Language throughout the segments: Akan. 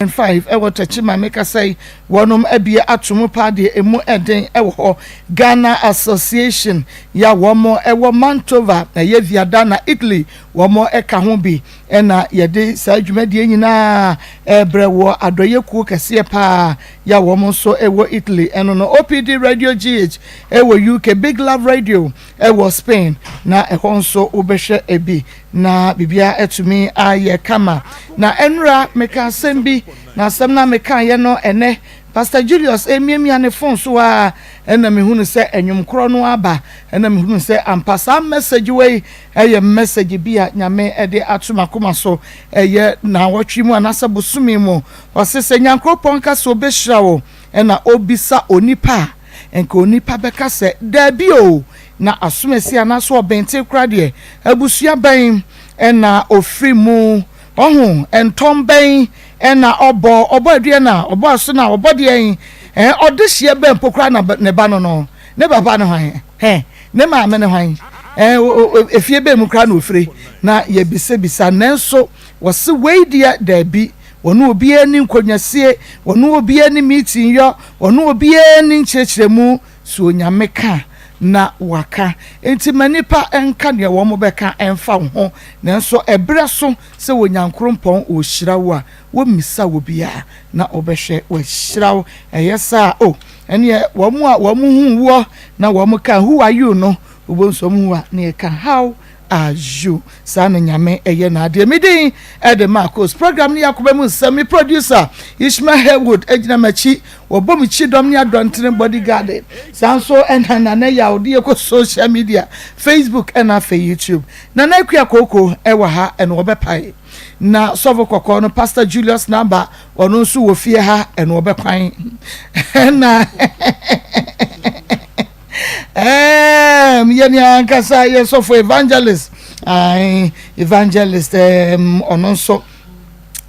5 ewo Techima make say wonum ebie atomo pa de emu eden ewo Ghana Association ya womo ewo Mantova na ye viada na Italy womo eka ho bi na ye de sa dwumade nyina ebrewo adoyeku kese pa ya womo so ewo Italy eno no OPD Radio GH ewo UK Big Love Radio ewo Spain na ehon so obehwe ebi na bibia etumi aye kama na enra meka sembi na semna meka ye no ene Pastor Julius emiemia ne phone so a ena me hunu se enwum kro no aba ena me hunu se ampasa message we eye message bia nyame ede atuma koma so eye na wotwi mu anasa bosumi mu osese nyankropon ka so behira wo ena obisa onipa enka onipa beka se da bi o na asumesi anaso obente kra de abusua ban ena ofri mu ohun entomben ena obo adue na obo aso na obo de odehye ben pokra na ne ba no ne baba ne hwan ne ma me ne hwan efie be mu kra na ofre na ye bisa nanso wose weidia da bi wonu obi ani nkonyasie wonu obi ani meeting yo wonu obi ani nchechiremu so nyame ka na waka enti manipa enka ne wo mo beka emfa ho nanso ebre so se wonyankrompon o hyirawo a wo misa wo bia na obehwe wo hyirawo eyesa ene wo mu a wo mu hu wo na wo mo ka who are you no obonso mu a na ka how are you sana nyame eye na ade midin ede Maa Akos program ni yakoba mu semi producer Ishmael Haywood ejina machi obomi chi dom ni adontre bodyguard sanso enana na ya odi ko social media Facebook and afa YouTube na na akua koko ewa ha eno obepai na sovo koko no Pastor Julius number ono nso wo fie ha eno obekwan na yeni ankasa yeso for evangelist evangelist ono nso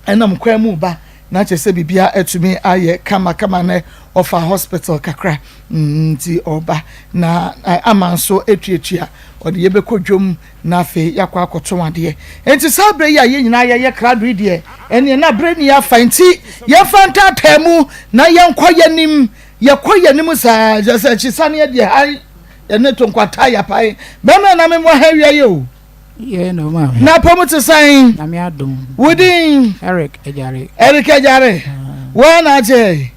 enam kwa mu ba na chese bibia etumi aye kama na ofa hospital kakra nti oba na amanso etuetua ode yebekodwom na afi yakwa akotowade enti sabre ya ye nyina ye krado de ene na bre ni ya fanti ye fanta temu na ye nkwayanim ye kwayanim sa jase chisane de hai ene to nkwata ya pai be na me mo hawia ye o yeah no ma na pomote sign na me adom wudin Eric Ejare when I say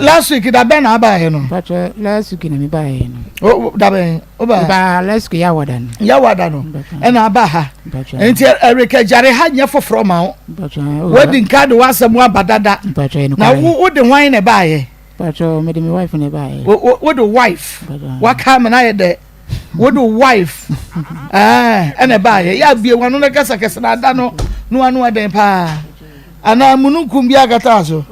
last week that ben abaye no but last week na me baye no that ben ba last week yawada no and abaha enti Eric Ejare ha nya foforo ma wo wedding card wasem wa badada na wo de wan na baye but me de my wife na baye wo the wife what come na ye de what the wife and baye ya bie wanu na kasa na da no anu aden pa ana mununkum bia gata so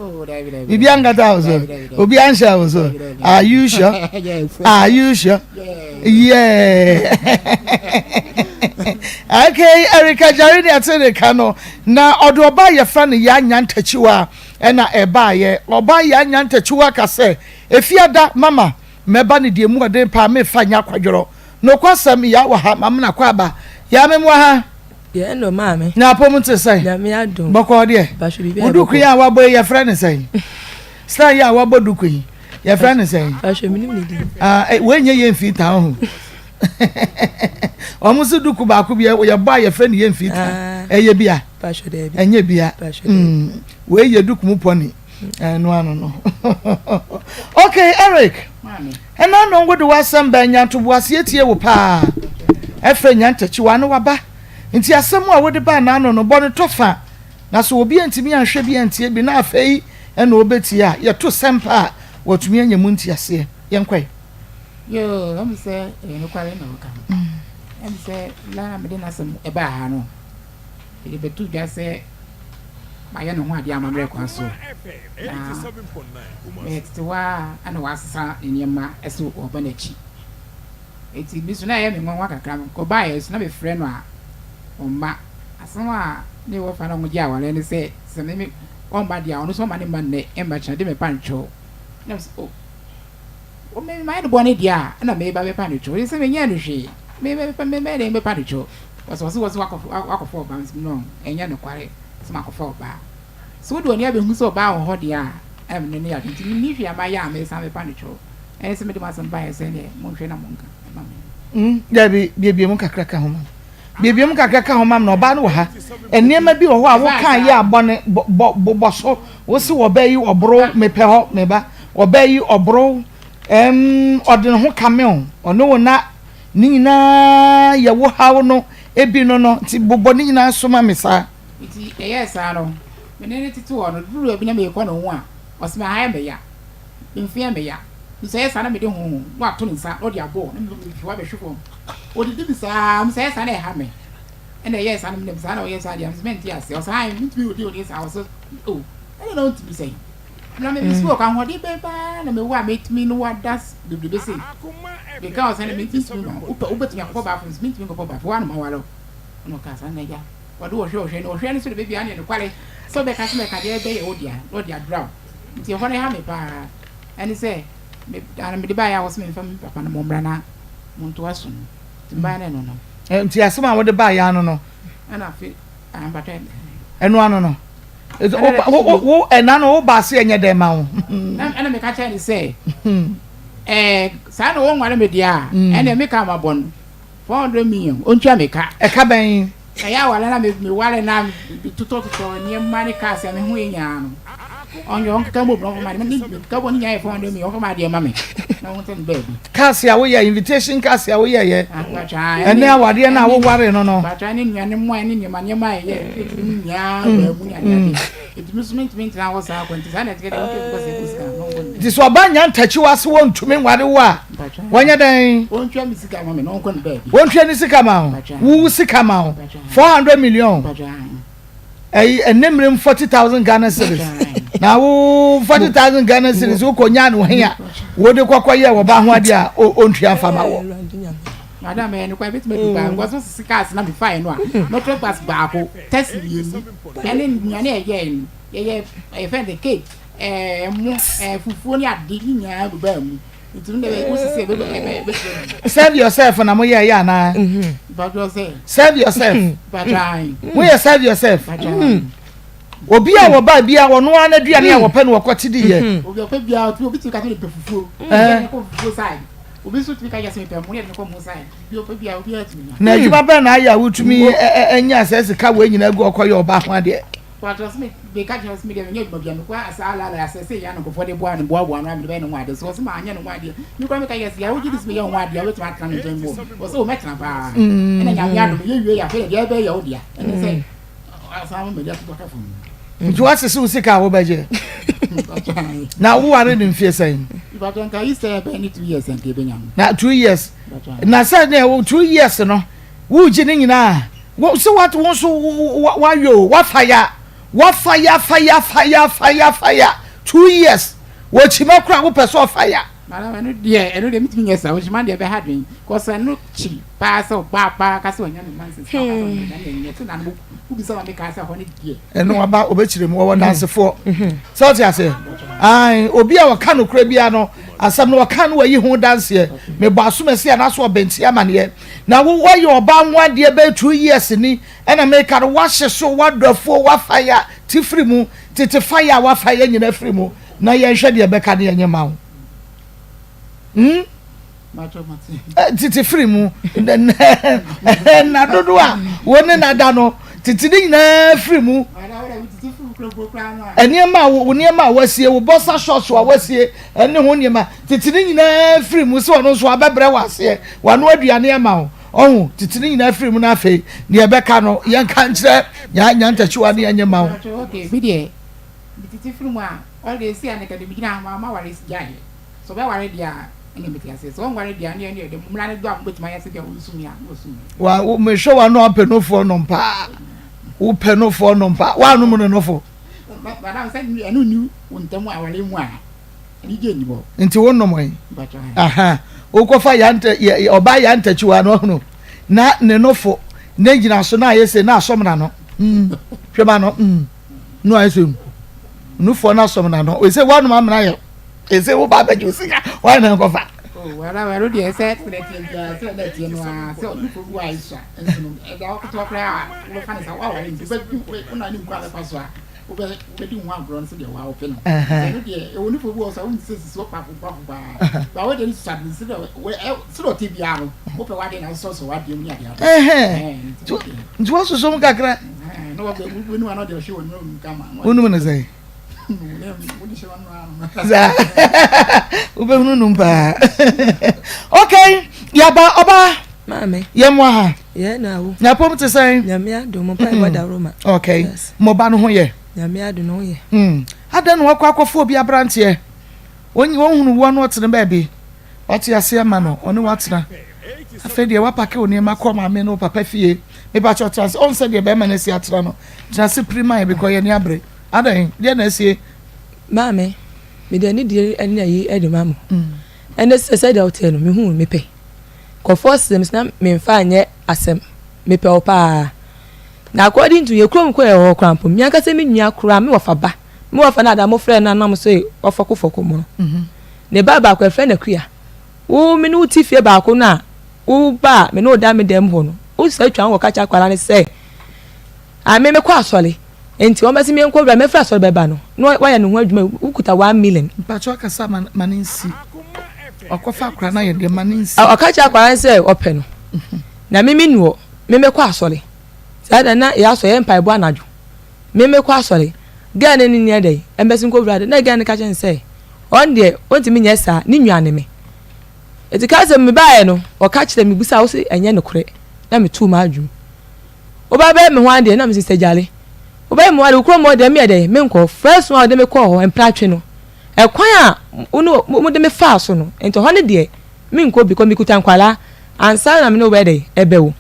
bibi angata so obi ansha so are you sure yes are you sure yeah okay Erika Jari de atene kano na odo oba ye fa ne ya nyantachiwa na eba ye oba ya nyantachiwa kase efiada mama meba ne de mu ode pa me fa nya kwadworo no kwasam ya wa ha mamna kwa ba ya me mwa ha yeah no mama na pomote sai na me adom boko de uduku ya wa boy ya friend sai sai ya wa boduku ya friend sai basho minim ni di wenye ye mfita ho omusu duku ba ku bia ya ba ya friend ye mfita eye bia basho de bi enye bia we ye duku mu poni no okay Eric mami ena no ngodo wasam ba nyanto boase etie wo pa efe nyantachi wa no waba nti asem a wode ba na no bo no tofa na so obi antimi anhwe bi antie bi na afei ena obeti a ye to sempa watumi anyamu nti ase yenkwai yo am say no kware na oka am say la me de na sem e ba ha no e betu ja say maye no ho ade amamre kwa so 87.9 wa ana wasa enyema eso obanachi eti bisu na ye me nwa kakra ko ba ye so na be frɛ no a omma asama ne wo fa na ngo ja wale ne se me on ba dia ono so ma ne man ne emba cha de me pancho na so o me ma de boni dia na me ba be pancho se me nya no hwe me de me pancho was wakofo ba no enya no kware se makofo ba so do oni abehu so ba ho de a em ne ya nti ni hwe ama ya me sa me pa ne cho en se me de masam ba ye se ne mo hwe na mo nka ma me ya bi mu kakra ka ho ma bibia mu kakra ka ho ma na oba no ha enema bi wo ho a wo kan ye abone bo so wo si wo ba yi obro me pe ho me ba wo ba yi obro odin ho kameo ono wona ni nyina ye wo ha no ebi no ti bobo ni nyina so ma me sa iti yes ano menene titu ono duru ebi na me ko no ho a osima ha me ya mfia me ya so yes ana me de ho wa to nsa o de abo na me fi wa be hwefo o de bi sa so yes ana e ha me ene yes ana me sa na o yes ade am cement ya se o sa mi tu o de sa o so o I don't to be saying na me bi spoke an ho de be ba na me wa metimi no wa das be say because ana me tin tu o betumi akọ ba from cement mi ko ba wa na ma wa lo no ka sa na ya wadu o hwe no hwe ni so de be ane no kwale so be ka se me ka de be ye o dia draw nti ho na ha me pa ani say me ana me de ba ya wo se me fam papa na mo mbra na mo nto aso nti ba na no nti asema wo de ba ya no ana fi am ba ten eno ano no wo enano wo ba se enye de ma wo ana me ka cha ni say sa no wo nware me dia ene me ka ma bon 400 million ontua me ka e ka ben ya wala na me wale na tuto ni mani ka se me hu enya no onyo nka mo bro ma ni ka bo ni nya 400 million ko ma de ma me na won ten baby kasi a wo ye invitation kasi a wo ye ene awade na wo ware no ba cha ni nya ni mo ni ni ma ye nya ba mu nya de it na wo sa ko nti na tike de ko se kuska no ngo di so ba nya ntachi wase wo ntumi ware wo a wonya den won twa mi sika ma me no ko baby won twa ni sika ma wo sika ma 400 million enemrem 40,000 Ghana cedis na wo 40,000 Ghana cedis wo konya no hia wo de kokoye wo ba ho ade a ontua fama wo madam en kwa bit me du ba ngo so sika as na be fine no a no to pass ba ko test ni ene nya na ye friend the cake mu fufuo ni ade ni nya do ba mu itu ne be sisi be serve yourself na mo ye ya na but you say serve yourself but I we serve yourself obi a wo ba bia wo no ana duane a wo pe no kwoti di ye obi pe bia obi ti ka te pe fufuo ko fufuo sai obi so ti ka ya se pe mo ye ko mo sai obi bia obi a ti na adwuma ba na aya wutumi enya asese ka we nyina gu okoye oba ho ade but us me be ka just me de nye gba bia me kwa asala la asese ya no ko fo de boa no boa no me be no wade so so ma anya no wade ni kwa me ka yes ya wo gidi me ya wade ya wetu aka no dem mo so me tena ba ene nya ya no ye wie ya fe de be ya odia ene say asama me dia to ka fo nti wasese usika wo baje na wo are ni mfie sen but on ka you say be ni 2 years and ke be nyam na 2 years na say na 2 years no wo ji ni nyina wo so what won so wa yo wa fire 2 years wo chima kura wo person fire mara eno de mitimi nyesa wo chima de be hadwen ko so no chi pa so pa ka so nya no manse so na to na no ubi so ma ka sa ho ne die eno aba obechire mu wo dance for so ti ase ai obi a waka no kura bia no asam no waka no wayi ho dance ye me ba so mesi ana so obenti amane na wo ye oba nwa de be 2 years ni ena me ka wa hye so wa dofo wa fire ti free mu tete fire wa fire nyina free mu na ye hwe de be ka de nye ma wo titi free mu na dodo a woni na da no titi ni nyina free mu eniema wo niema wasie wo bossa short wa wasie eni ho niema titi ni nyina free mu so no so abebre wasie wano aduane ema ho ohun titi ni nyina free mu na afi ne ebeka no ye kan kire nya ntachiwa ne nyema ho okay bidie titi free mu a all dey see an academy gina ma ware jai so be ware dia ene metiase so ware dia ne de mumla ne do am betima ya se dia usumi a usumi wa me show wa no apenofo no mpa wo penofo no mpa wa no mu no fo madam say enu ni wontamu awale mu a ni je ni bo nti wo no moy aha wo ko fa ya nta oba ya ntachiwa no no na ne nofo na gina so na yese na asomna no hweba no no ayesem nufo na asomna no we say one man na ye ese wo ba beju sika wa na ko fa wala wala de set for that no so nufo bu aisha enso no e da ko to kra wo fa ni sa wa wa ni be una ni kwa fa so Obedi one ground so dey wa open. Eh dey oni for bo so won say so pa. Ba we dey so admin so dey bia no. Wo pe wa dey na so wa dey mu ya dey. Nti wo so mu kakra. No we no na dey show no kama. Unu na say. Ube hunu numpa. Okay, yaba oba. Mame. Yemwa ha. Ye na wo. Na pom te say. Nyame ado mo pa wada Roma. Okay. Mo ba no ho ye. Nyame ado no ye. Ada no akwa obi abrante. Won hunu wo no otene ba bi. Ote ase ama no, ono watena. Afa de wa pake oni ma ko ma me no papa fie. Me ba cho trans on se de be ma na si atera no. Trans prima because ye ni abre. Adan, de na sie. Mame. Me de ni de ani ayi edumamo. Ene se de hotel no me hu me pe. Ko force them na me mfa anye asem. Me pe opa. Na according to ye krom ko e ho krampo. Me aka se me nua kura me wofa ba. Me wofa na da mo frɛ na nam so e ofoko mo. Ne baba ko frɛ na kua. Wo me no ti fie ba ko na. Wo ba me no da me dem ho no. Wo sa twa wo ka cha kwara ne se. A me ko asole. Enti o mesi me enko bra me fra asole beba no. No wa ya no ho adwuma ukuta 1 million. Pacho kasa maninsi. Okofa kwara na ye de maninsi. O ka cha kwara se ope no. Na me nuo me ko asole. Sada na ya so ye mpa ebo anadwo. Me ko asole. Ga na ni ni ade. Emesi enko bra de na ga na ka chen se. On de on ti me nya sa ni nwa ne me. Eti ka se me ba ye no o ka kire me busa wo se enye ne kore. Na me tu ma adwum. O ba be me ho ade na me se jale. O ba me wale kro mo de me ade me nko first one de me ko ho empratwe no. E kwan a uno mo de me fa so no. Enti ho ne de me nko bi ko mi kutan kwala ansa na me no be de ebe wo.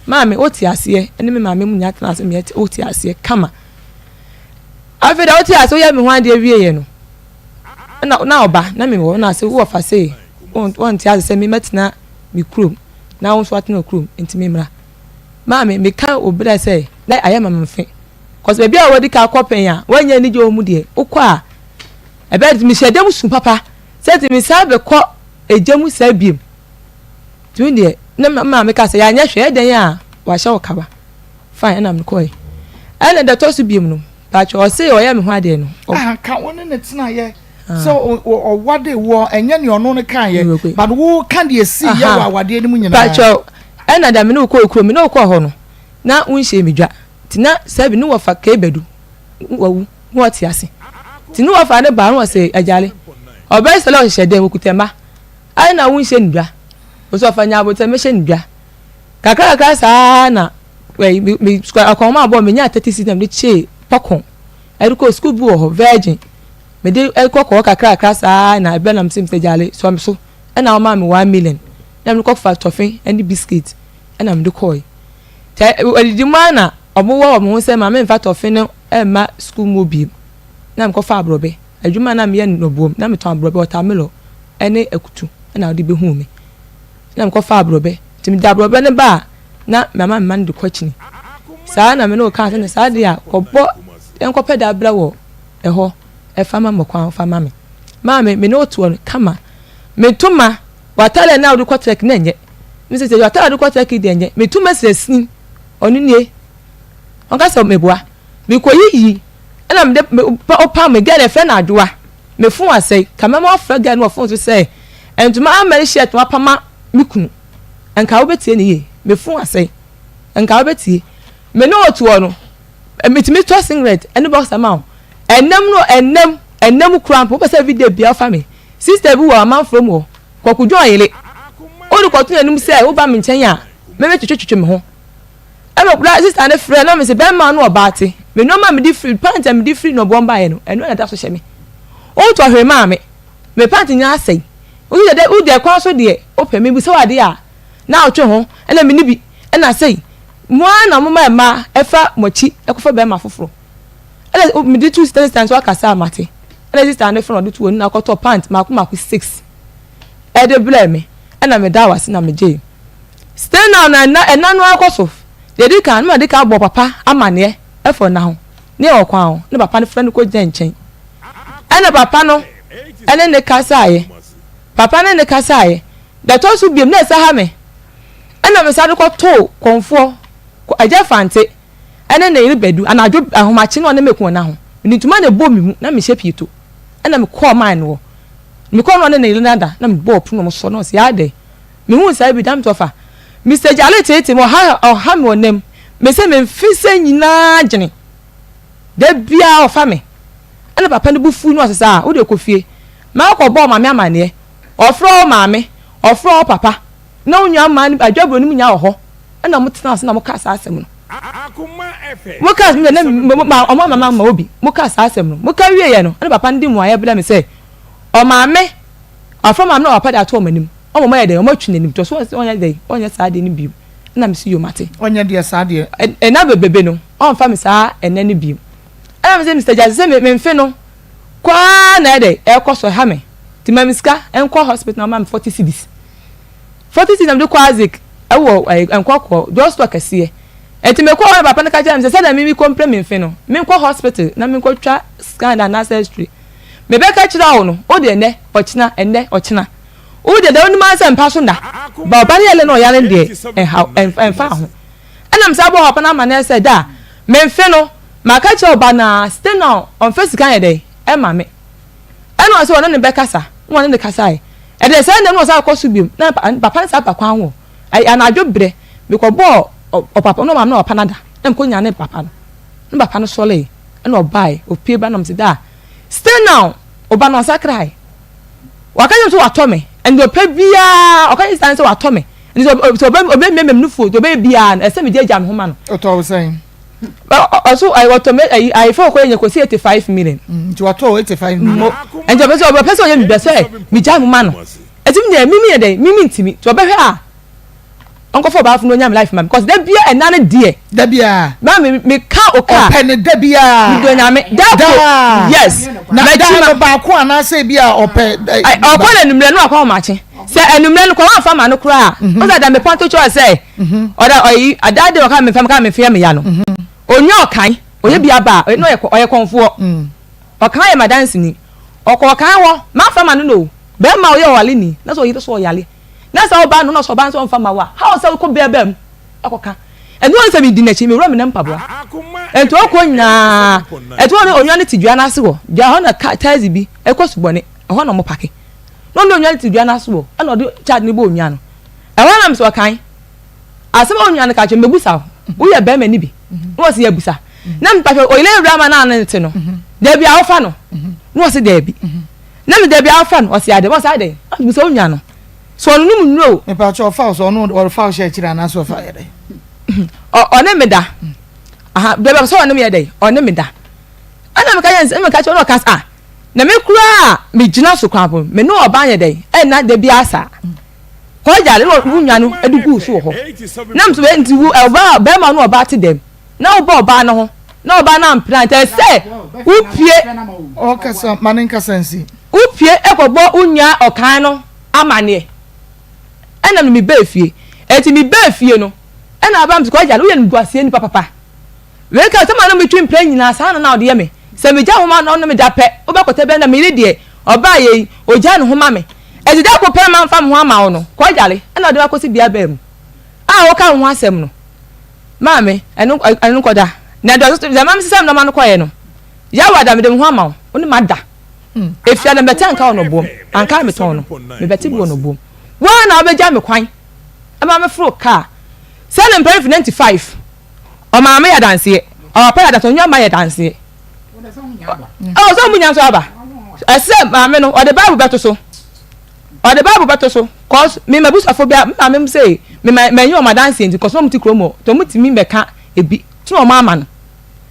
Maame oti ase ene me maame mu nya tena ase me oti ase kama. Afeda oti ase o ya me ho ade wie ye no. Na oba na me wo na ase wo fa se won ti ase me metena mi krom na won so atena krom enti me mra. Maame me ka obira se na ayama mfe. Cause baby a wodi ka kopen ya wanya ni je omu de ukọ a ebe mi shedem su papa se ti mi sabe ko ejemu sabiem tu de na maame ka se ya nya hwe eden ya wa hye okaba fine na me ko e ene da to su biem no ba cho o se o ya me ho ade no ka woni ne tena ye so o wade wo enye ne ono ne kan ye but wo kan de si ye wa wade ni mu nyina ba cho ene da me no ko ekuro me no ko ho no na unhye midwa tina sabi no wafa ka ebedu wawu wo ti ase tinu wafa ne ba no se ajale obai sele o hede okutema ai na unhye ndwa o so fa nya abota me hye ndwa kakaka sa na we mi akoma abo me nya 30 system de che pokon eriko school bu ho virgin me de ekoko kakaka sa na be na msim se jale so me so e na o ma me 1 million na me ko fa toffee and biscuit e na me de koi te di mana obo mo se ma me fa toffee no e ma school mobi na me ko fa abrobe adwuma na me ye no bom na me ton abrobe watermelon ene akutu na odi be hu me na me ko fa abrobe timi da abrobe ne ba na mama man de kwachini saa na me no ka se saa de a kobo enko peda bra wo eho e fama mo kwan fama me maame me no to kama me tuma watale na odi kwatrek na enye me se watale odi kwatrek de enye me tuma sesin onu nie onka se me boa me ko yiyi na me de opa me get e fe na adoa me fun asai kama ma fra ga no fun so say entuma amari shirt wa pama me kunu enka wo betie ne ye me fun asai enka wo betie me no otuo no me to singlet any box amount ennem cramp wo pese video bia fa me sister bi wo am from wo kokujo ayele o du kotu enum say wo ba me nchen a me twetwetwe me ho e me bra sister ne frɛ na me se be ma no obate me no ma me di free pant me di free no bomba ye no eno na da so hye me o to hwe ma me pant nya asai o de kwa so de o pe me bi se wade a na o twe ho na me ni bi na sei mo na mo ma efa mochi ekofa be ma foforo ele me di two stands wa kasa amate ele sister ne front do two na koto pant ma 6 e de blame me na me da wase na me je stay now na no akoso de di kan ma di ka bo papa amane e for na ho ne o kwa ho ne papa ne friend ko je nchen ene papa no ene ne kasa aye papa ne kasa aye da to su biem na sa ha me ena me sa de ko to konfo aja fante ene na iri bedu anadwo ahomachi na me ko na ho ni ntuma na bo mi mu na me hye pieto ena me call mine wo me call no na iri nada na me bo puno mo so no se ade me hu sai bi dam tofa Mr. Jale tete mo ha me onem me se me mfise nyina gene da bia ofa me ena papa ne bufu no asesa wo de kofie ma ko bo ma me amane ofro ma me ofro papa na onwa ma ni adwabro ni mu nya ho ena mo tena ase na mo ka sa asem no Akoma efe mo ka me na ma o mama ma obi mo ka sa asem no mo ka wie ye no ena papa ndi mu aye bla me se o ma me ofro ma me na papa da to manim o mama ye de o ma twi nanim to so onya de onya sa de ni bi na me si yo mate onya de sa de na bebebe no on fa me sa ene ni bi ena me se Mr. Jazz se me mfe no kwa na de e ko so ha me ti ma miska enko hospital na ma 40 cedis 40 cedis na me kwa azik ewo enko ko just to akase enti me kwa papa na ka jam se da mi compre me mfe no me kwa hospital na me kwa twa scan and ancestry me be ka kira wo no o de ene ochina o de oni ma se mpa so nda ba ba le no yale de enfa ho ana msa bo papa na ma na se da me mfe no ma ka kira oba na stay now on face kan ye de e ma me eno so wona ne be kasa wona ne kasa e de se ndem no sa akoso biem na papa sa papa kwan ho ai anadwo bre me ko bo o papa no ma no papa nada na ko nya ne papa no papa no sole eno obai o pie ba na mse da stay now oba no sakrai wakaje so watome and o pe bia o kan stand so watome and so obe memem no food obe bia na ese me je jam ho ma no o to saying also I watome I for ko enye ko 85 million to wato 85 million and obe person ye me be say me jam ho ma no etim de mimi ye de mimi ntimi to obe hwe a onko for ba fu no nyam life man because da bia enane de da bia ma me ka o ka open da bia mi do nyame da yes na da ba ko ana say bia open open enumre no akwa mache se enumre no kwa fa ma no kura o da me ponto cho say o da oyi adade o ka me fia me ya no onye okan oye bia ba no oye konfo okan ye madansi ni okan wo ma fa ma no be ma oye wale ni na so oyi to so yale na sa oba no so ban so mfa ma wa how say ko bebem akoka enu on se mi di na chi mi ro mi na mpaboa entu okwo nya etu on onwa ne tidua na ase wo dia ho na tazi bi ekosubone ho na mo pake no onwa ne tidua na ase wo na odi charge ni bo onwa no e wa na mso kan asema onwa ne ka che mebusa wo ye be ma ni bi wo se ye busa na mpake oyile ewra ma na nte no da bi afa no wo se da bi na me da bi afa no wo se ade wo se ade busa onwa no so no mu no me pa cho fa so no or fa she kira na so fa ye dey one me da aha bebe so one me ye dey one me da ana me ka yense me ka cho no kas ah na me kura me gina so kwa bo me no oba ye dey e na de bi asa ko jale no wunwa no edugu so ho na mso be nti wu oba be ma no oba ti dem na oba no ho na oba na plant e se upie o kasa manin kasansi upie ekobo unya okan no amane ena me be fie eti me be fie no ena aba msko aja wo ye nduasie ni papa we ka sama no between plan nyina sa na ode ye me se me ja homa na me da pe obekote be na me ire de oba ye oja no homa me eti da ko pe man fam ho ama wo no ko ajale ena ode akosi bia ba mu a wo ka ho asem no maame enu ko da na do so da mam sisem na man ko ye no ya wa da me dem ho ama wo oni ma da efia na beti anka ono bom anka me ton no me beti bi ono bom wa na obeja me kwan ama me fro car se na mpere 95 o ma me ya danse o pa ya da to nwa ma ya danse o so munya so aba ese ma me no o de bible beto so cause me mabusa phobia ma me say me nyo ma danse nti cause mo ti kromo to mo ti mi be ka ebi ti o ma ama no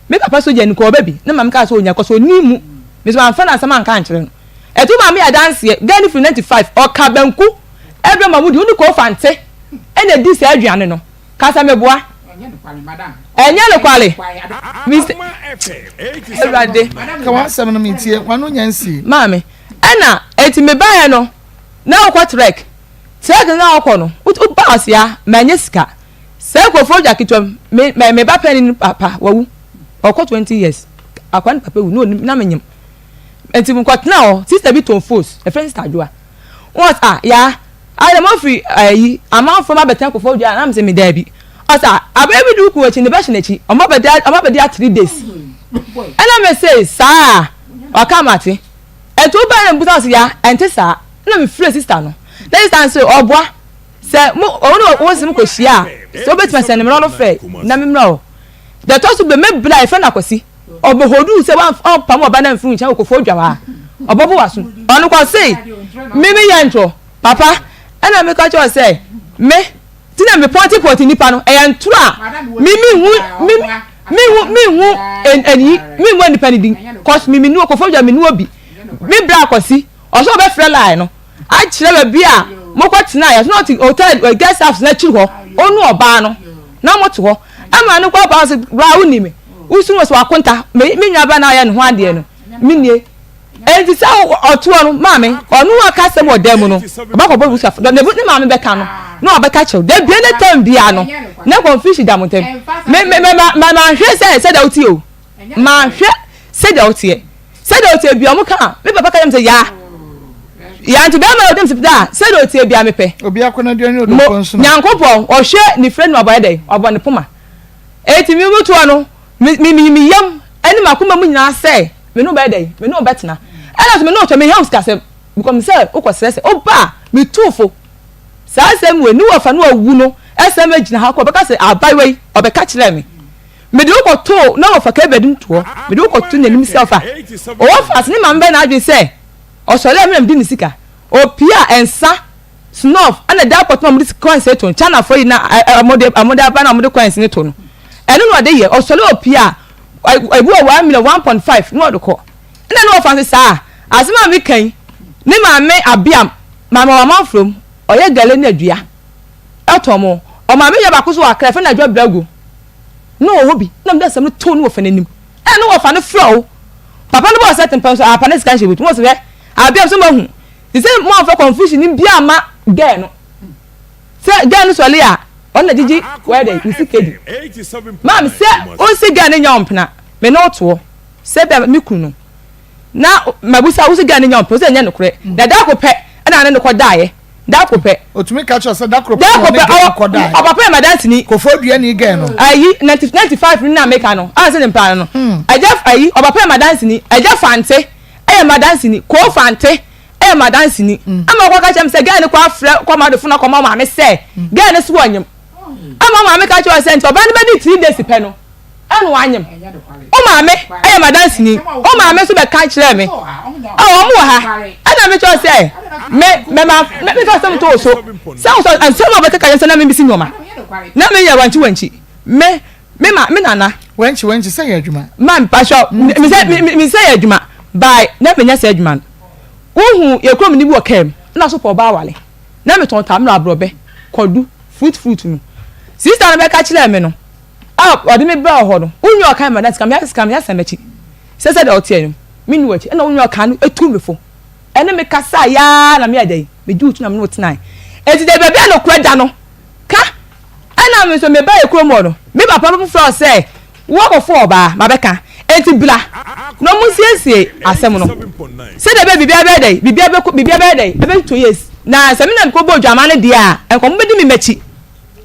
me papa so je ni ko baby na ma me ka so onya cause oni mu miso am fana sama nka nkyere no etu ma me ya danse gani fi 95 o ka banku ebe ma mu di uni ko fante ene di se aduane no kasa meboa enye no kwale Mr. Everade ka wa sam no mitie wanu nyansi mame ena eti me bae no na okwa trek na okọ no u pass ya manye sika se ko foja kitwam me ba pen papa wawu okọ 20 years akwan papa wu no na menyem enti mu kwatna o sister bi ton force e friend sister joa what ya I am free ayi amount from abeta ko foja na me se me da bi asa ababy do ku echi ne be hyenechi omo be dia 3 days ana me say sa akamate eto ba na mbuta so ya ente sa na me free sister no that is answer oboa say mo ono wo sim ko hia so betima say ne me no free na me mra the toss be me bla ife na kwasi obohodu say wan pam oba na mfuru ncha ko fo dwa wa obobo waso onu ko say mimi yentro papa ana me ka cho say me tina me poti nipa no entro mimi hu nipa ni din cause mimi nu ko fo dwa me nu obi me bra kwasi oso be free line no a kire ba bia mo ko tina ya not hotel guest house na chi ho onu oba no na mo to ho ama no ko ba so bra uni me usu mo so akonta me nwa ba na ya no ho ade no minie enti sa oto no maame onu aka se mo dem no ba ko bo busa ne maame be ka no no obeka chew de bia ne tam bia no na confusion da montem me hwe se da oti o ma hwe se da oti bia mo ka me papa ka dem se ya nti be ma dem se da se da oti bia me pe obi akona de oni odopon so nyankopon o hwe ni friend no aboy dey obo ne poma eti mi mutu no mi yam eni makoma mu nyina se me no be dey me no betna ela so me no to me house ka se because say ukosese oba me tufo sa asem we ni wo fa no awu no asem agina ha ko be ka se abai obe ka kire me de ko to na wo fa ka bedum to me de ko to nanim self a o wo fa se ni ma mbe na adwe se o so le me ndi ni sika o pia ensa snuff ana da pot ma mudi coins e to chana for na amode ba na amode coins ni to no eno no de ye o so le o pia ebu 1 million 1.5 no do ko na no fa se sa asema mi kan ni ma me abiam mama from oye gale na dua atomo o ma me ya ba kuso akra fe na dua brago no wo bi na me desem no to no fa nanim e no wo fa no flow papa no bo set penso apa na scan shebut mo se be abiam so ma hu ti se mo fa confusion ni bia ma ge no se ge no so le a on na jiji where dey you see kedi mam se o se ge na nya ompna me no to se be mi kunu na mabusa o se ge na nya ompna se nya no kure da da ko pe na ne ko daaye da ko pe otumi ka cho se da ko papa ma dance ni ko fodua ni ge no ayi 95 ni na make no a se ne pa no aja ayi papa ma dance ni aja fante ma dance ni ko fante ma dance ni ama ko ka chem se ge ne ko afre ko ma do funa ko ma me se ge ne so anyem ama ma me ka cho se nto ba ne be 3 days pe no anu anyem o ma me ma dance ni o ma me so be ka kire me o mo ha ana me cho se me ka sem to so and some of the ka se na me bisi nyoma na me ya wanchi me nana wanchi say adwuma man pa sho me say adwuma by na me nya say adwuma ohu ye krom ni bi o kem na so po ba wale na me ton tam na abrobe kodu fruit no sister na be ka kire me no odi me bra ho no unyo kan ma that kam ya samechi se de otie no me nu achi na unyo kan etu me fo ene me kasa ya na me adai me ju tu na me no tonight eti de bebe no kweda no ka ana me so me ba e kromo no me papa no fro say wo ko fo oba ma be ka eti bla no mu siesie asem no se de be bibia be dai ebe 2 years na se me na ko bo dwama ne dia enko mo be di me machi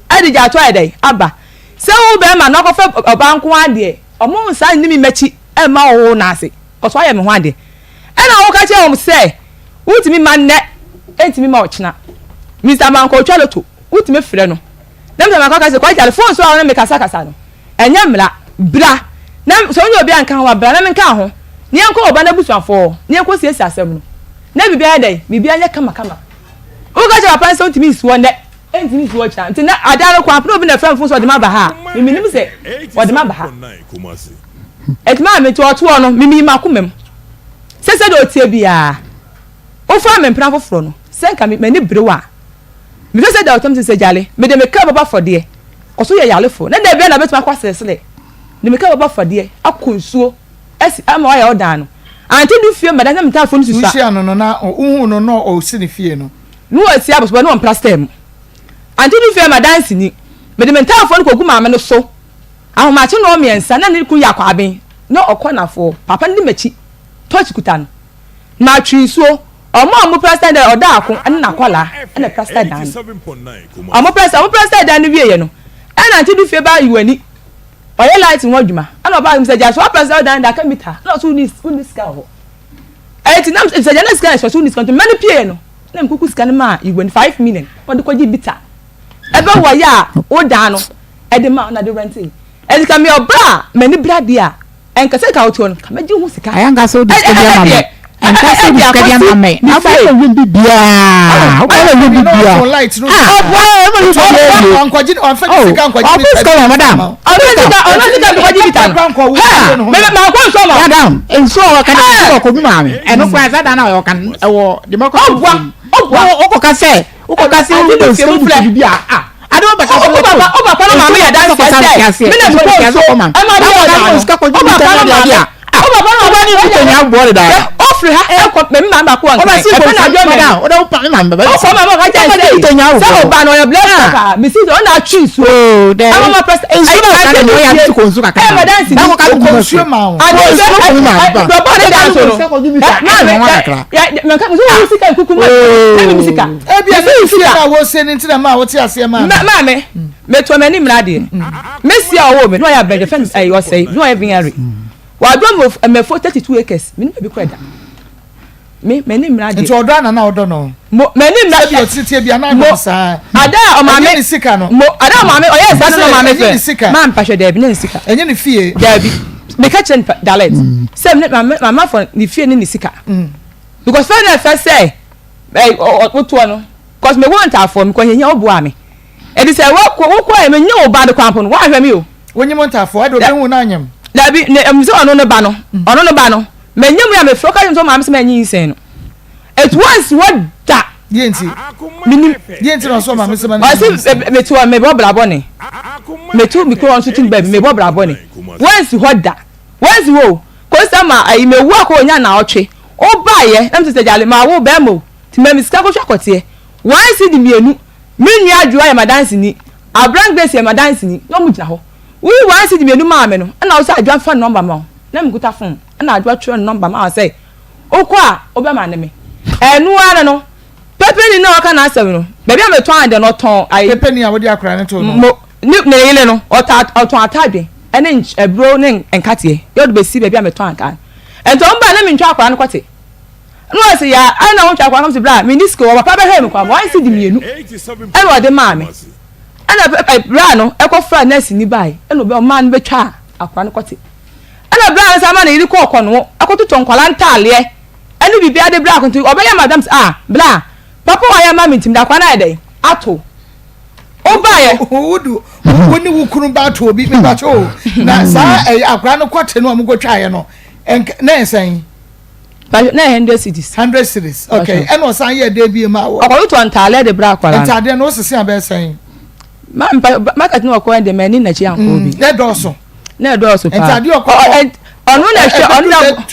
adi ja to adai aba se wo be ma no ko fe oba nko ade omo nsa ni me machi e ma wo na ase ko so aye me ho ade e na wo ka che wo se wutimi manne entimi ma ochina Mr. Manko Chaloto wutimi frɛ no na Mr. Manko ka se kwa telephone so na me kasa no enya mla bra na so onye obi anka ho bra na me nka ho ne enko oba na busuafo ne enko siesi asɛm no na bibia dai bibia nya kama wo ka che papa so ntimi suo ne entimi suo cha nti na adaro kwa pro bi na frɛmfo so de ma ba ha miminim se wo de ma ba ha etima me to oto no mimi makomem sese de otie bia o fa me mpran foforo no senka me ni brewa me sese da otom sese jale me de me ka baba fode koso ye yale fo na de bia na betima kwa sesele ni me ka baba fode akonsuo esi ama wa ya odan no anti du fie madam me ta fo ni susa ushi ano na uhu no o si ni fie no no esi aboso no plastem anti du fie madam si ni me de me ta fo ni kogu ma me no so ahoma che no miensa na ni ku yakwa aben no okona fo papa ni machi touch kutan na twinsuo omo president oda akon na kwala na president dan omo president dan wie ye no ana ti du fie ba yiwani oye light won dwuma ana ba mi say just one person down that can meter no so this scan ho ti na say just scan so this country many pay no na m kuku scan ma yiwani 5 million won de ko gi bita ebe wo ya o da no e de ma na de rent e di ka me obra mani bra dia en ka se ka oto no ka me gi hu sika ayanga so this ka dia mama en ka se dis ka dia mama na fa ko wi bibia o ko wi bibia light no on ko ji on fa sika ko ji bita madam ona sika ko ji bita me ma ko so ma madam en so wa kan ko bi ma me en ko za da na o kan e wo de mo ko o ko ka se o do se bibia ado ba ka o ba na ma me ya dan se me na ko so ma ma do ko ji bita na dia o ba na ba ni ko nya bo de da ofre ha e ko me ma ba ko an ka e na jo me da o da pa me ma ba o ko ma ka ja se o ba no ya bless ka me see o na tree so de ama press e so ka no ya ti ko nsu ka ka e ma dance da ko ka ko nsu ma o do ba de dance no me ka so o sika kuku ma e mi sika e bia me sika na wo se ni ntina ma wo ti ase ma me to me ni mrade me si a wo me no ya beje fen I was say no ya binary wa do me for 32 acres me no be kweda me ni mrade nti odo na odo no me ni mrade bi otiti bia na no sa ada o ma me ni sika no ada o ma me o yes ada no ma me fe ma mpahwe da bi ni sika enye ni fie da bi me ka chen dalet say me ma for ni fie ni sika because for na first say oto no because me want afọ me ko henya obo ame e di say wo ko e me nya oba de kwampo no wa hwe me o wonyi montafo ado den hu na anyam da bi ne am so ono no ba no me nyam ya me froka so ma me se me nyi sen no it was what da yenti minim yenti no so ma me se ma wa se me to me bo bra bone me to mi ko on so tin ba me bo bra bone once what da once wo ko sama ai me wu ko nya na otwe o ba ye am se jale ma wo ba mo ti me mi ska ko hwakote once di mienu me nua adwo ya madansi ni abran grace ya madansi ni no mu gina ho we once di mienu ma me no na wo sa adwo fa number ma na me guta phone na adwo tro number ma say okwa obema ne me enu ara no pepe ni na oka na asem no be bia me ton ade no ton ai pepe ni a wo di akra ne to no ni ne yele no oton atadwe ene ebro ne enkate yo do be si be bia me ton aka ento mba na me ntwa akra no kwate no say ya ana wo ntwa akra no se bra me ni sko wo papa be he me kwa mo ansi di mienu e wo de ma me ana bra no e ko fra nurse ni bai e no be o man be twa akra no kwate ana bra sa ma na yiri ko no akoto tonkwala ntale ene bibia de bra akonto obeya madam bra papa wa ya ma mintim da kwa na ede ato obaye wudu woni wukuru ba to obi me ba cho na sa akra no kwate no amgo twaye no na ensan ba na 100 cities okay eno san ye de bi ma wo akoto ntale de bra kwa na ntade no sisi abesan ma market no ko ende mani na chi anko bi na doso pa ntade ko onu na hwe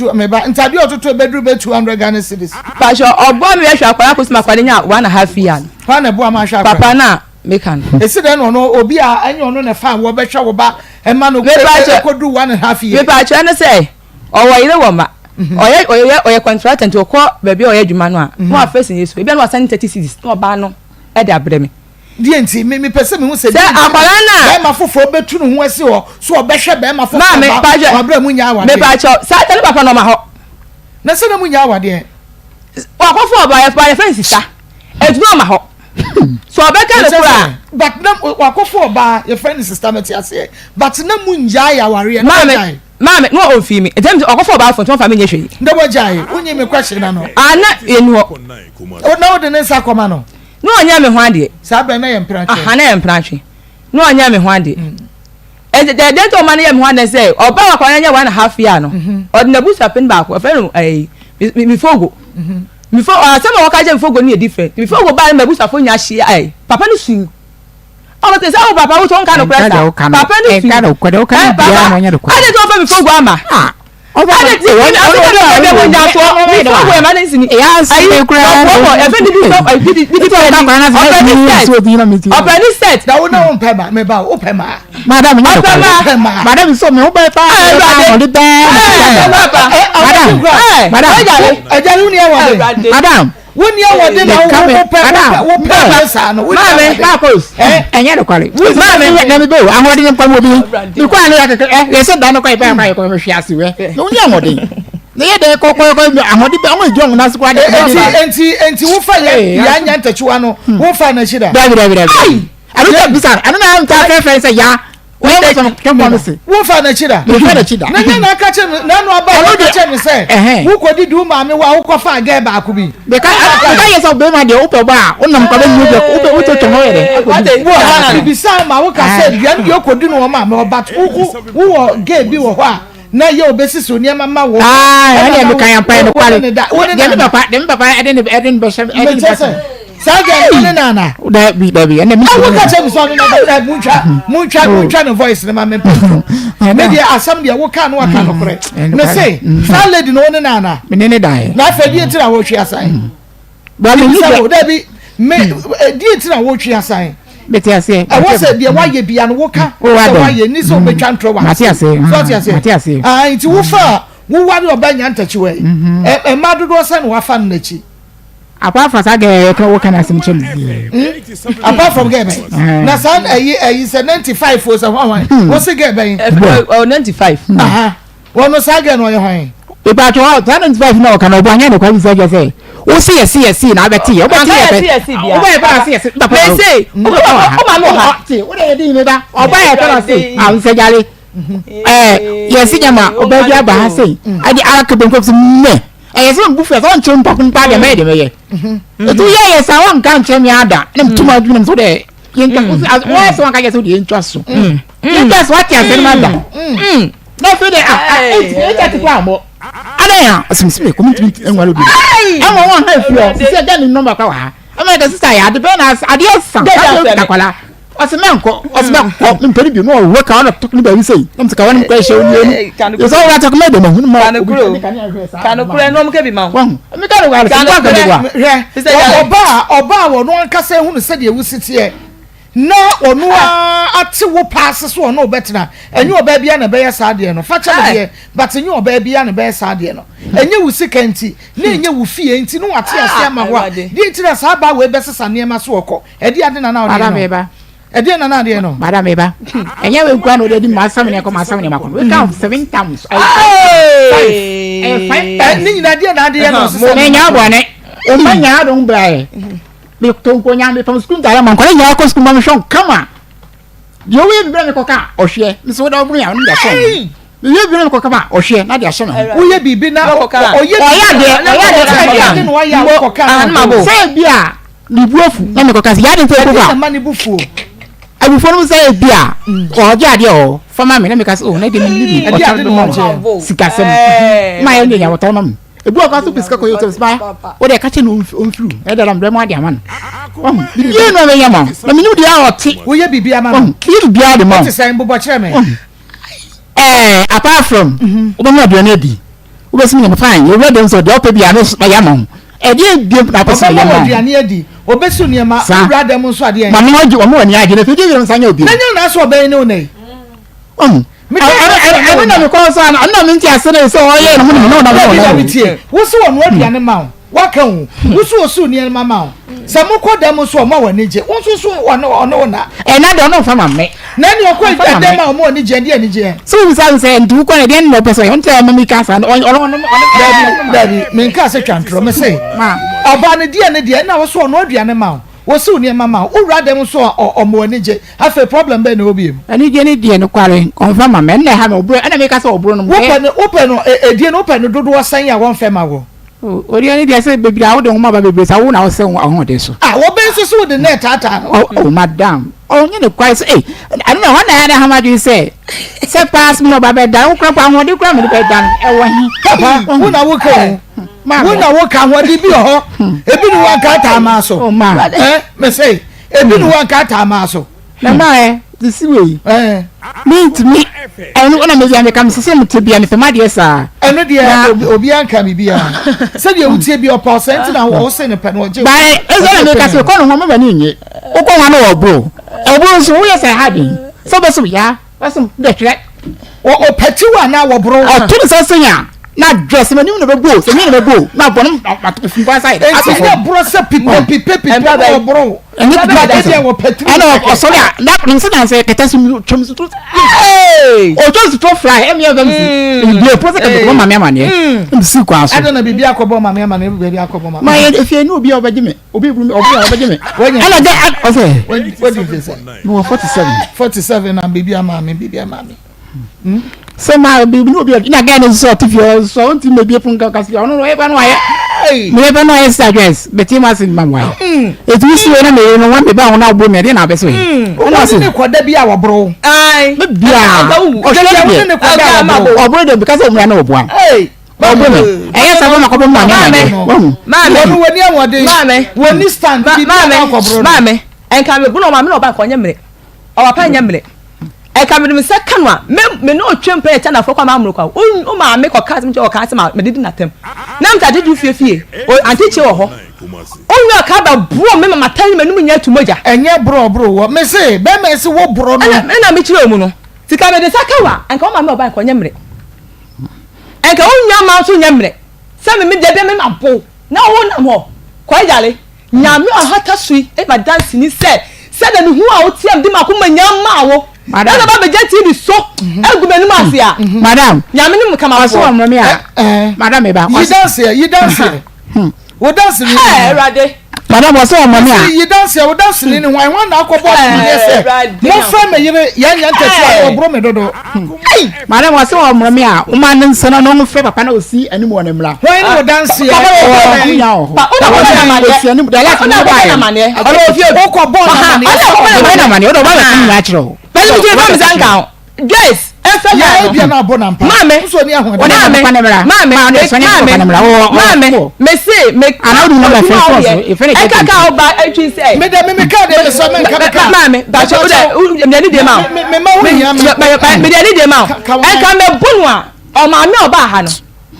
onu me ba ntade ototo bedru be 200 Ghana cedis pa sho ogbo me hwe akwara ko sima kwade nya 1.5 year pa na bua ma hwe akwara papa na mekan esi den no obi a anya ono na fa wo be hwe wo ba e ma no ko du 1.5 year me pa che na say owo ire wo ma oye contractant o ko baby oye dwuma no a mo afese yesu e bia no asan 30 cedis no ba no e de abreme die nti me pese me hu se akwara na be ma fofo be tu no ho asi ho so obehwe be ma fofo ba abra mu nya awa me pa cho sa tele papa no ma ho na se na mu nya awa de wa ko fo ba ya fancy sa etu no ma ho so obeka le kura but na wa ko fo ba ya fancy sister meti ase but na mu nya ya ware na mama no on fi me etem okofo ba fo ton fa me nye hwe ndebo jai unyi me question na no ana enu o na o de ne sa koma no no onya me ho ade sa ba na ye mpranche aha na ye mpranche no onya me ho ade e de to ma na ye me ho ade say oba wa kwa nya 1.5 year no o de na busa pen ba ko fe no mi fogo mi fo asema waka je mi fogo ni e different mi fogo ba me busa fo nya hye ai papa no su o te say o papa wo ton ka no pressa papa no su ka no ko do ka bia no nya do ko ade to fa mi fogo ama o ba ade ti won o de mo nya to mi fogo e ma na nsini ya se kura o e fe di ka kwa na se so bi na mi ti o ni set da wo na o pe ma me ba o pe ma madam nya do ko madam so me o ba pa o de ba madam ajale ni e wa madam When you are the Maa Akos. Enya no kwale. Mama na me be o ahodi ne pam obi. Ni kwa ne yakeke ye se da no kwa ipa kwa ko hwe ase we. No nya ahodi. Na ye de ko ahodi be o ejong na sukwa de. Enti wo fa ya nya ntachiwa no wo fa na shida. Dabi. Anu ta bisa anu na nta fe se ya. Wo fa na chida na nya na ka che na no aba wo ka che me se wo kodi du ma me wa wo ko fa ga ba ku bi be ka ye so be ma de wo pe ba wo nam ka be nyu be wo to tomo yere wo ha bi sa ma wo ka se bia ndi okodi no ma me oba wo ga bi wo ho a na ye obesi so niam ma wo ene me kan yan pa no kwale dem papa eden be shem eden Saga ni nana. Dabi. Ene mi. Awu ka che mi so na muncha no voice na ma me. Me dia asam dia wo ka no aka no kore. Me say, that lady no ni nana. Me ne dai. Na fa di tira wo twi asan. Ba me ni Dabi me di tira wo twi asan. Beti ase. E wo say dia wa ye bia no wo ka. Wa ye ni so be twa ntro wa. Mati ase. Nti wo fa wo wa no ba nya ntachi we. E ma dodo se no wa fa no nachi. Apart from that, what can I say? Apart from game, na san is 95 for some one. What's the game? 95. One no saga no your About 95 no can obanya no can say. O see na beti. O beti. They say, what are you doing that? O buy a say. I'm say jale. Yes, nyama obabi aba say. Adi akabem ko me. Yes, one buffet on chumpa kumpa made me. Tu ye sa wan kan chemi ada. Nem tuma dum so de. Yen ka as why so kan get so de interest so. Interest what ya say mada. No fe de e ka ti kwa mo. Ada ya, asimsime commitment enwalo bi. E mo wan ha fio. Se ga ni number ka wa. Ama da sister ya de be na ade san. Ka kwala. Osmenko mperi bi no wo ka na tokni ba wi sei. Nam se ka wan kwa she oni. Yo so wa tokni de mo ma. Kanukure no mke bi ma. Wa. Me ka wa se kwa ka de wa. Oba wo no nkasa hu no se de ewusiti na onu ate wo pass so no betina enye oba bia na be ya saade no fa cha de but enye oba bia na be ya saade no enye wusika nti na enye wo fie nti no ate ase ama ho di tira sa ba we be sesa ne ma so okọ edi ade na na ode no edi na na ade no madam eba enye we kwa no de ma asam ne ko ma asam ne ma ko we count 7 times 5 ni nyina ade na ade no sesa ne nya bone o ma nya do mbrae me tonko nya me from school dara man ko nya ko school ma shon kama yo we bi me ko ka o hwe me so da bu ya no da shon me ye bi me ko kama o hwe na da shon wo ye bibi na o ye de no ya ko ka na say bia ni buofu na me ko ka ya de to ko ba ma ni bufu abu fo no say bia o ja de o for ma me na me ka o na de ni bi o ta do mo sika sem ma ye nya wato ma ebu aka so piska ko yoto spa o de ka che no onfru e da ram mo ade aman ye no me yama na me nyudi a oti wo ye bibi ama no ki bi ade mo ti sai bobo kire me apart from o mo aduane di o be simi me fine you read them so de ope bia no yama e de bi na person yama aduane adi o be su ne ma ura dem so ade ma no oji o mo ani age na fi de yero nsanya obi na nya na so be ne o nei I don't know because I'm not meant to say so. I am not going what's one word the animal? What can who's so near my mouth? Some more them so more ninja. Also, one or no, and I don't know from me. Then you're quite a demo more ninja. So we say, do quite again, no person. Don't tell me, Cassa, and all daddy, mean Cassa can't say, Ma, about a dear, now so no the animal. Wosu ni mama o ra dem so o mo anije afa problem be na obi ani je ni die no kware confirm ma na ha me obro na me ka so obro no open no die no open dodo wasan ya won fe ma go ori ani die se bebi a wo de homa ba bebi sa wo na wo se ho de so wo be so de net ata oh madam oh ni ne kwai so eh I don't know what na ha ma do say pass me no ba be dan wo kra pa ho de kra me be dan e wo hi papa wo na wo ka wo na wo ka ho de bi ho ebi ni wa ka ta ma so oh ma me say ebi ni wa ka ta ma so na ma this way me to me and when me ya me kam se me te bia me ma de sa eno de obi anka me bia se de utie bi opposent na wo se ne pe no je ba e me ka se ko no ho ma ni nye wo ko wa no obro so wo ye se ha din so be so ya wasum de tre o peti wa na wo bro o tu se senya na dress me no be go se me no be go na bonum from one side enti na bro se pipe bro and you be wo petri ana sorry that means that say ketesu chom so o just to fly em you them be process ke bo mama mama ne si kwa so I don't be akobo mama mama ne be akobo mama my if you know be obaji me obi me ana get okay what did you say no 47 and baby mama so my baby no be na get no sort of your so until maybe pun ka kasi ono e ba no aye me be no aye address but him as in mama it we see na me no wan be ba ona bo me dey na be so ona se ne koda bi a wo bro ai me bia o se ne koda ma bo de because o mu na obo an ẹyẹ sábà máa kọ́ bọ́ mọ́ àmì wọ́n wọ́n ní ẹ̀wọ̀n dé wọ́n ní stand bí akọ̀bọ̀rọ̀ maame ẹ̀ka mi bùnà ọ̀ma mi náà ọba nkọ̀ nyẹ́ mìrẹ̀ ọ̀wà pa nyẹ́ mìrẹ̀ ẹ̀ka mi mi sẹ́ kanu a mi náà twẹ́ mpẹ́ ẹ̀kyẹ́ náà fọ́kọ́ máa mú kọ́ ó máa mi kọ́ káàtì mi jẹ́ ọ̀ká àti mi dídì nà tẹ́m náà mi ta dídì fie àǹtí kyẹ́ wọ̀ hɔ ó ń yọ ọ̀ká bá bùrọ̀ mi màmá tẹ́lẹ̀ mi ẹnu mi nyẹ́ tùmọ̀jà. ẹ̀nyẹ́ bùrọ̀ wọ mi sè bẹ́ẹ̀ mi sè wọ́ bùrọ̀ nù. ẹ̀nà mi kyerẹ́ òmu no sika mi de sakawa ẹ̀ka ọ̀ma mi ọba nkọ̀ nyẹ́ mìrẹ̀ ẹ̀ka ó nyà máa tún nyẹ́ mìrẹ̀ sẹ́mi mi dẹ́bi mi máa bò náà ó nà mọ̀ kọ́ ẹ̀ yàrá nyàmí ọ̀hátà sùn ẹ̀ bá dánsì ní sẹ́dẹ̀ ni hu a ó tiẹ̀ di ma kó ma nyà máa wọ ẹ̀ka bá bẹ jẹ́ tv so ẹ̀ gùn bẹ́ẹ̀ ni mà sí à madam nyàmí ni mo kà máa bọ̀ ọ̀sùn mi à madam ẹ̀ bá yí dánsì wò dánsì ní ẹ̀ ẹ̀rọ̀dẹ̀ madam ọ̀sùn ọmọ mi à yí dánsì wò dánsì ní wọn náà kọ́ bọ́ọ̀lù ní ẹsẹ̀ mo fẹ́ mi yẹrẹ yẹn tẹ̀sí àwọn ọ̀bùrọ̀ mi dodo. madam ọ̀sùn ọmọ mi à ọmọ anì nsọ náà ọ̀hún fẹ́ papa náà ò sí ẹni mu ọ̀nà mìíràn. wọ́n yẹn ní wò dánsì ẹ̀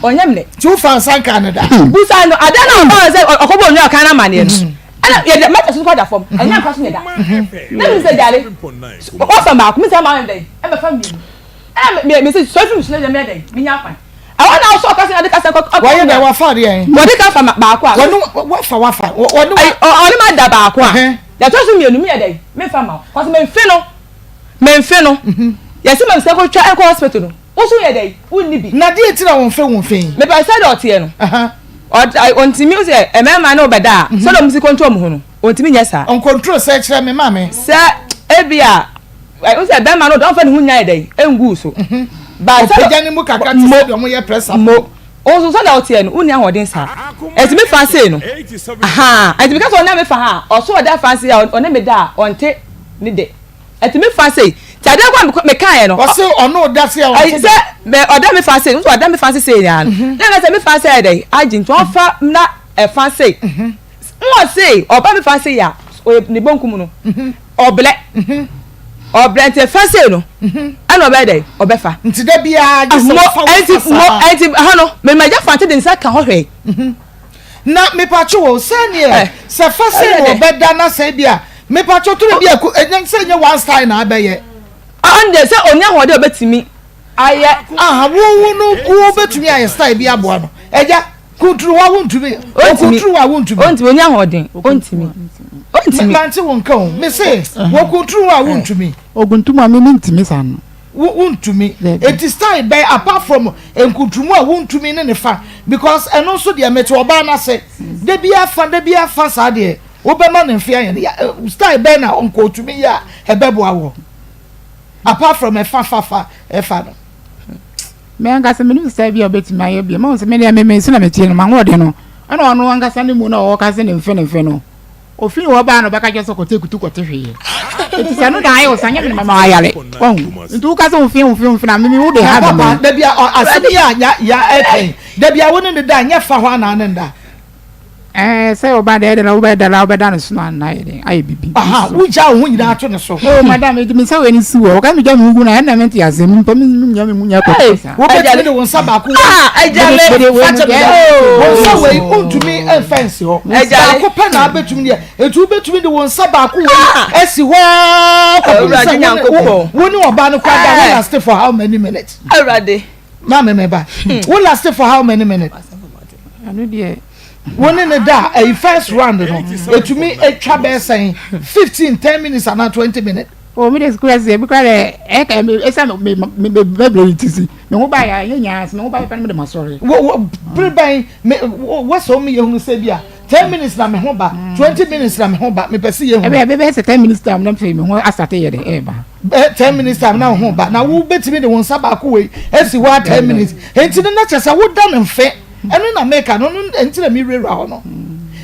onyamle tu fansan Canada busa no adana ba se okobo onyo kan na mane no ana ye meta so kwada fom anya kwa so ne da na mi se jale o fa ma ko mi se ma ndai e be fa mi ana me se so fi so ne me ndai mi nya kwa awana o so ka se na de ka se ko wa ye na wa fa de en mo de ka fa ba kwa wa fa onu oni ma da ba kwa ya to so mi enu mi ndai me fa ma ko se me mfe no ye se me se ko twa e ko hospital no oso ye dey unni bi na die tira won fe me ba say dot ye no ontimi o se emema na obeda so do msi control mu ho no ontimi nya sa on control say kire me mame se ebia o se be ma no don fa ne hunya ye dey engu so ba say oja ni mu kaka ti say do mo ye press mo o so dot ye no unni ahoden sa etimi fa say no aha etimi ka so na me fa ha o so da fa say o na me da onte ni de etimi fa say tade kwa me kan ye no o se ono da se o se me oda me fa say so oda me fa say ya na se me fa say dey agent o fa na e fa say mo say oba me fa say ya ni bonkum no oble te fa say no ana oba dey obefa nti da bia je se fa enti ha no me ma ja fa te den sa ka ho hwe na me pa cho se ne se fa say no obeda na se bia me pa cho to bia enyan se nye one style na abeye ande se onya hode obetimi aye wo no wo betumi aye style bi aboa no eja kutru wa wontumi kutru wa wontumi ontimi onya hode ontimi manti won kan me say wo kutru wa wontumi oguntuma me ntimi san wontumi it is style by apart from enkutrumu a wontumi ne fa because eno so de mete oba na se de bia fa sa de wo be ma ne mfia yen style by na onko tumi ya ebebo awo apart from a fa no me angasa me no say bia obetimi aye bia ma so me de me so na me tie no ma ngode no ana ono angasa ne mu na o ka se ne mfe no ofin wo ba no baka je so kote kutu kote hwe eti se no da ayo sanya me mama ayale won ntu ka so ofin na me wo de ha ba da bia asabi ya epen da bia woni ne da nya fa ho ana ne nda say o ba de na o ba da no so na aye bibi aha wo ja ho nyina ato ne so oh madam e mi say we ni si wo ka mi ja mi gu na na menti asem mpa mi nya mi munya ko wo be tele de won saba ku ejale won sa we untumi offense ho ejale ko pe na betumi de etu betumi de won saba ku we esi ho ko woni oba no kwa da last for how many minutes already Mama meba. What lasted for how many minutes? I know dear. One in a day, a first round, to me, a travel saying 15, 10 minutes, and not 20 minutes. Oh, me this crazy because it's a me baby tizzy. No buy yes, no buy pen with my sorry. What's home you say 10 minutes na me home ba 20 minutes na me home ba me pese ye home. Be 10 minutes time na me ho asate ye de ba. 10 minutes time na home ba na wo betimi de won saba ko we esi wa 10 minutes. Enti na chesa wo da ne mfe. Eno na make no enti na me rera ho no.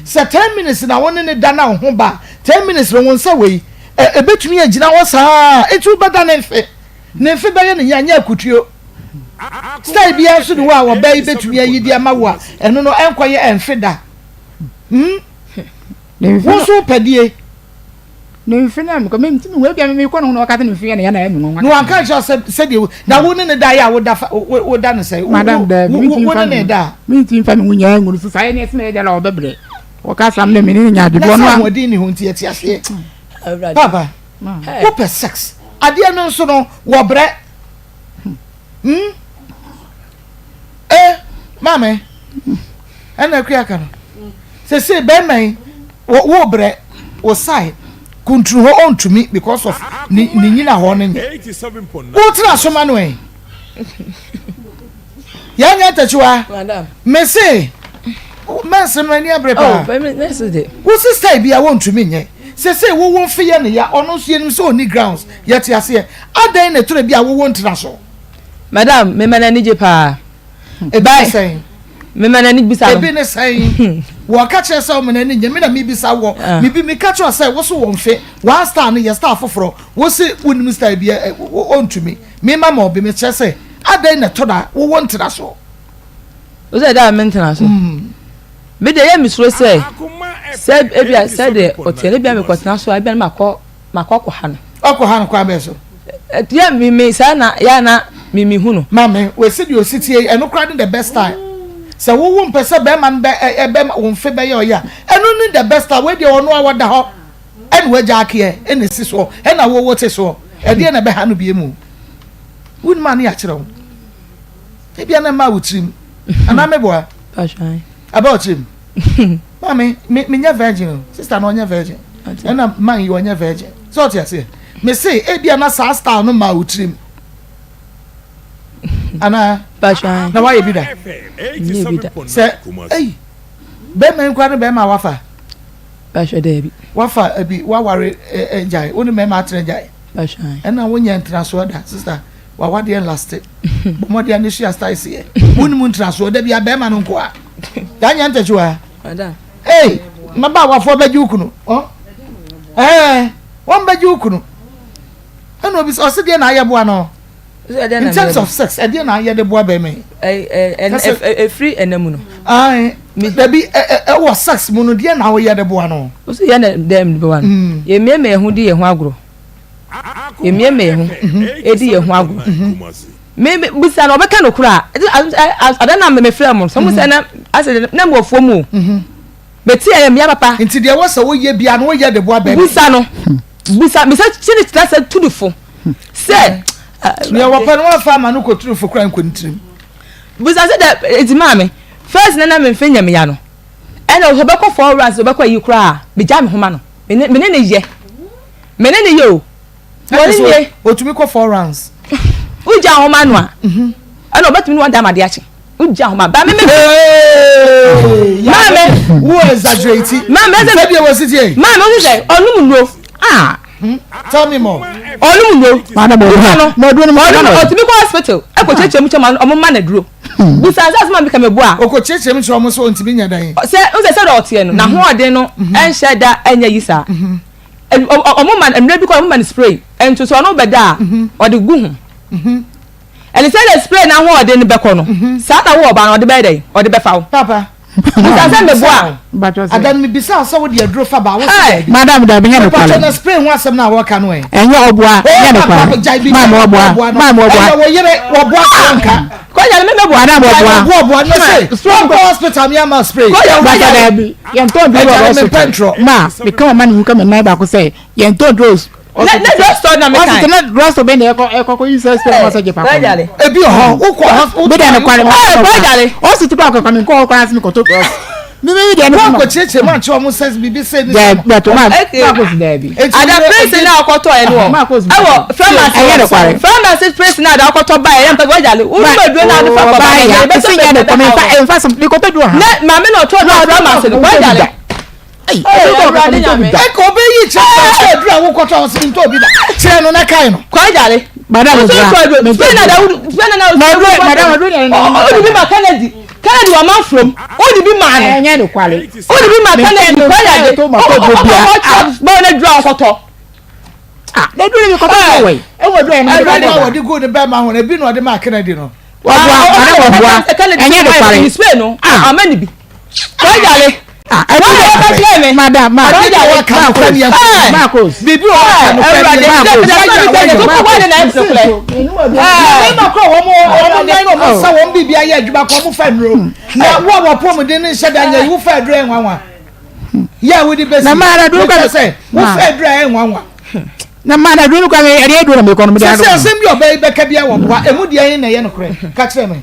Se 10 minutes na won ne da na home ba 10 minutes no won sa we ebetumi agina wo saa etu bada ne mfe. Ne mfe ba ye ne nya akutuo. Stay bia so de wo a wo ba betumi ayidi ama wo a eno no enkoye emfe da. What's so pedie? No, Finam, come in to me, we can no cat in fear and no, I can't just said you. Now, wouldn't the die I would done say, Madame, wouldn't die. Meeting family young with society has made a lot of bread. Or cast some lemon in your one more dinner won't yet say. Papa, what a sex. I didn't know so no, what bread? Mammy, and a cracker. Say Ben wo bre wo side control her on to me because of ni nyina ho ne 87.9 wo tra so ma no e ya nya tachiwa madam me say mense mani abrepa wo sister bia won to me nye say wo won fe ye ne ya ono so yenim so oni grounds yet ya say adan na tura bia wo won tra so madam me manani je pa e bai say me manani bisa e bi ne say wo catch yourself me na nye me na me bisa wo me bi me catch yourself wo so wo mfe one star no ye star foforo wo se woni star bia on to me mama obi me che say adan na to da wo won tra so o say da maintenance so me de ye misro say ebia say de o tele bia me kwatna so abia makọ ha no akọ ha no kwa be so ya me say na ya na me hu no mama we say you city e no crowd the best time so wo won pese be man be won fe be yo ya eno ni the best we dey ono awada ho en we jaake e na si so e na wo wote so e dey na be ha no bie mu won man ya kire wo e bia na ma wutrim ana me boa passion about him mama me nya virgin sister no nya virgin and man you nya virgin so what you say me say e bia na sa star no ma wutrim ana passion na why be that say hey be men kwa no be ma wafa passion dey wafa abi wa ware enjai oni me ma atre enjai passion and na wonya ntraso da sister wa wade en last mo de an share style see woni mu ntraso da bia be ma no nko a da nya ntachua madam hey na ba wafo ba jukunu won ba jukunu ana obi so se de na ayebo ano in terms of sex e de na aye de boa be me free enemu no me be was sex mu no de na wo ye de boa no o se ye na dem de boa no ye me hu de ye hu agro ye me hu edi ye hu agro me bisa no be ka no kura ada na me free am so mo se na ase na mo fo mu beti e me ya papa nti de wo se wo ye bia no wo ye de boa be bisa no bisa me se chini tla se tudufo se me wa pa no fa ma no ko tudufo kura nkontrim bisa se de edima me first na me mfe nyame ya no ena o be ko for runs o be ko yi kura be ja me homa no me ne ye o woni ye o tumi ko 4 rounds uja homa no a ena obetumi no da made achi uja homa ba me mame wo exaggerate mame say be was it mame o say onum no tell me more onum no madam mo do no o tumi ko hospital e ko chechemu chema o mo ma na duro busa asa ma bi ka me bua o ko chechemu chema mo so ntimi nya dan say do otie no na ho ode no en sheda enya yisa o mo man emre bi ko mo man spray ento so no be da o de gu hu ele say the spray na ho ode ni be ko no sa na wo ba no de be dey o de be fa papa busa me bua adan mi bisa so wo de adro fa ba wo madam da be nya no kwale na spray ho asem na wo ka no enye obua nya no kwale mama obua wo yere wo bua kanka ko ya me bua na bua no say strong hospital me am spray ko ya ba da bi yen ton do hospital ma me come man hu come na ba ko say yen ton do let just start na me kan o na dress to be na eko use spell ma say papa ebi ho ukọ be da na kware o si ti pa ko mi ko kwa asimi ko to mi de na ko cheche ma che o mo says bibi say ni yeah to ma ko si da bi ada place na akoto e no ewo pharmacy place na da akoto ba e mpa gwajale u ma duro na da fa ko ba ya be se ya de ko mi fa some ko to do ha na ma me no to na pharmacy no gwajale ko be yi che se duro awon ko to sin to bi da che no na kai no gwajale madam madam o bi ma Kennedy wa man from o di bi ma no enye no kwale o di bi ma Kennedy gwajale to ma ko do bia ba na duro akoto na duro mi ko to we e wo duro na wo di go de be ma ho na bi no de ma Kennedy no wa enye no kwale Spain no amani bi gwajale madam Maa Akos bibi o won bibi aye adwuma ko mo fa nro na wo pom de ne hyeda nya yu fa dre nwanwa ya we di besi na mara do ka say wo fa dre nwanwa na mara do ka me ere do na me ko no me da say sem bi obey be ka bia wo boa emu de yin na ye no kre ka kire me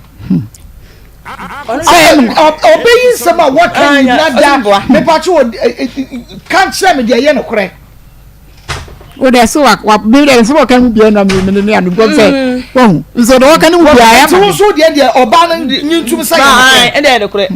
obeyi sama what can you not da me pacho can't share me de ye no kre o de so wa be de so kan bia na me ne anu go say so de kan mu bia ya so de oba no nyintum say e de no kre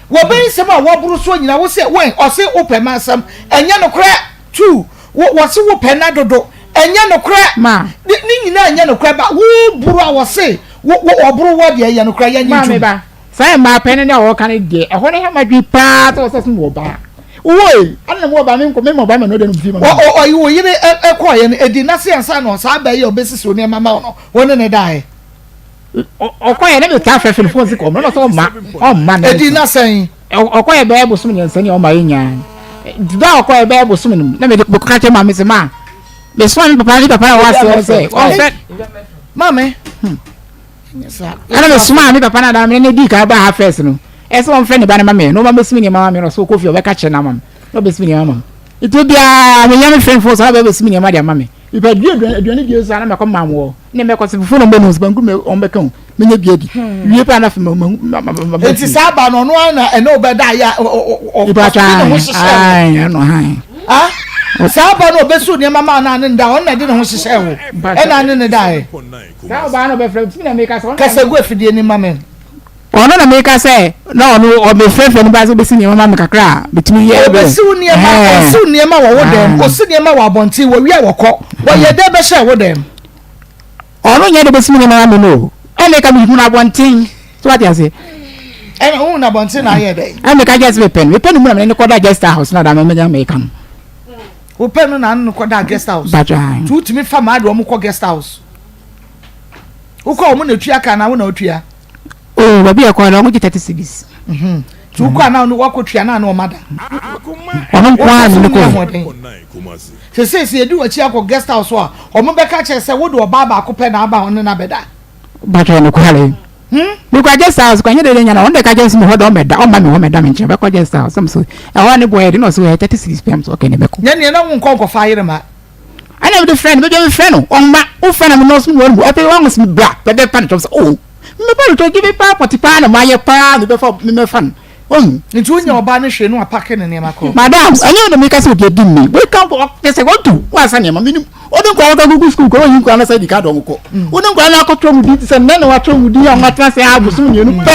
wo be sama wo buru so nyina wo say when o say open masam enye no kre 2 wo say wo pen na dodo enye no kre ma ni nyina enye no kre ba wo buru a wo say wo buru wo de ye no kre ye nyintum ba sai ma pen na wo kan de e ho ne ha madwi pa to so mo ba woi ana mo ba me ko me mo ba me no de no fi ma o wo yire e ko ye edi na se ansa no sa ba ye obesisi oni mama no woni ne dai o ko ye ne me ta fe phone si ko no so ma o ma na edi na sen o ko ye be bo sum nyansa ni o ma nya da o ko ye be bo sum ni na me ko ka che ma me se ma be so ni papa wa se o fe mame ana me suma mi papa na da me ne di ka ba ha first no e so on friend ba na mama no ma be sumi ni mama me no so kofi o be ka che na mama no be sumi ni mama itu bia me nya me friend for so be sumi ni mama dia mama ipa di aduane di so na me ko mam wo ne me ko se fu no be no so banku me on be kan me nya bia di wie pa na fe enti sa ba no no na e no be da ya ipa ta ai no hai ah sa ba no be su ni mama na ne da on na di ne ho hyehyɛ wo e na ne dai sa ba no be friend sumi na me ka so ka se go afidie ni mama ono na me ka say na ono o me friend ni ba so be sini mama me kakra betimi ye be su ni ma wo dem o si ni ma wo abonti wo wi awoko wo ye de be hye wo dem ono nya de be sini mama me no ele ka mi hu na abonti so what you say e hu na abonti na ye dey e me ka just be pen mu na me ne ko da guest house na da me nya me kan wo pen na no ko da guest house tu timi fa ma de o mo ko guest house wo ko o mo na tua ka na wo na otua oh baby e ko na mo 30 cedis tu ko na no wa ko tua na na o mada ono kwa ni ko se edu achi akọ guest house a o mo be ka che se wo do ba ba ko pe na aba on na beda ba to no ko hale mi kwa guest house kwa nyede nya na on de ka just mi ho do meda o ma mi ho meda mi nche be kwa guest house so e wa ni boy de no so 30 cedis pm so okay ne be ko nya ne na won ko fa yire ma ana be friend be be friend on ma o friend am no so mo o pe wa mo so bra be be pan to so oh me ba to give pa poti pa na ma ye pa me be fa me fan nti wonya oba ne hwe no apake ne ne makọ madam anyo no me ka se de dim me we come for say go to wa sa ne ma minim odun kwa ka gugu school ko yin kwa na say di ka do nko odun kwa na akotro mu di se na wa tro mu di on atra se abusum nyenu pe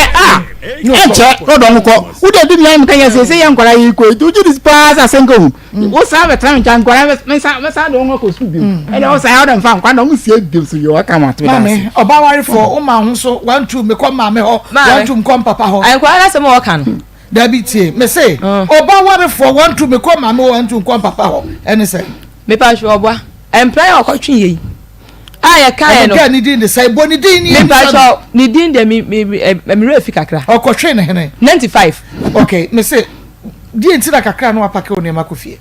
enche ro do nko wo de di me ka ye se yan kwara yi ko do ju dis pass asenko wo sa be tram chan kwara me sa do nko school bi e de wo sa ya do mfa kwa no mu sie dem so yo aka ma to da mame oba ware for o ma ho so 1 2 me kom mame ho 1 2 kom papa ho ai kwa na se mo kan Dabi tie me say oba ware for 1 2 me kom mame 1 2 kom papa ho ene say me pa hwe oba employer okotwe yi aya kan no ni din de say bo ni din ni me pa hwe ni din de me refi kakra okotwe ne hene 95 okay me say di ntira kakra no apake oni makofie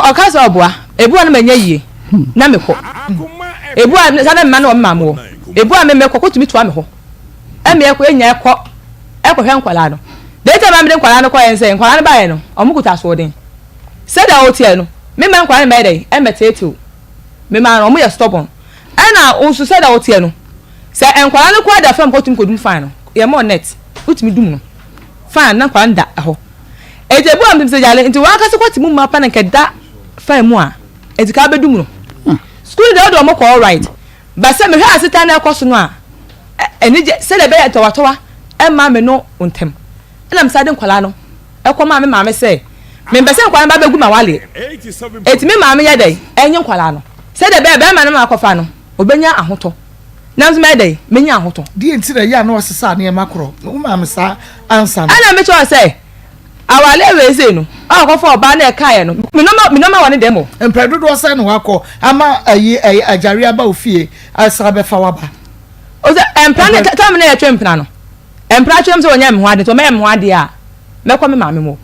okaso oboa ebua no manya yie na me ko ebua sa na mma na o mma mo ebua me ko kotumi to ame ho eme e ko enya e ko hwe nkwala no data ma me nkwala no ko yen se nkwala no ba ye no omukuta so den se da otie no me ma nkwala me dey e metetu me ma no mo ye stubborn ana onso said that wotie no se enkwara ne kwa da fam kotum kodum fine no ye mo net utimi dum no fine na kwa nda ho ejebu am se jale nti wa ka se kwatimu ma pa na keda fine mu a etika bedum no school dey do mo ko all right ba se me hwa asita na ekoso no a eni je se de be yetowa e ma me no ontem na me sade nkwala no ekoma me ma me se me mbese nkwala ba begu ma wale etimi ma me ye dey enye nkwala no se de be ma no ma akofa no obenya ahoto na nso me dey menya ahoto die ntira ya na osesa na e makro wo ma me sa ansa no ana me cho se awale we se no akofa oba na e kae no me no ma wone demo empredo do se no akọ ama ayi ajare aba ofie asa be fa waba o se empra ne tam na ye twempna no empra twem se wonya me ho ade to me ho ade a me kwa me ma me mo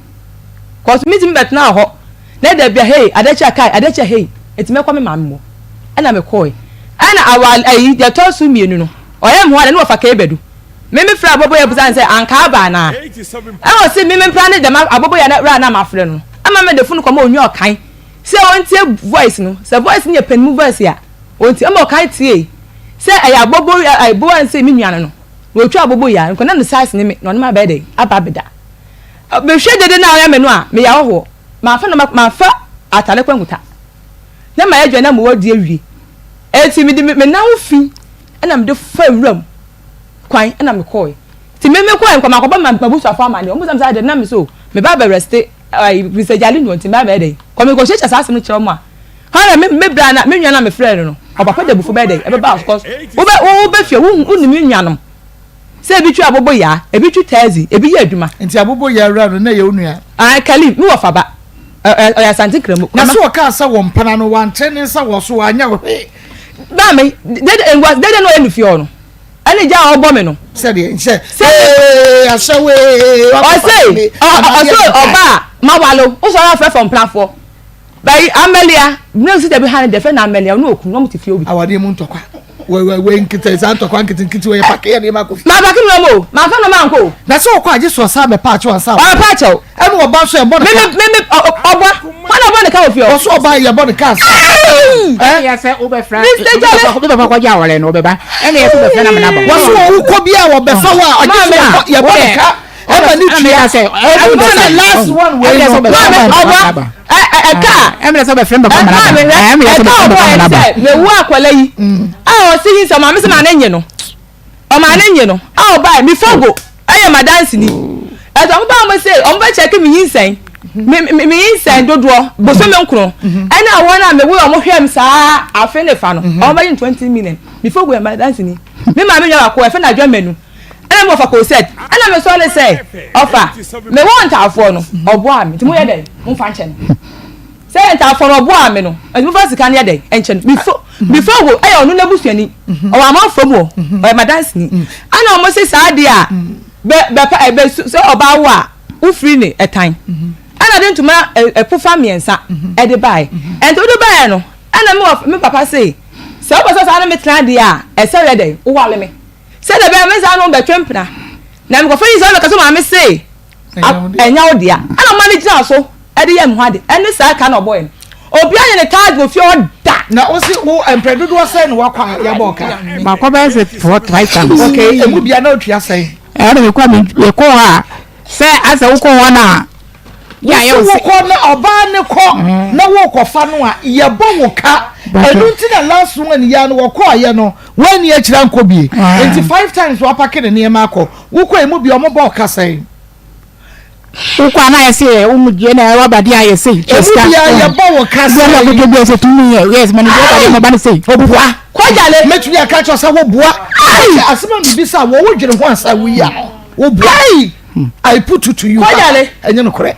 cause meeting bet na ho na da bia hey adacha kai adacha hey etime kwa me ma me mo ana me koi ana awal ayi ya to su mienu no oyem ho ade no fa ka ebedu me fra abobo ya busan say anka ba na e o se me pra ne dem abobo ya na ra na ma frɛ no ama me de funu kwa ma onyu okan se wontie voice no se voice ne pen mu voice ya wontie ama okan tie se ayi abobo ayi bo an se me nua no wo twa abobo ya nko na no size ne me no ma be dey aba beda me hwe dede na ya me no a me ya ho ma fa no ma fa atale kwanguta na ma yadwa na mo wodi awie eti me na wo fi na me de fa nwram kwan na me koi ti me kwan kwa makoba ma busu afa ma ne o musam sa de na me so me ba be reste ai bisejali no ti ma be dey kwa me ko checha sa asem kire mo a ha na me bra na me nwa na me frɛ no obapa de bufu be dey e be ba of course wo be fie wo ni me nwa no se bi twa abobo ya e bi twa tazi e bi ya adwuma nti abobo ya ra no na ye onua ai kali mi wo faba oya santi kremu na so ka sa wo mpana no wan training sa wo so anya wo ba me dede no enu fie no ani ja obo me no se de nse asawe o say oba mawalo o so ra fe from platform bai amelia no sit be han de fe na amelia no okun no mo ti fie obi awade mu ntokwa we nkita za ntokwa nkiti we pake ya ma ko ma pake no mo ma fa no ma nko na so kwa je so sa be patch wan sa o patch o enu oba so e bo me oba mana bo ne ka ofie o so oba ye bo ne ka ya se o be fra o be ba kwa ja wale no be ba ene ye so be fra na me na ba wo so wo ko bia wo be fa wa o je ye bo ne ka e ba ni tia say last one we oba eka emre so be fra ba kwa na ba emre so be fra ba kwa na ba me wo akwala yi o si hin so ma me se ma na nye no o ma na nye no o ba mi fogo aye ma dance ni e so ba mo say o ba check mi yinsan mi yinsan dodo bo so me nkro ana wona me wo mo hwem saa afi ne fa no o ba yin 20 million mi fogo e ma dance ni me ma me nyawa ko e fa na dwa menu ana mo fa ko set ana me so le say ofa me want afo no obo ami ti mo ye den mo fa nche no say ta afo no obo ami no e mo fa sika ne ye den enche no before go e onu na busuani o wa ma fo mo o ma dance ni ana mo say saa dia be so oba wa u free ni etan ana de ntuma epofa miensa e de bai ento de bai no ana me papa say se oba so saa na me tran dia e se re den o wale me se de be me saa no be twempna na me ko fa yi so ka so ma me say enya wo dia ana ma ni gina so e de yam ho ade ene saa ka na boy obi anye ne card go fi oda na o si wo empredo do say no wakwa ya boka ma ko be se 4 times okay emu bia na otua say ana me kwa me ko ha se asa wo ko wana ya yo wo ko na oba ne ko na wo ko fa no a ye bo wo ka enu ti na last one ni ya no wo ko aye no when ye kira nko bie enti 5 times wa pake ne ne ma akọ wo ko emu bia o mo bo ka say ukwa na yese umujie na wa badi ayese cheska ya bawo kasa na go be se tumi yes man go badi mo ban say obua kwajale metu ya ka cho sa wo bua asema bibi sa wo wodwere ho ansa wo ya wo bua I put it to you kwajale enye no kore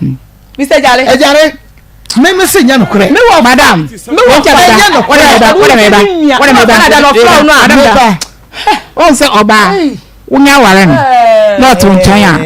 Mr. Jale ejare me se nya no kore me wo madam me wo nya no kore wala me ba da no flow no adaba o se oba unya wale no not unchan ya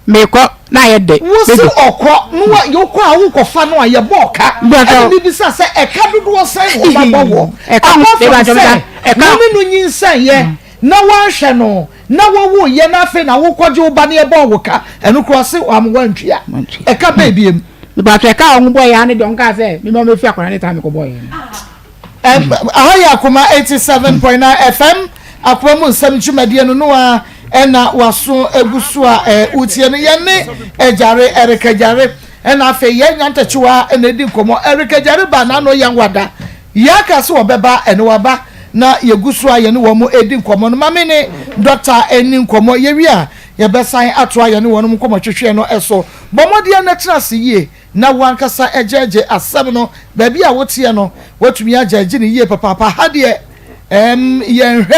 meko na ye de wo si okọ no yo kọ a wo kọ fa no a ye boka e bibi sa se e ka dodo sai wo ba bowo e ka mo be ba jomda e ka no nyinsan ye na wa hwe no na wo ye na fe na wo kọje wo ba ne e bowo ka enu kro se wa mo wantua e ka ba biem But I can't boy and don't say, me me feel any time go boy. Ahoya Akoma 87.9 FM Akoma nsam dwumadie no no a ena waso egusu a utie no ye ne ejare Erika Jare ena afa ye nyantachiwa ena di nkomo Erika Jare ba na no yangwada yaka so obeba ene waba na yegusu a ye ne wo mo edi nkomo no mame ne Dr. eni nkomo ye wi a ye besan ato aye ne wo no nkomo twetwe no eso bomodie na trase yie na wankasa ejeje asem no ba bia wotie no watumi ajeje ne yie papa ha de yenhwe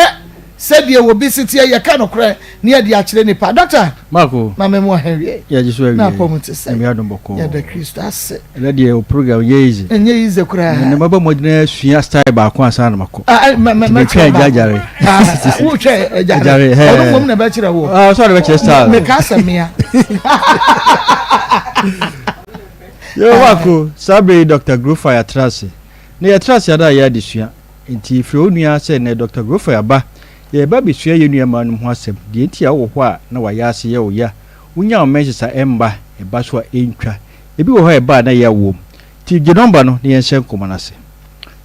said you will be sitting here, you cannot cry near the actually nipa. Doctor Marco, my memoir Henry. Yeah, just where now promise to say. Yeah, the Christ that's ready program years. And ye is a cry. And the mobile modern she has style back one son Marco. My Jajari. Who chair Jajari? I don't want a oh, sorry, bachelor style. Make us a mere. Yo, Marco, Sabri Dr. Grofire Tracy. Near Tracy, I had this year. Inti Fronia said, Dr. Grofire ba. Ye baby share you man ho asem de ntia wo ho a na wa ya ase ye wo ya unya o message emba e ba so entwa e bi wo ho e ba na ya wo ti ge number no ne yen hye nkomanase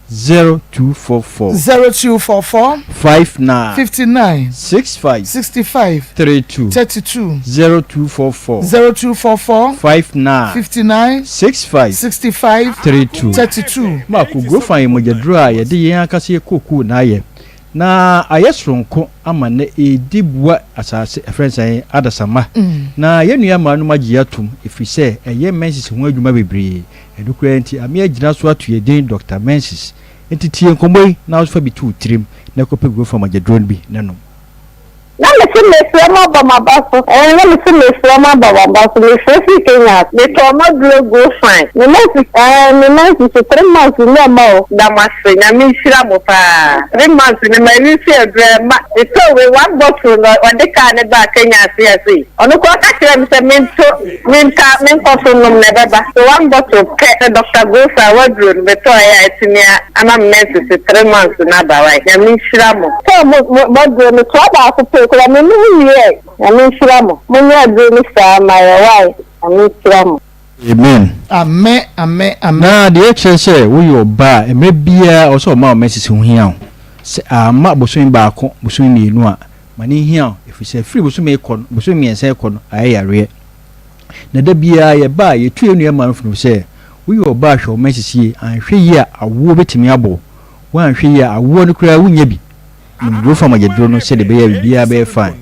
0244 59 65 32 0244 59 65 32 ma ku go fan mo jedro a ye de yen akase ye koku na ye na ayesronko ama na edibua asase friends ay adasama na yenua ma no magye atum efise eye mensis ho adwuma bebre edukura enti ame agina so atu yeden Dr. Mensis enti tie nkomoi na so fa bi tu trim na kope go fa magye drone bi nanom na me se me frama ba mabaso na me se me frama ba mabaso me frefi Kenya me to ma go fine me mensis 3 months no ma da masre na me shira mo pa 3 months ni ma ni se adre ma to we one bottle no o de ka ne ba Kenya see onu ko ka kire me se men ko so no ne beba so one bottle ke Dr. Gosa wadro me to ya etimia ama mensis 3 months na ba wai na me shira mo to mo do me to ba ko kula me no ye amen shiramo munya do ni sa my wife amen shiramo amen na de chese wo yo ba emre bia o so ma o message hu hia se ama bosun ba ko bosun ni enu a mani hia efise free bosun me ko bosun mi ense ko no ayare na da bia ye ba ye tu enu ma mfunu se wo yo ba hwe message yi anhwe yi a awo betimi abo wo anhwe yi a awo no kura wunya bi Go from a jedrono said the baby fine.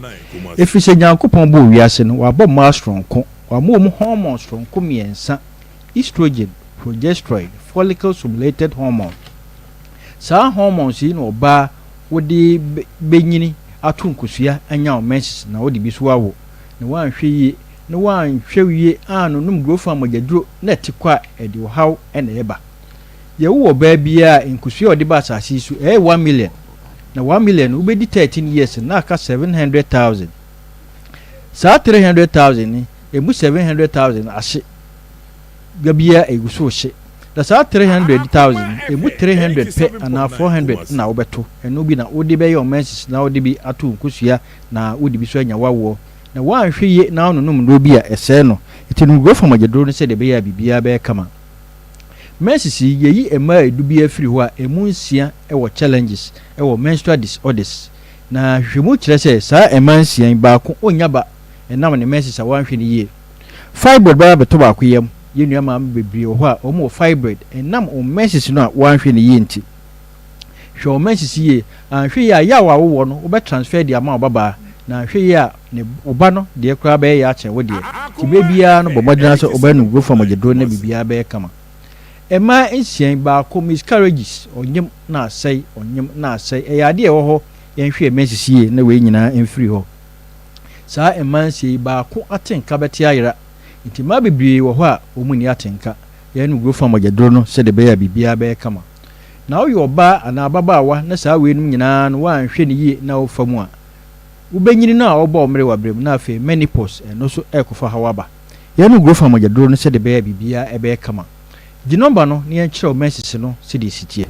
If you say Yankopon bo wiase no wa bo ma strong ko wa mo hormone strong ko miensa estrogen, progesterone, follicle stimulated hormone. Sa hormones yi no ba wo de benyini atunkusua anya o menses na wo de bi so awo. Na wa hwe yi na wa hwe wie anu num go from a jedro na tikwa e de haw e na eba. Ye wo ba bia nkusua o de ba asasi so 1 million. Na 1 million ubedi 13 years na aka 700,000. Sa 300,000 ni emu 700,000 ashe. Gabia eguso hye. Da sa 300,000 emu 300 pe ana 400 na obeto. Eno bi na odi be yo menses na odi bi atu nkusua na odi bi so anya wawo. Na wan hweye na onunum no bi a ese no. Eti no go from agedro no se de be ya bibia be kama. Menses yeyi ema edubi afiri ho a emu nsia ewo challenges ewo menstrual disorders na hwemu kire se sa ema nsia ba ko onya ba enam ne menses a wanhwe ne ye fibroid ba beto ba ko yam yenua ma bebre ho a omo fibroid enam o menses no a wanhwe ne ye nti hwe o menses ye anhwe ya yawa wo no obe transfer di ama obaba na hwe ya ne oba no de kura ba ya ache wo de ti bebia no bomodina so oba no go from agedro na bibia ba kama Ema insien ba ko miscarriages onyem na asai eyade e wo ho yenhwe mensisie na we nyina emfiri ho saa ema nsie ba ko atenka beti ayira intima bibiri wo ho a omuni atenka ye no go fam agedro no se de be ya bibia be kama na wo yoba ana ababaawa na saa we num nyina no wa nhwe ne yie na wo famu a wo benyini na wo ba omre wa brem na afi menopause no so ekofa hawaba ye no go fam agedro no se de be ya bibia e be kama The number no ni enchiro message no city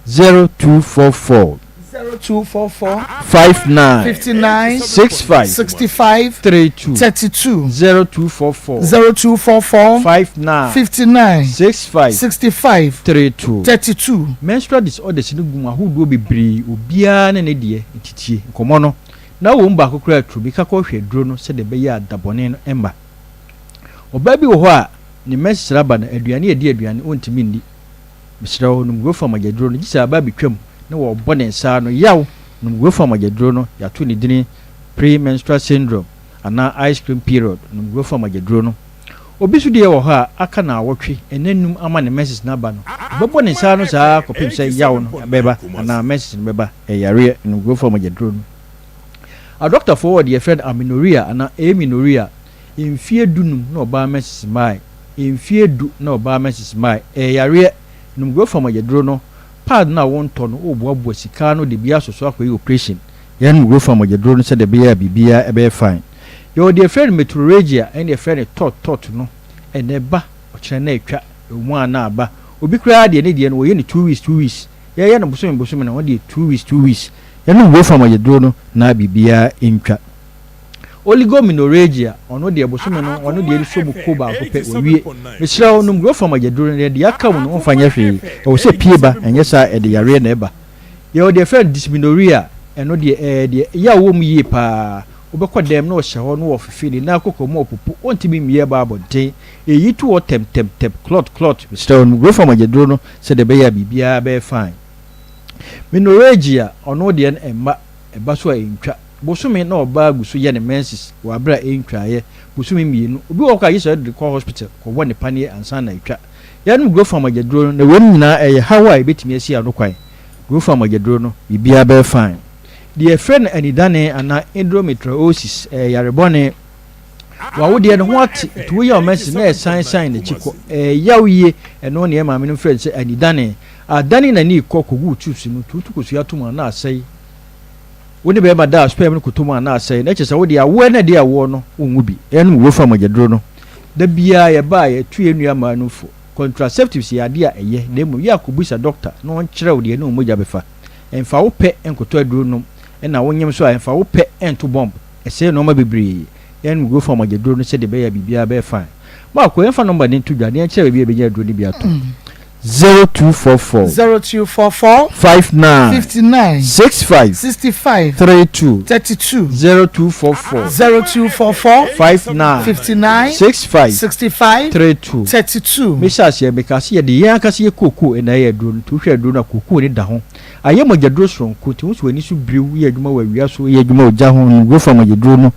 0244 0244 59 59 65 65 32 32 0244 0244 59 59 65 65 32 32. menstrual disorders ni gum ahodo bebree obiara ne de entitie nkomo no na wo mba akokora tru bi ka ko hwe duro no se de be ya dabone no emba oba bi wo ho a ni menstrual ba na aduane edi aduane ontimi ndi misrawo no go fama gaduro no gisa ba bitwam na wo bone nsa no yaw no go fama gaduro no ya to ni dini premenstrual syndrome ana ice cream period no go fama gaduro no obi su de wo ha aka na awotwe enanum ama ne message na ba no bebo ne nsa no saa kopim sɛ yaw no beba ana message no beba yare no go fama gaduro no a doctor forward your friend aminoria ana aminoria infie dunum na oba message mai infie du na oba message mai yare no go fama gaduro no pad na wonto no obuabu sika no de bia soso akoyi operation yan go fama gaduro no sɛ de bia bibia ebe fine your dear friend meteorologia and your friend tot no eneba ochire na etwa emu ana aba obi kura de ne de no ye ne 2 weeks ye na bosom na wo de 2 weeks yan go fama gaduro no na bibia entwa oligomenorrhagia ono de bosom no ono de so bu ko ba ko pe owie mesira ono go fama gaduro ne de aka mu no mfanya hwe o se pieba enye sa e de yare na eba your dear friend dysmenorrhea eno de ya wo mu yi pa obekọ dem na o hye ho no wo fefili na akokọ mo popo ontimi miye ba abonten eyi to o tem clot stone go from agedro no se de be ya bibia be fine menorrhagia ono de en emma eba so entwa bosumi na oba gusu ye ne menses wa bra entwa ye bosumi mienu obi wo ka yesa de call hospital ko woni pane ansa na etwa ya no go from agedro na won nyina eye hawa betimi asi ano kwan go from agedro no bibia be fine the friend anidane ana endometriosis yarebone wa wo de no what to ya o message na sign ne chiko yawie eno ne ma me friend say anidane adane na ni kokogu tubes no tutukusu atuma na asai woni be ma da spam no kutuma na asai na chese wo de awo na de awo no onwu bi enu wo fa magedro no da bia ye ba ye tu enua ma no fo contraceptives ya de a eye na mu ya kubusa doctor no on kire wo de no moja befa emfa wo pe enkoto aduro no na wonyem so emfa wo pe ento bomb ese no ma bebre yen go for magedro no se de be ya bibia be fine ma ko emfa number ni to dwane kire bibia be nya aduro ni bia to 0244 59 65 32 0244 59 65 32 message ya because ye de ya kase ye koku na ye aduro to hwe aduro na koku ni da ho aye magedro sonko ti wo so ani so brew ye adwuma wa wia so ye adwuma oja ho go for magedro no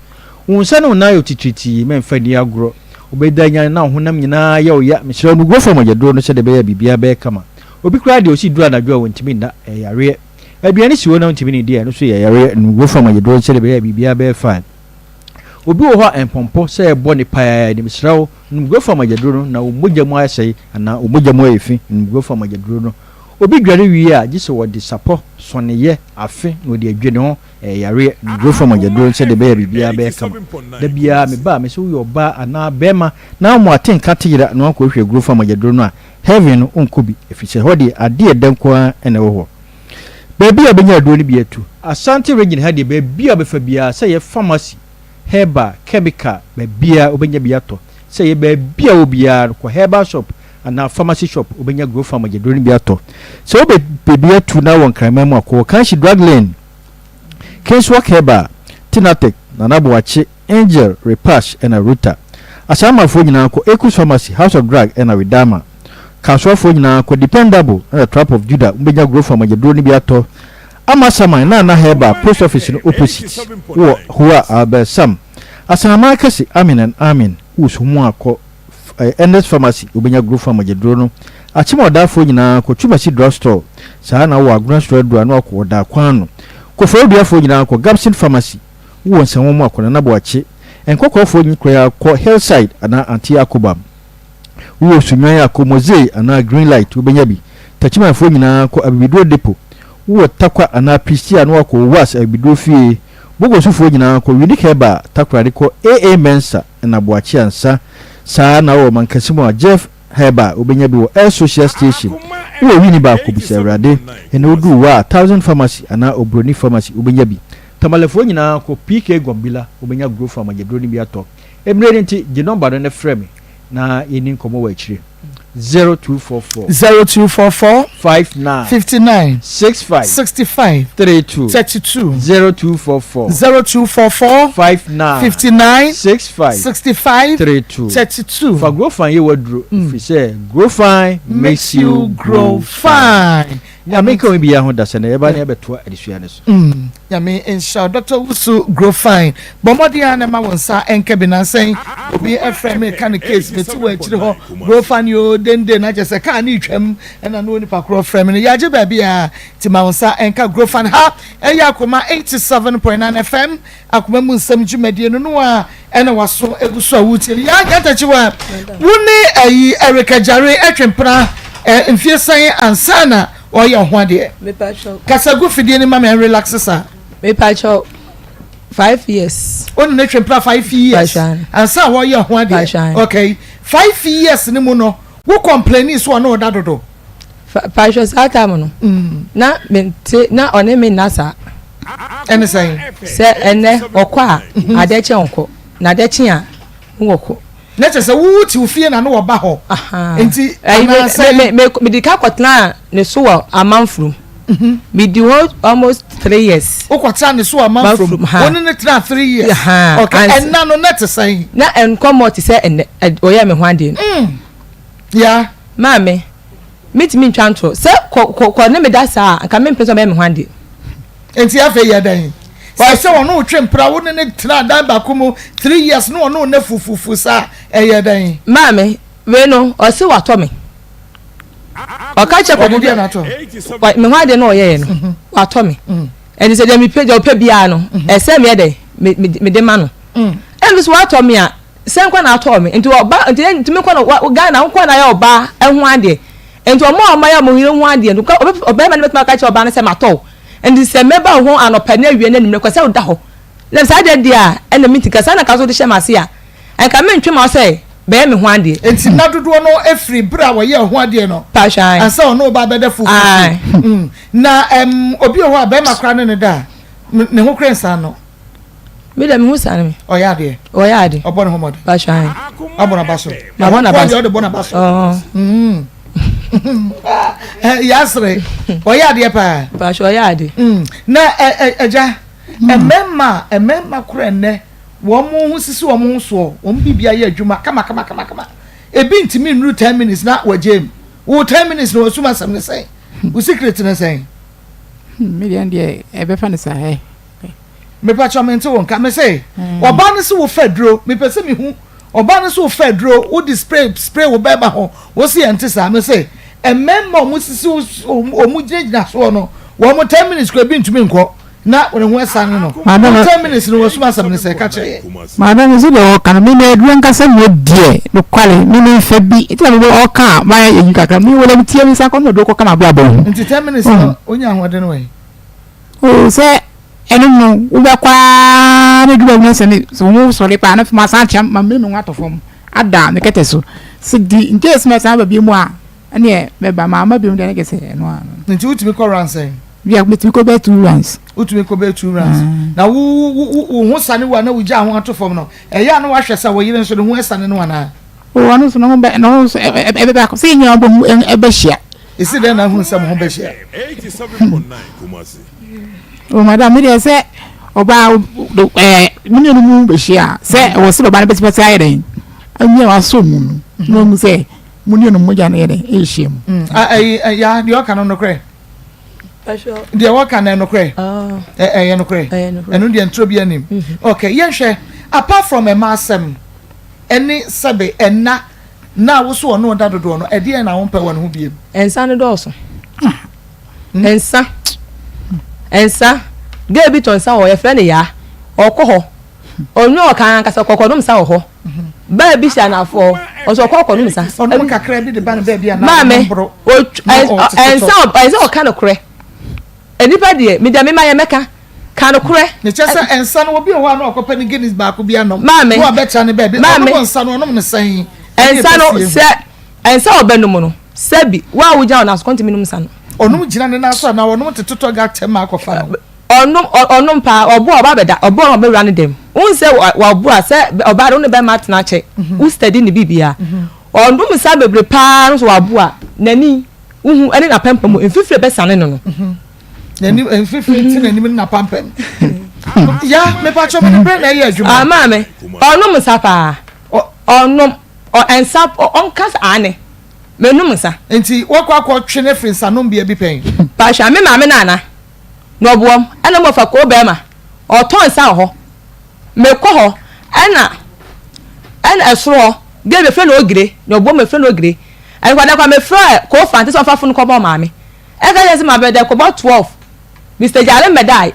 unsa no na yo tititi memfa ni agro obedanya na honam nyina ya oya mesira no go for magedro no se de be ya bibia be kama obi kura de osi dura na dwa wontimi na yare aduane si wo na wontimi ni dia no so yare no go for magedro se de be ya bibia be fine obi wo ho empompo se e bo ni pa ni mesira no go for magedro no na omogya mu asai na omogya mu efi no go for magedro no obi dware wi a gise wo de sapo soneye afe no de adwene ho yare go for magedro se de be ya bibia be kama da bia me ba me so yo ba ana bema na mo aten katira no ko hwe go for magedro no a heaven onkobi efise hodi ade edanko ene wo baby abenya do ni bietu asante region ha de baby abefa bia se ye pharmacy herba chemical baby obenya biato se ye baby obia ko herba shop ana pharmacy shop obenya go for magedro ni biato se obe baby atu na won krama mu akọ kan shi drug lane case work herba tinatek na naboache angel repash and a ruta asama fo nyina ko eku pharmacy house of drug and a widama kaswafo nyina ko dependable na trap of judah mbenya grow for magedro ni biato ama sama na heba post office no opposite wo huwa abesam asama kasi amen usumu akọ NS pharmacy obenya grow for magedro no achimo dafo nyina ko tubasi drugstore saa na wo agro store do na ko da kwan no ko fo duafo nyina ko Gapsin pharmacy wo nsanwo mu akọ na boache enkokofo nyikra ko hillside ana anti Akoma wo sunyan akomoze ana green light obenya bi tachima fo nyina ko abibido depo wo takwa ana prisia no ko was abibido fie bogo sufo nyina ko unique heba takwari ko AA mensa na boachi ansa saa na wo mankasimo Jeff heba obenya bi wo air social station wo wi ni ba ko bi serade ene odu wa 1000 pharmacy ana obroni pharmacy obenya bi tamalefo nyina ko PK Gombila obenya grow farm ajedroni bi ato emre nti di number no ne frame na yeni nkomo wa akire 0244 59 65 32 0244 59 65 32 for grow fine you wadro fi say grow fine makes you grow fine ya make we be ho da se na eba na ebeto adisua ne so ya me insha Dr. Wusu grow fine bomodi na ma wonsa enke bi na sen obi efrem kan case beti wa akire ho grow fine yo dende na je se ka na itwam na no ni pakro frem ne ya je ba bia ti ma wonsa enka grow fine ha eya Akoma 87.9 FM Akoma mu nsam dwumadie no a ena waso eguso awuti ya gatachi wa wuni ayi Erika Jare atwempra mfiesan ansana oya hwade me pacho kasagu fidie ni mama relax sa me pacho 5 years on na twempra 5 years ansa oya hwade okay 5 years ni mu no wo complain so na odadodo pacho sata mo no na mente na one me nasa ene say se ene okwa adeche onko na adeche a nwoko na chese wuti ufie na no oba ho enti me dika kwatna ne so wa amanfrum me di almost 3 years okwata ne so amanfrum woni ne tra 3 years okay and na no net say na enkomo ti se ene oya me hwande ya mame meet me ntwanto se ko ne me da sa aka me mpeso me hwande enti afa ya dan wa se wono twempra woni ne tra dan ba komo 3 years no wono na fufufu sa ya dan mame we no o se wa to me o ka che ko bodi na to me hwande no ye no wa to me eni se de mi page o pe bia no e se me de me de ma no eni so wa to me a se nkwa na to me enti oba enti me kwa no ga na nkwa na ya oba ehun ade enti o ma ya mo hire hu ade no oba ma ne betuma ka che oba na se ma to enti se meba ho anopa na awie na nimre kwa se oda ho na sa de dia ena mi tika sa na ka so de she ma se a enka me ntwe ma se be me hu ade enti na dodo no efri bra wo ye hu ade no pashan ansa ono ba beda fufu na obi ho aba ma kra ne da ne ho krensa no me da me hu sa ne oya ade obon ho mod pashan abona baso na bona baso de bona baso yasre oya ade pa pashan oya ade na eja emema kra ne wo mo hu sisi wo mo so wo bibia ye adwuma kama ebi ntimi nru 10 minutes na wajem wo 10 minutes no suma sam ne say wo secret ne say million de ebe fa ne sa he me pa chamente won ka me say oba ne se wo fedro me pese me hu oba ne se wo fedro wo di spray wo beba ho wo se ente sa me say ememma mo sisi o mu gyina so no wo mo 10 minutes ko ebi ntimi nko na wona ho esa no 10 minutes no wasuma sam ne say ka che madam zo do kan me na edu nka se mo die no kwale me me fa bi iti na me o ka ma ya yin kaka me wole mtie mi sa ko no do ko kama bla bo nti 10 minutes no onya ho de no we o se enu no wo be kwa ne du ba se ni so mo so le pa na fa sa cham ma me no ngato fom ada me kete so di in case me sa ba bi mu a ene me ba ma bi mu de ne ke se no a nti utimi ko ranse we are meeting ko be 2 rounds utumi ko be 2 rounds na wo ho sane wa na wo ja ho atofom no eya na wa hwesa wo yire nso ne ho sane no na o anu so no be no so e be ko se nya bo e be hia isi de na hu nsam ho be hia 87.9 Kumasi o madam me de se oba mini no mu be hia se wo se oba na be ti ayere anya wa so mu no mu se muni no mu ja na yere e hia mu ya di o kan no kre dia waka na no kre no kre enu dia ntro bia nim okay yen hwe apart from a masem eni sebe enna na wo so no da dodo no e dia na wo mpa wo no biem ensa ne do so ensa de bi ton sa wo ye fre ne ya okoho onyu okan kasa kokodum sa wo ho ba bi sha na fo o so kokodum sa onu kakra bi de ba no ba bia na mame ensa o kan okre enipa de me me ma ye meka kan okre ne chese ensa no obi ho na okopa ni Guinness ba ko bia no wo betra ne ba bi no ensa no no ne san ensa no se ensa obenum no sebi wa wo ja na so konti minum sa no onum gina ne na so na onum tetoto ga tem akofa no onum pa obo oba beda obo oba run dem unse wa obo a se oba do ne be mat na che u study ne bibia onum sa bebre pa no so wa obo a nani uhu ene na pempem enfifre be sane no nani enfifre ti nani na pampem ya me pa cho me bre na ye adwuma ama me onum sa pa onum ensap onkas ane menum sa enti wakwa twene free sanom bia bi pen pa sha me ma me nana no boom ana mo fa ko be ma o ton sa ho me ko ho ana esro ge be fe no ogire no boom me fe no ogire ai kwa da kwa me fra ko fa nti so fa funu ko bo ma me e ka yes ma be da ko bo 12 Mr. Jale medai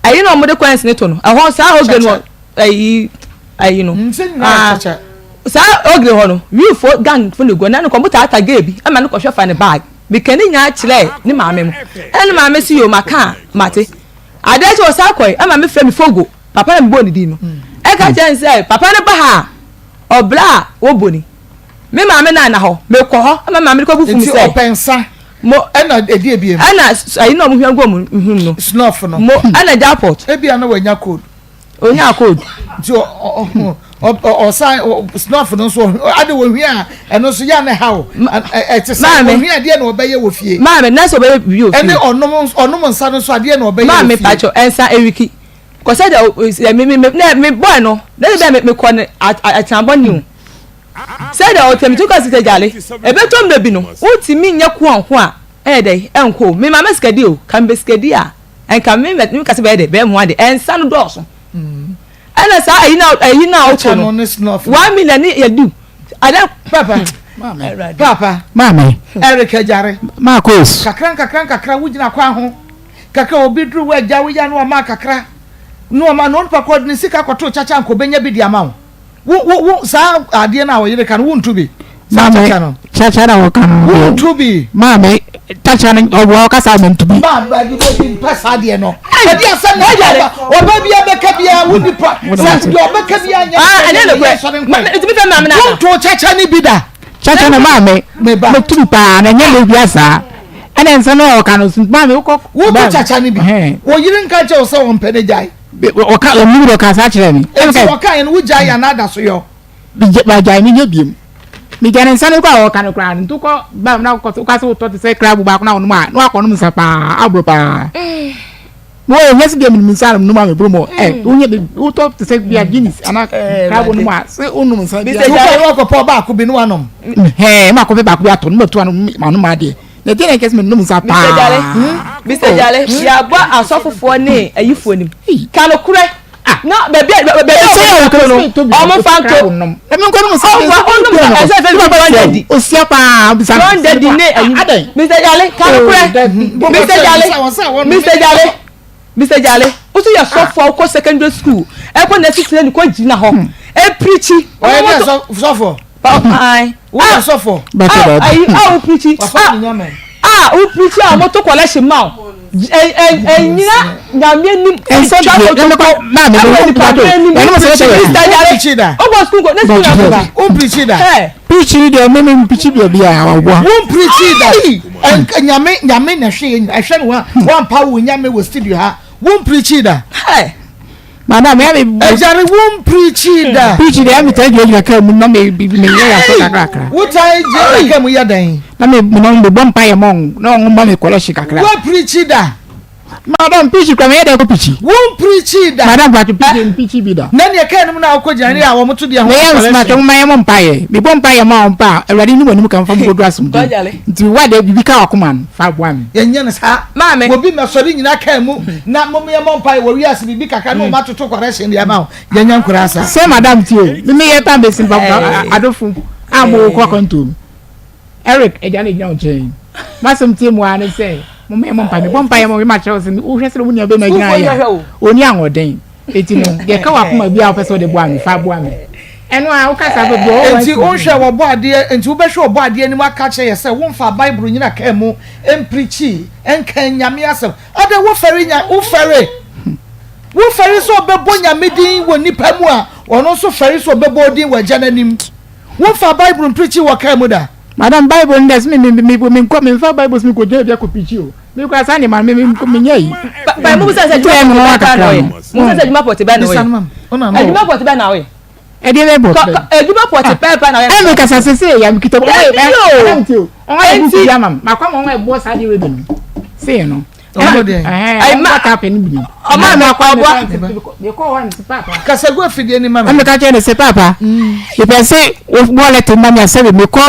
ai no mo de coins ne to no e ho sa ogire no ai no sa ogire ho no we for gang funu go na no computer ataga bi ama no ko hwe fa ne bag bikani nya chile ni maame mu ene maame si yo maka mate adachi o sakoi ama me frɛ me fogo papa na mboni di no e ka chance papa ne ba ha obla wo boni me maame na ho me kɔ ho ama maame ko bufu mi sɛ opensa mo ena edi ebiem ana ayi no mo hwan go mu hum no snuff no mo ana jackpot ebia na wanya code onya code ti o sign snuff no so ade wo hwia eno so ya na hawo ti say wo hwia de na obeye wo fie maame na so obeye bi wo fie ene onom nsa no so ade na obeye wo fie maame pacho ensa ewiki ko say de me boy no na be me ko ne atambo ni say de o temi to ka sita jale ebe tom de bi no utimi nya ko anho a dey enko me maame skadi o kan be skadi a en kan me ka se be de be mo ade ensa no do so ana sa ayi na o to no 1 million ya du ada papa mama Eric Jare Maa Akos kakra wugina kwa ho kakra obi dru wa ja wuya no ma kakra no ma no pa kod ni sika koto chacha nko benya bi di ama wo sa ade na wo yire kan wo ntubi mama chacha na wo kan wo ntubi mama chacha na wo ka sa ntubi ba di bo pesa ade no ade asa na ya oba bia beka bia wo ni pa sa do beka bia nya ane no kwe itibi fa mama na wo to chacha ni bi da chacha na mama me tubi pa na nya le bia sa ana nsa no wo kan so mama wo to chacha ni bi wo yire nka che wo se wo mpene jai o ka o mi do ka sa kire mi e wo ka yen wo jai ya na da so yo ba jai mi nyebiem mi jane nsa no kwa o kan kra ntu ko ba na ko ka so to se kra bu ba ko na no ma no akọ no msa pa abro pa mo yes game mi nsa no ma me promo unye u to se bia guinness ana kra bu no ma se unu nsa bia ko ko po ba ko bi no anom ma ko ba ko ya to no to no ma de na tene kes me no msa pa Mr. Jale ya bo asofofo ne ayifo nim kalo kure na bebe say o mo fan to e mi ko no msa o sia pa bisa don daddy ne ayi Mr. Jale kalo kure Mr. Jale o tu ya sofo ko secondary school e ko na sisi ni ko jina ho e preachi o ye sofo ai wo sofo ai o preachi o preachi a mo to collection ma nyina nyame nim enso da ko na me no pato e no se preachi da o go school go na school na o preachi da preachi de me preachi bia wa wo preachi da nyame na hwe no wa pa wo nyame wo studio ha wo preachi da madam me ejare wo preachi da preachi de am tell you ka mu no me ya so kakra wo tai je ka mu ya dan na me no bom pa ye mon no ngomba me collection kakra wo preachi da madam preachi kwa me de ko preachi wo preachi da madam ba preachi bi da na ne ka no na ko jani a wo mutu de ho me ya smart mo ma ye mon pa ye me bom pa ye mon pa awade ni woni kan fa mo do asum nti wa de bi ka akoma fa bo am ye nya na sa maame obi me sori nyina ka mu na mo me mon pa ye wo wiase bi kaka no ma toto correction de ama ye nya nkura sa say madam tie me ye ta be sin ba adofu amo ko kontum Eric ejane gina o chen masem tie mo ane say mo me mo pa me bom pa ye mo we ma chew sin o hwese mo nya be ma gina ya oni anwoden eti no ye ka wa kuma bia o pese o de bo am fa bo am eno a o ka sa be bo enti o hwe wo bo ade enti wo be hwe wo bo ade ni ma ka che ye say wo mfa bible nyina ka mu empreachi enkan nyame asem ade wo fere nya wo fere so be bo nyame din wo nipa mu a ono so fere so be bo din wa jananim wo mfa bible preachi wo ka mu da Madam Bible ndes me ko me fa Bible me ko je bia ko pichi o me ko asa ni man me nyai ba mu sa juma mo wa ka no mu sa juma poti ba no we juma poti ba na we e de be juma poti pa na we e me ka sa se ya me kito o e bu ya mam makwa mo wa bo sa di we bi se no ai ma ka pe ni bi o ma me kwa bo me ko wa ni papa Kasagua fidie ni mama. me ka je ne se papa e pe se o bo le te mama se me ko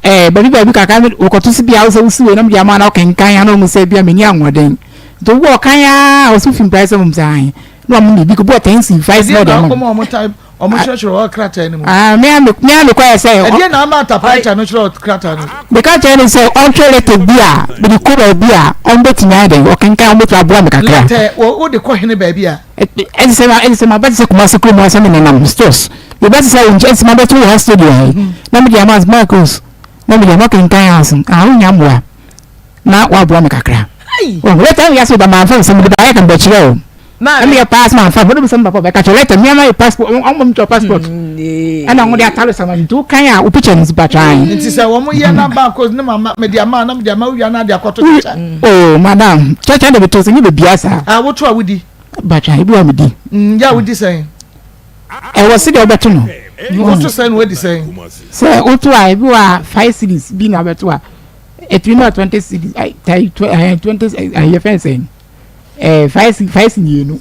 baby kaka me wo koto si bia wo se wusi na me ama na okenkan ya na mu se bia me ni anwoden to wo kan ya o su film price mo mzan no mo ni bi ko bo 10 no dem o mo church ro krata ni mo me ko ya say e dia na ma ta price no church krata ni me ka je ni say on trade to bia be di ko ba bia on betinya den okenkan o mo tra bo me kakra o de ko hene ba bia e se ma ba se kuma se kuma se me na stores we ba se on chance ma ba to ho studio na me dia Maa Akos na me mo kan kan asin nya mwa na wa bua me kakra o we tan ya so ba man fa se me ba ya kan ba chire o na me pass man fa bo se me ba ka chire te me ma passport on mo to passport ana ngode atalo sama ntu kan ya o picture ni ba tran nti se wo mo ye na Maa Akos ne mama me dia ma na me dia ma wi na dia kwato cha oh madam cha de beto se ni be biasa wo to awudi ba tran ibu am di ya wudi sen e wo se de obeto no wo to sen we di sen so o to ai bi wa 5 series bi na beto a it will not 20 series 20 I fence 5 ni no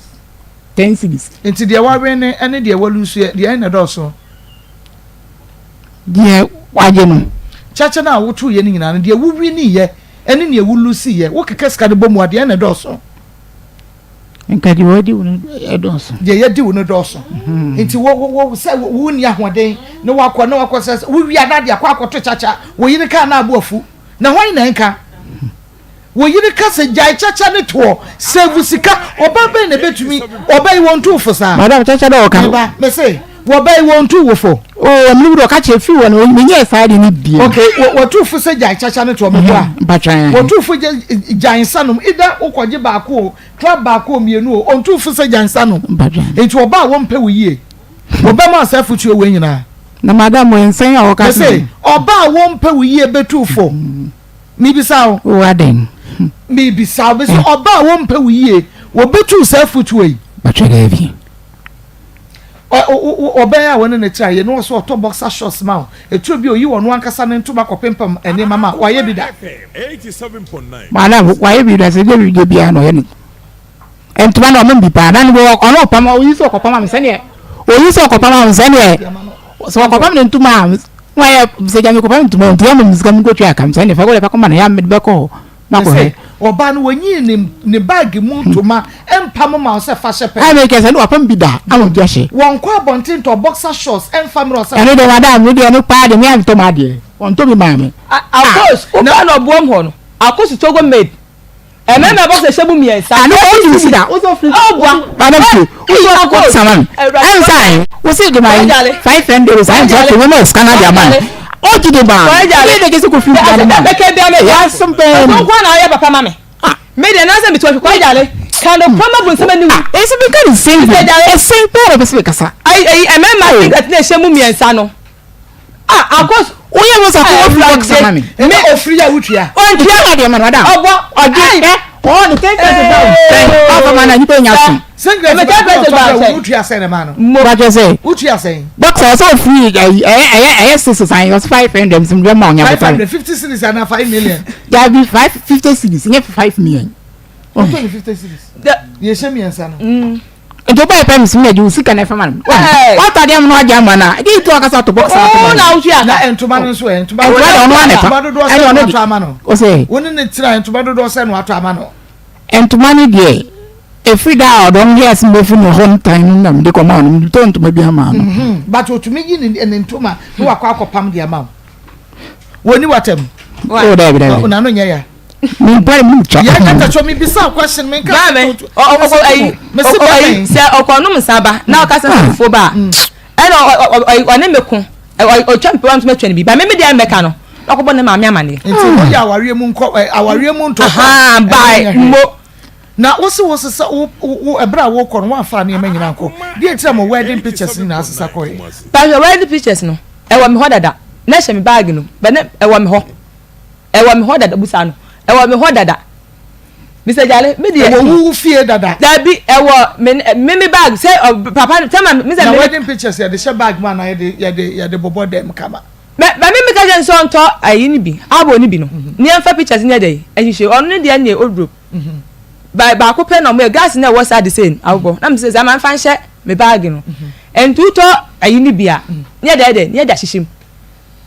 10 series nti dia wa we ne ene dia wa lusu dia ene do so dia waje no chacha na wo to ye ni nyina dia wo wi ni ye ene ne wo lusu ye wo keka ska de bomu dia ene do so nka di wodi wo do so dia ye di wo no do so nti wo se wo ni ahoden ne wakọ se wo wi ana dia kwa akoto chacha wo yiri ka na abuafu na hwan na nka wo yiri ka se jai chacha ne to save sika oba be na betumi oba yi won to fo sa madam chacha do ka ba me say wo ba yi won to wo fo oh me do ka che fi wo no me nye sa de ni bi okay wo to fo se jai chacha ne to me bo a ba tran wo to fo jai sanum ida ukoje ba ko club ba ko mienu o on to fo se jai sanum ba tran enti oba wo mpe wo yie oba ma sa futu we nyina na madam mo ensen a wo ka say oba wo mpe wo yie betu fo mi bisa o aden mi bisa be so oba wo mpe wo yie wo betu sa futu we ba tran heavy oba ya wona na tira ye no so to boxer shorts ma etu bi oyi wono ankasa ne ntuma kopempam ene mama wa ye bi da 87.9 madam wa ye bi da se de bi ano ye ni entuma no me bi pa na ni wo ono pam oyi so kopam am se ne oyi so kopam am se ne so kopam ne ntuma wa ye se jami kopam ntuma nti ya me muzika mi ko twa kam se ne fa ko le pa ko na ya me be ko na ko he oba no wanyi ne bag mu ntuma empam ma se fa shepe ai me ke se no apam bi da am bi ahye won kwa bontin to boxer shorts enfam ro se ene de madam no de no pa de me am to ma de won to mi ma me Akos o ka no buom ho no Akos to go made e me me box shebu mi ensa ano o you see that o so free o bua madam o so Akos saman am sai o see de my 500 am just to me scanner dia man o ti de ba ile de ke ko free da be ke dia me ya sompe o kwa na ya papa mame me de na se mi to kwa jale kan do pama bun se mani e se be kan same e same pair of se kasa ai e me ma think that na shemu mi ensa no Akos o ye mo sa ko free saman me ofri ya wutua o ti ya de man madam obo oje o ni 10% down papa man na nipa nya so sengre me ta wutua se ne ma no ba je say wutua se box so free six sign was 500 some dem ma nya 550 cities and 5 million there be 550 cities nye 5 million o 50 cities ye shemi ensa no to buy pay me ju sika na fama what are them no aja mana e to aka to box na wutua na entuma no so entuma do no ato amano o say woni ne tira entuma do se no ato amano entuma ni de e free da don yes me fi no hon time na me de ko ma no to entuma bi ama no but otumi yi ne entuma no akwa akopam de ama woni watem o da bi da na no nya ya mi bari mi cha ya kata cho mi bisa question me ka me o se okonum saba na o ka se fo ba e no o ne meku o champ want me twen bi ba me dey meka no akobo ne ma me amane nti o ya aware mu nko aware mu nto ha bai mo na wo se wo ebra wo kɔ no wa fa ne manyina nko die tira mo wedding pictures ni na asesa kɔ pa your wedding pictures no e wo me ho dada na she me bag no be na e wo me ho dada busa no e wo me ho dada Mr. Jale me dey wo fie dada da bi e wo me bag say papa tell me Mr. na wedding pictures ya de she bag man na ya de bobo dem kama ba me ka je so nto ayi ni bi abo ni bi no ni amfa pictures ni dey ehihye onu ni dey na old group ba ko pe na mo gas na was at the same abo na me say am fan hye me bag no entuto ayi ni bia ni dey hyehyem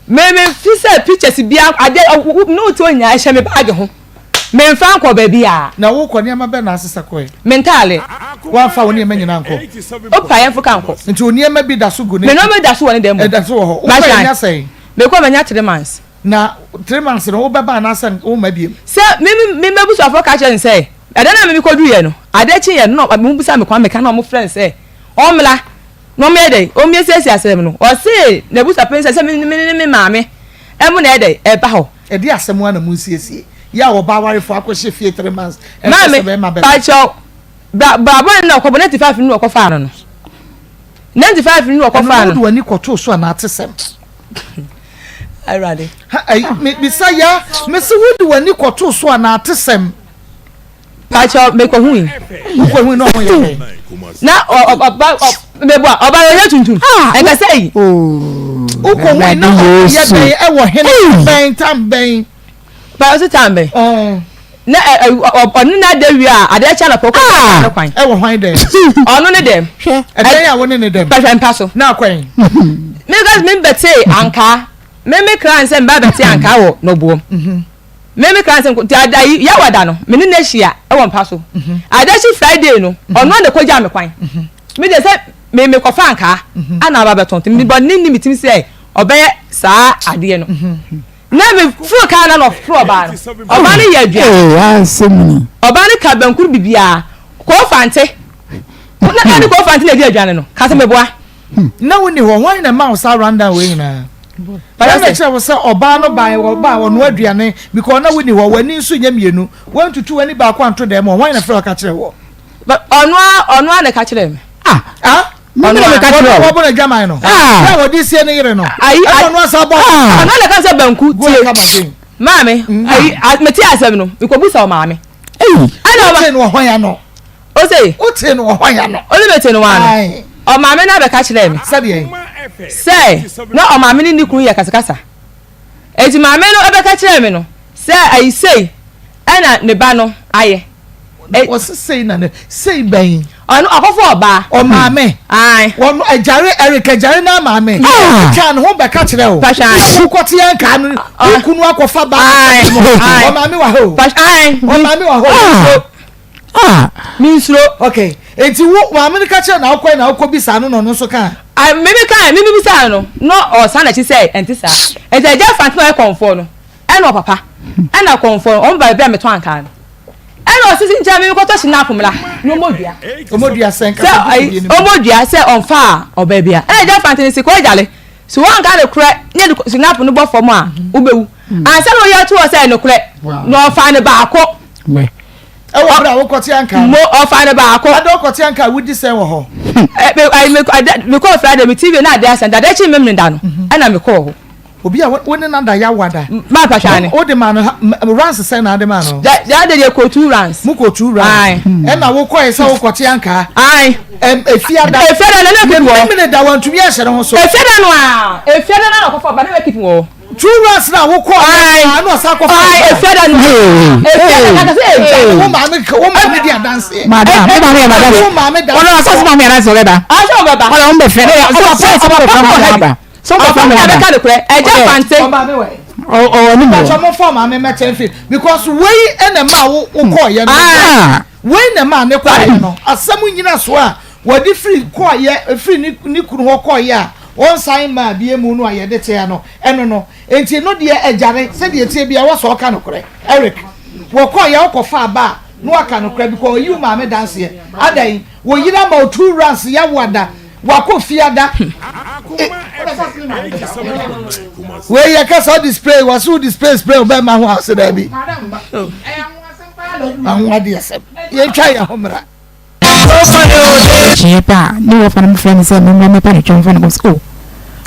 me fi say pictures bia ade no to nya hye me bag ho me fan ko ba bia na wo ko ne ma be na asesa ko e mentale wa fa woni e manyina nko o pa yan fuka nko nti oni e ma bi da so go ne me no me da so woni dem da so ho o ba nya sei me ko manya 3 months na 3 months no wo be ba na san o ma biem se me busu afọ ka chen say ade na me ko du ye no ade chi ye no me busa me kwa me ka na mo friend say o mla no me dey o me sesi asem no o se na busa pen say me maame e mu na ede e ba ho e di asem wa na mu siesie ya wo ba ware fo akose fie 3 months e se ma be pa cho ba na ko 95 ni ko fa no 95 ni ko fa no do ani ko to so na atesem ai rade ai me say ya me se wo do ani ko to so na atesem pa cho me ko hu no ho ye na me bo oba ye tuntun e ka say o ko hu na ye be e wo hene ben tam ben ba o se tambe na onu na de wi a ade cha na poko na kwan e wo hwan de onu ne dem e den ya wo ne dem ba hwan paso na kwan me guys me bete anka me kran se mba bete anka wo no bo me kran se ti ada ya wada no me ne hia e wo paso ada chi Friday no onu na ko ja me kwan me de se me ko fa anka ana ba beton ti me bo ni mi tim se obe sa ade no na me fu ka na no fro ba oba ni ya dua asemi oba ni ka bankur bibia ko fante na ni ko fante na dia dua no ka se me boa na woni ho hwan na ma sa randa we na ba na che wo se oba no ba wo no aduane because na woni ho wani nso nya mienu wan tutu wani ba kwa nto dem hwan na fro ka kire wo onu na ka kire me onu na ka kire wo bo na jaman no na wo di sie ne yire no onu asa bo onu na ka se banku tie mame ai meti asem no ikobusa o mame ana o no hwan ya no o sei o te no hwan ya no o le meti no wa no o mame na be ka kire me sabe say na o mame ni kunu ya kasakasa eti mame no be ka kire me no say ai sei ana ne ba no aye o sei na ne sei ben onu akofo oba o mame ai won ejare Eric ejare na mame kan ho be ka kire o ku kwoti yan kan kunu akofa ba o mame wa ho o mame wa ho minsro okay enti wo mame ka kire na akwa na akọ bisa no no so kan ai meme bisa no o sana chi say enti sa enti eja fantino e konfo no e no papa e na konfo on ba bia meto anka no e no sisi nja me ko to snap mla no modua senka omodua say on fa oba bia e eja fantino si ko ejale so wan ka le kure nye snap no bo fom a ubewu ansa no ya to say no kure no fa ne ba akọ e wo bra wo kwoti anka mo o fa ne ba akọ ado kwoti anka wudi sen wo ho me ko Friday me TV na ade asan dada chi memne da no ana me ko ho obi a woni na da ya wada ma pa hwane o de man runs sen na de man no da de ko 2 runs mu ko 2 runs e na wo ko e sa wo kwoti anka efiada na na keep wo me da wan tumi a hye ho so efiada na ko fa ba na keep wo 2 runs na wo ko na sa ko fa efiada na say wo ma me dia dance madam wo ma me da ona sa ma me dance oreda so baba ona on be fe so ko fa me da ka le kure eja fante o ni mo mo form me me tenfi because we ena ma wo ko ye no we na ma ne ko ye no asam nyina so a wodi free ko ye free ni kunu ho ko ye a on sign ma bie mu no aye de tia no eno no enti no de ejare se de tie bia wo so ka no kure Eric wo ko ye wo fa ba no aka no kure because you ma me dance ye adai wo yira ma 2 runs ya wada wako fiada we ye ka so display wasu display oba ma ho ase da bi anwa de asem ye twa ya homra chepa ni wo fa na friend say me pa ni chon fa na go school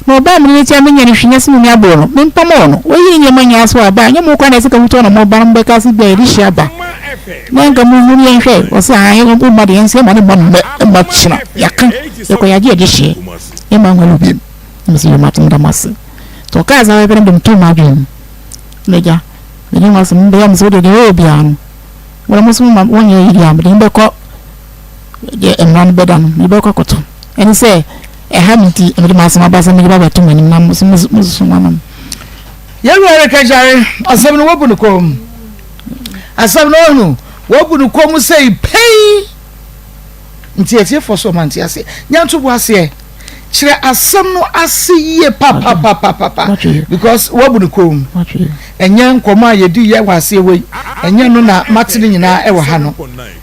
no ba mi ti amenya ni hwenya se mi abo no me mpamo no oyi nye manya so aba nye mo kwa na se ka wuto no mo ba mbe ka se be ri hia ba na nga mo mu yen hwe o se ayi mo ma de ense ma ne mo ma china yaka e ko ya je de hie e ma ngalo bi mi se ma tum da mas to ka za be ndum to ma dwem leja me ni mas mbe am so de obi anu wala mo so ma wonye yi am de mbe ko je emran be dan mi be ko koto eni se hamiti me ma sama ba sama ba to mani na musu mamam yelwa ka jare asam no wobu no kom asam no no wobu no kom sei pei nti etie for so man ti ase nyanto bo ase kire asam no ase ye pa because wobu no kom enye nkoma yedi ye wase we enye no na matini nyina e wo ha no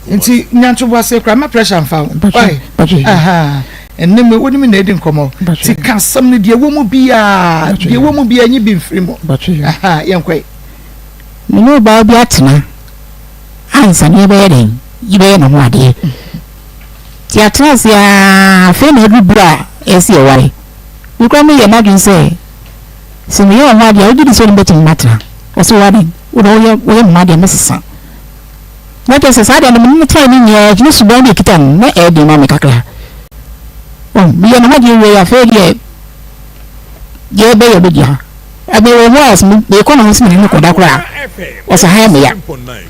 nti nyanto bo ase kra ma pressure mfa aha eneme woni me na edi nkomo ti kasam ne de wo mu bia nyi bi mfrimo aha yenkwai me no ba bi atena ansa ne be yeden yibe na ho ade ti atena sia fe na edu bra esi e ware mi kwa me ye na dun se se me ye ho ade o di so ni betin matra o so wade o do wo ye ma de mesesa na te se sa de no me try ni nye jini suban de kitan na e de ma me kakra biya na hadi we ya fedi ye be ye beja abi we was me ko na musi ni ko da kura o sa ha me ya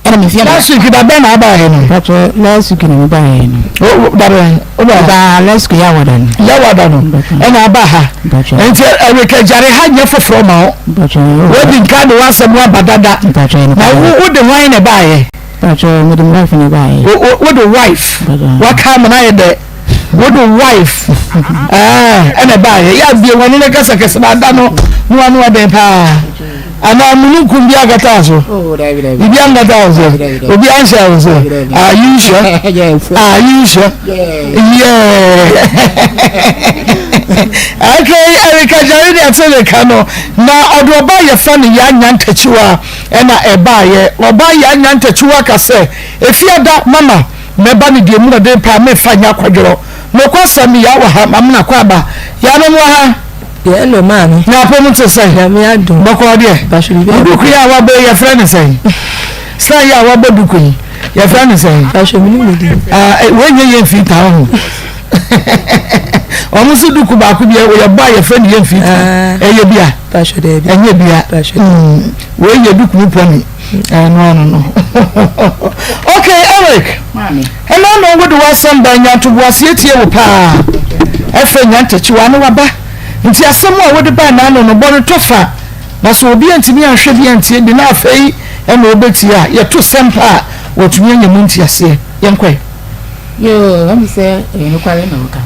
era me fia last week da be na aba he no but last week na me ba he no o da last week ya wada no e na aba ha enti e ka jare ha nya foforo ma o we din ka do wasem wa badada na wo de wine na ba ye me de wife na ba ye wo de wife wa ka mo na ye de what the wife and a buy ya be one in a kasa na da no no ade pa ana munu kumbi agata so ibi angata so obi answer so are you sure yeah okay erika jare de atele kano na odo ba ye fa ne ya nyantachiwa na e ba ye oba ya nyantachiwa kase efiada mama meba ni de mu na de pa me fa nya kwadworo no kwasami ya wa ha mamna kwa ba ya no mo ha ye no mami na po mu to say ya me adu bako de duku ya wa be ya friend say say ya wa be duku ya friend say fashion mi ni di we ye fit ta ho o mu su duku ba ku bi ya ba ya friend ye fit ye bia fashion de bi enye bia we ye duku mu poni no okay Eric mami hello no go do wasam ba nyanto boase etie wo pa efe nyantachiwa no waba nti asem a wo de ba na no bo no tofa na so obi antimi ahwe bi antie bi na afei e na obeti a ye to sempa wo tumi anya mu nti ase yenkwai yo am se no kwale na oka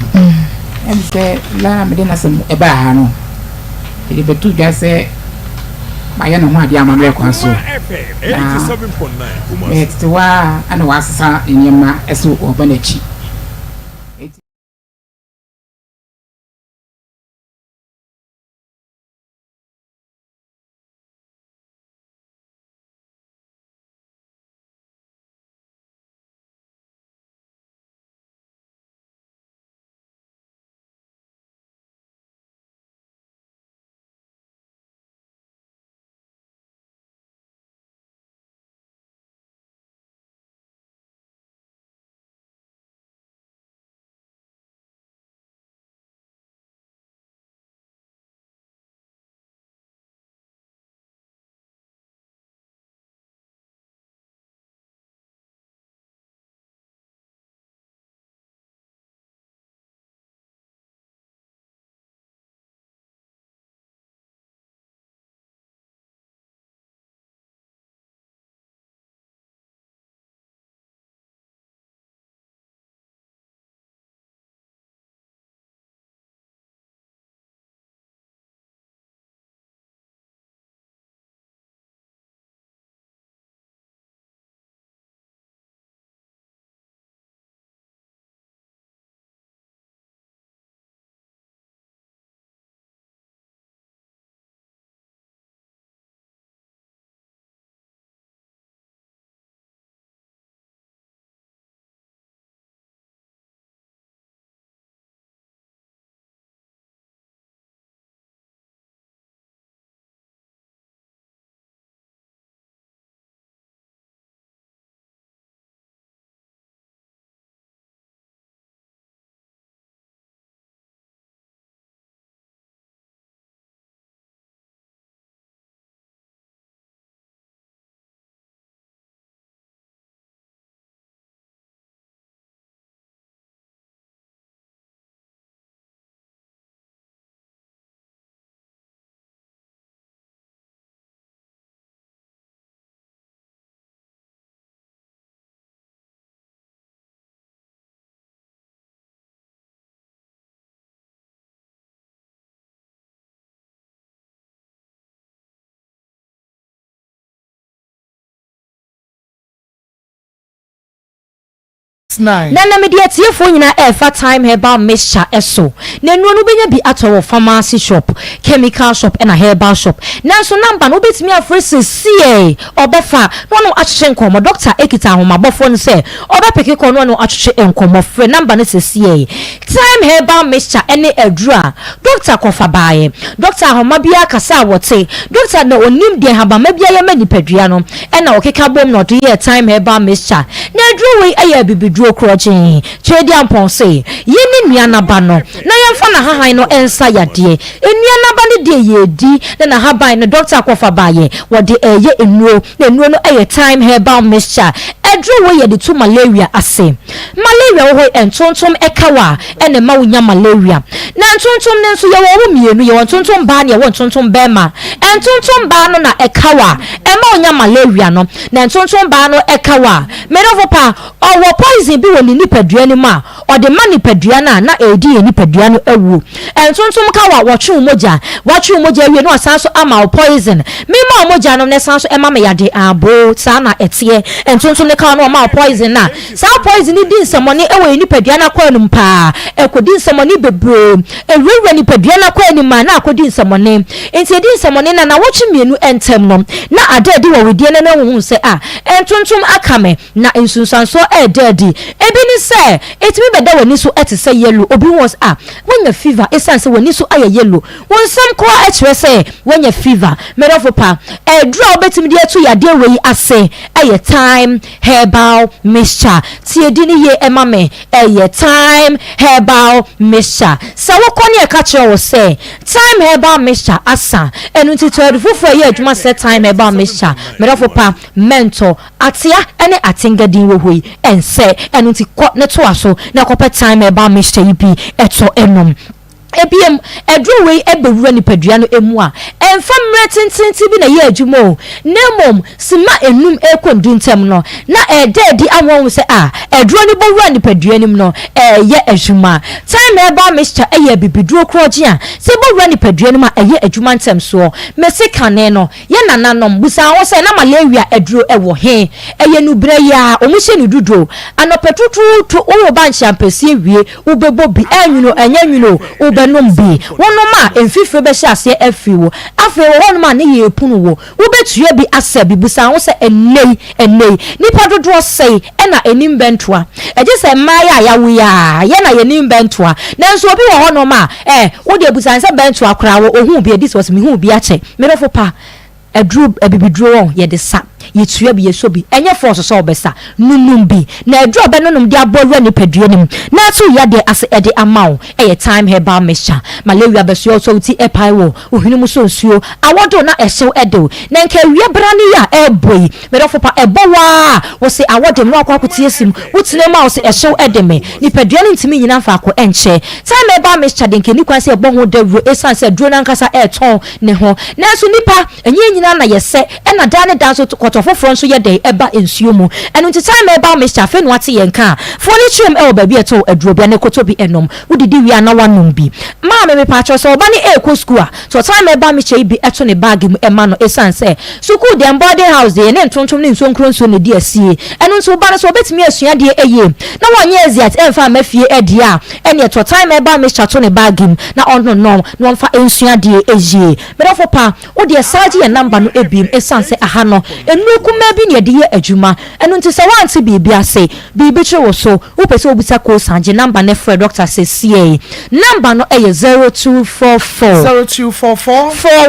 am se la me de na sem e ba ha no e betu dwa se maya no ho ade amamre kwa so 87.9 tiwa ana wasesa enyema eso obanachi 669 na me de atiefo nyina efa time herbal mixture eso na nuo no benya bi ato pharmacy shop chemical shop and a herbal shop na so number no betimi afrese CA obefa no ahye nkomo doctor ekita ahomabofo no se obepeke kono no ahye nkomo fre number no se CA time herbal mixture ene adura doctor kofa baaye doctor ahomabia kasa wote doctor na onim de haba mabia ye manipadua no ena okeka bom no de time herbal mixture na adura we aya bibiduro krochen chedi ampon se yeni nuana ba no na yemfa na hahan no ensa yade enuana ba ne de yedi na haban no doctor kofa baaye wode eye enuo na enuo no eye time herbal mixture edro we ye de to malaria ase malaria wo entontom ekawa ene ma wonya malaria na entontom ne nso ye wo mienu ye entontom ba ne ye entontom bema entontom ba no na ekawa ema wonya malaria no na entontom ba no ekawa merovo pa owo poison bi woni nipadua ni ma ode ma nipadua na edi nipadua no ewu entontom kawa wotwe moja wie no asanso ama poison me ma moja no ne sanso ema me yade abo sa na etie entontom ne kawa no ma poison na sa poison ni din samoni ewe nipadua na kwa num pa ekodi samoni bebre ewure nipadua na kwa ni ma na akodi samoni enti din samoni na wotwe mienu entem no na adadi wo wedie ne na hu se entontom akame na insunsanso edadi ebi ni se etimi beda woni so etese yellow obi was when your fever esanse woni so aye yellow won sam ko akire se when your fever medofo pa edra obetimi de etu yade we ase aye time herbal mixture tie di ni ye emame aye time herbal mixture sa wo koni e ka kire wo se time herbal mixture asa enu ti to fufu ye adwuma se time herbal mixture medofo pa mentor atia ene atingadin wo hoi ense enu ti ko ne to aso na kope time eba mixture ibi eto enom ebiem edru we ebewura nipadua no emu a emfa mre tintinti bi na ye adwuma nemom sima enum ekondun tem no na ededi awon se edru ni bowura nipadua nim no ye adwuma time eba mixture eye bibiduro kroje a se bowura nipadua nim a eye adwuma ntem so mesikane no ye nananom busa wo se na malaria edru ewo he eye nubre ya omuhye ni dudo anopetutu to wo ban champesi wie ubebo bi enwuno enyanwuno numbi wonoma emfifre be hye ase afiwo afi wo wonoma ne ye punu wo wobetue bi asa bibusa wo se enei nipa dodo sei ena enim bentoa eje se maya ya wuya ye na ye nim bentoa nanso obi wo wonoma wo de busa se bentoa kra wo ohun bi edis was me hu bi ache me befo pa edru ebibidro ye de sa yetue bi yeso bi enye force so obesa nunum bi na edru be nunum de abolu ani padua nim na tu ya de ase ede amaw time herbal mixture malaria beso so ti epai wo ohunum so nsuo awodo na ehyew edo na nka wie brani ya eboi medofo pa ebowa wo se awodo no akwa kotie sim wutine ma wo se ehyew edeme ni padua nim timi nyina fa ko enche time herbal mixture de nka ni kwan se ebo ho dawro esan se dro na nkasa eton ne ho na so nipa enye nyina na yese ena dane dan so foforo nso ye dey eba ensuo mu enu nti time eba mixture fe no ate yenka furniture e oba bi eto aduro bia ne koto bi enom wudidi wi na wanom bi ma me pacho so oba ni eko school a so time eba mixture bi eto ne bag mu ema no esanse school dem boarding house dey ne ntontom ne nso nkronso ne di asie enu nso oba so obetimi asua de eye na wonye eziat emfa mafie edi a ene to time eba mixture to ne bag mu na ono no no mfa ensua de eye medofo pa wo de saji ye number no ebim esanse aha no enu kuma bi ne de ye adwuma enu nti se wanti bibia ase bibi twe wo so wo pese obisa ko sanje number ne frɛ doctor se CA number no eye 0244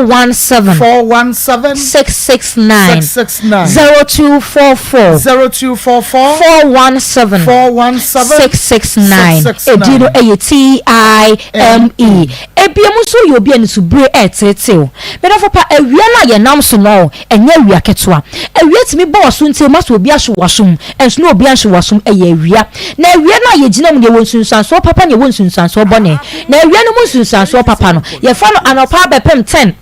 417 669 0244 417 669 edino eye TIME ebiemu so yo bi anisu bre etetew medofo pa awia na ye nam so no enye awia ketwa awia timi bo so nte maso obi ahwe wasum enso no obi ahwe wasum eye awia na awia na ye gina mu ne wonsunsanso papa ne wonsunsanso bone na awia no munsunsanso papa no ye fa no anopa bepem 10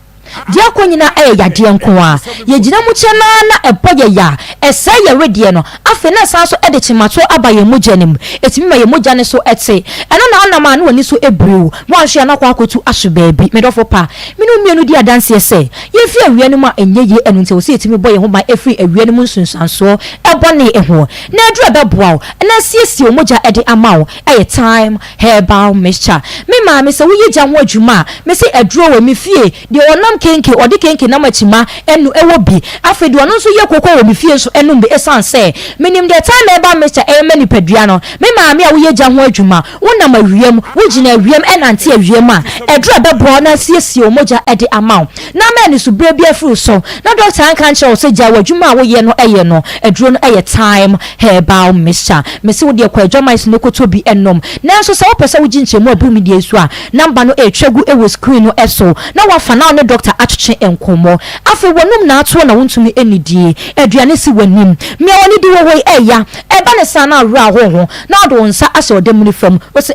dia kwanyina yade nko a ye gina mu chena na ebo ye ya ese ye redie no afi na san so de chimato aba ye mogya nim etimi ma ye mogya ne so ete eno na ona ma na woni so ebrew mo ahwe na kwa akotu ahwe baabi medofo pa minu mienu di adanse ese ye fi awie no ma enye ye enu nte wo se etimi boye ho ma efri awie no mu nsunsanso ebone eho na adru ebeboa na siesie o mogya ede amawo eye time herbal mixture me ma me se wo ye gya ho adwuma me se adru wo me fie de onam kenke odi kenke na machima enu ewo bi afi de ono so ye kokko wo me fie so enu be esan se menim de time herbal mixture e mani padua no me ma me a wo ye gya ho adwuma wonam awiem wo gina awiem enante awiem a adru ebeboa na siesie o mogya ede amawo na me ni so bra bi afru so na doctor an kan che wo se gya wo adwuma wo ye no eye no adru no eye time herbal mixture me se wo de kwa adwuma is no koto bi enom na so se wo pese wo ginchemu abu mi de so a number no etwagu e wo screen no eso na wa fa na ne doctor atwetwe enkomo afi wonum na ato na wontumi enidie aduane si wanim me woni di wo we eya eba ne sana awura ho na do nsa ase odem ni fam wo se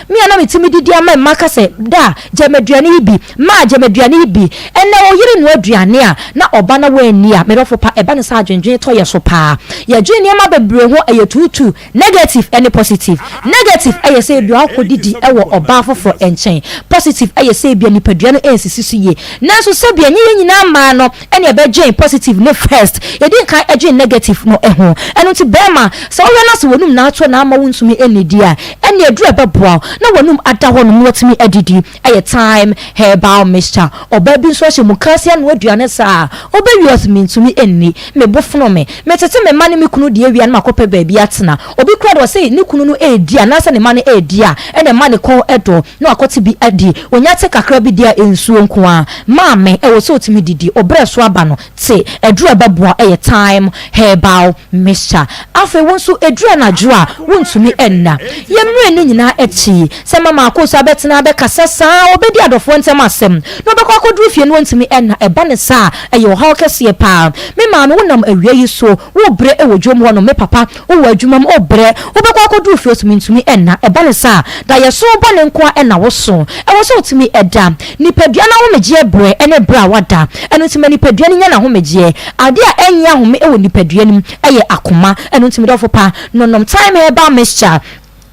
me na metimi didi ama maka se da jemaduane bi ma jemaduane bi enne wo yiri no aduane a na oba na wa ani a me rofo pa eba ne sa adwendwen to ye so pa ye dwen niam bebre ho eye tutu negative any positive negative eye se du akodidi ewo oba foforo enchen positive eye se bia nipadua no ensisi so ye nanso se bia nyina ma no ene ebedwen positive no first ye din kan edwen negative no eho eno ti bema se wo na so wonum na ato na ama wonsumi enidi a ene edu ebeboa na wonum ada ho no wotimi adidi eye time herbal mixture oba bi so hye mukasia no aduane sa oba wi osimi ntumi enni me bofono me metete me mane me kunu de awia na makopa baabi atena obi kura do say ne kunu no edi anasa ne mane edi a ene mane ko edo na akoti bi adi onya te kakra bi dia ensuo nko a maame e wo so otimi didi obre so aba no te edru ebeboa eye time herbal mixture afi wonso edru na dru a wontumi enna yemre ne nyina echi se mama akoso abetena be kasasa obedi adofo ntem asem no be kwa kodru fie no wontumi enna eba ne sa eye wo ha kese pa me maame wonam awia yi so wo bre e wodwom ho no me papa wo adwumam obre wo be kwa kodru fie so mentumi enna eba ne sa da ye so bone nko a enna wo so e wo so otumi eda nipadua na wo meje bre ene bra wada eno ntimi nipadua ni nya na ho meje ade a enya ho me e wo nipadua nim eye akoma eno ntimi dofo pa nonom time herbal mixture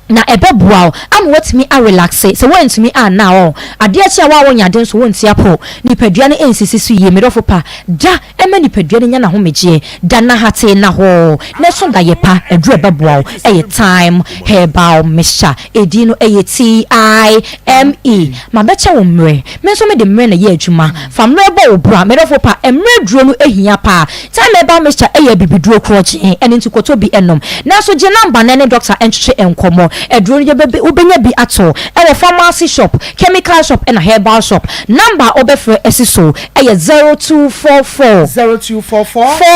na ebeboa am watimi a relax se wontimi a na o ade a chia wa wonya den so wonti apo nipadua ne ensisi so ye medofo pa da ema nipadua ne nya na ho meje da na hate na ho na so da ye pa edu ebeboa eye time herbal mixture edino eye TIME ma becha wo mre me so me de mre na ye adwuma fa mre bo obra medofo pa emre duro no ehia pa time herbal mixture eye bibiduro kroche ene ntikoto bi enom na so je number na ne doctor entwe enkomo edro ye bebe ubenya bi ato e pharmacy shop chemical shop and herbal shop number obefre esiso e 0244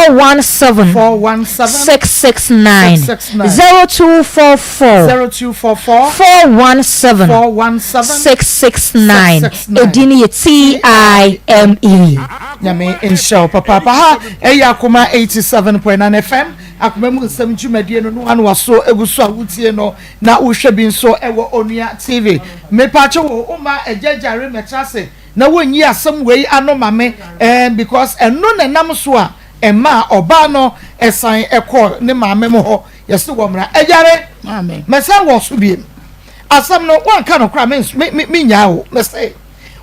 417 669 0244 417 669 edini ye TIME nyame inshallah papa ha Akoma 87.9 FM akoma mu nsam dwumadie no anu waso eguso awutie no na uhwe bi nso ewo onua TV me pache wo uma ejajare metrase na wonyi asem wei anomame because eno na nam so a ema oba no esan ekọ ne maame mo ho yesi wo mra ejare amen mesa wo so bi asem no wan ka no kra me nya wo mese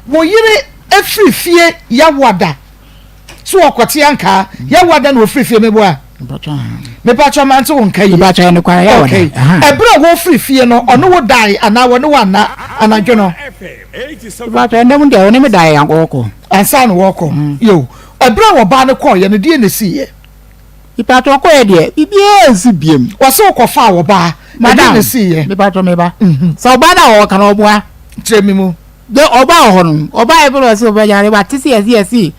wo yire efrifie ya wada so okwati anka ya wada na ofrifie mebo a me pacho man to won kai me pacho ne kwa ya wada ebra wo frifie no ono wo dai ana wo ne wana anadwo no pacho ndem de wo ne me dai yankoko ansa no wo ko yo ebra wo ba ne ko ye ne die ne siye ipacho ko ye de bibie nsi biem wo so ko fa wo ba madam ne siye me pacho me ba so ba na wo kan obua tremi mu de oba ho no oba e bro so ba yare ba tisi esi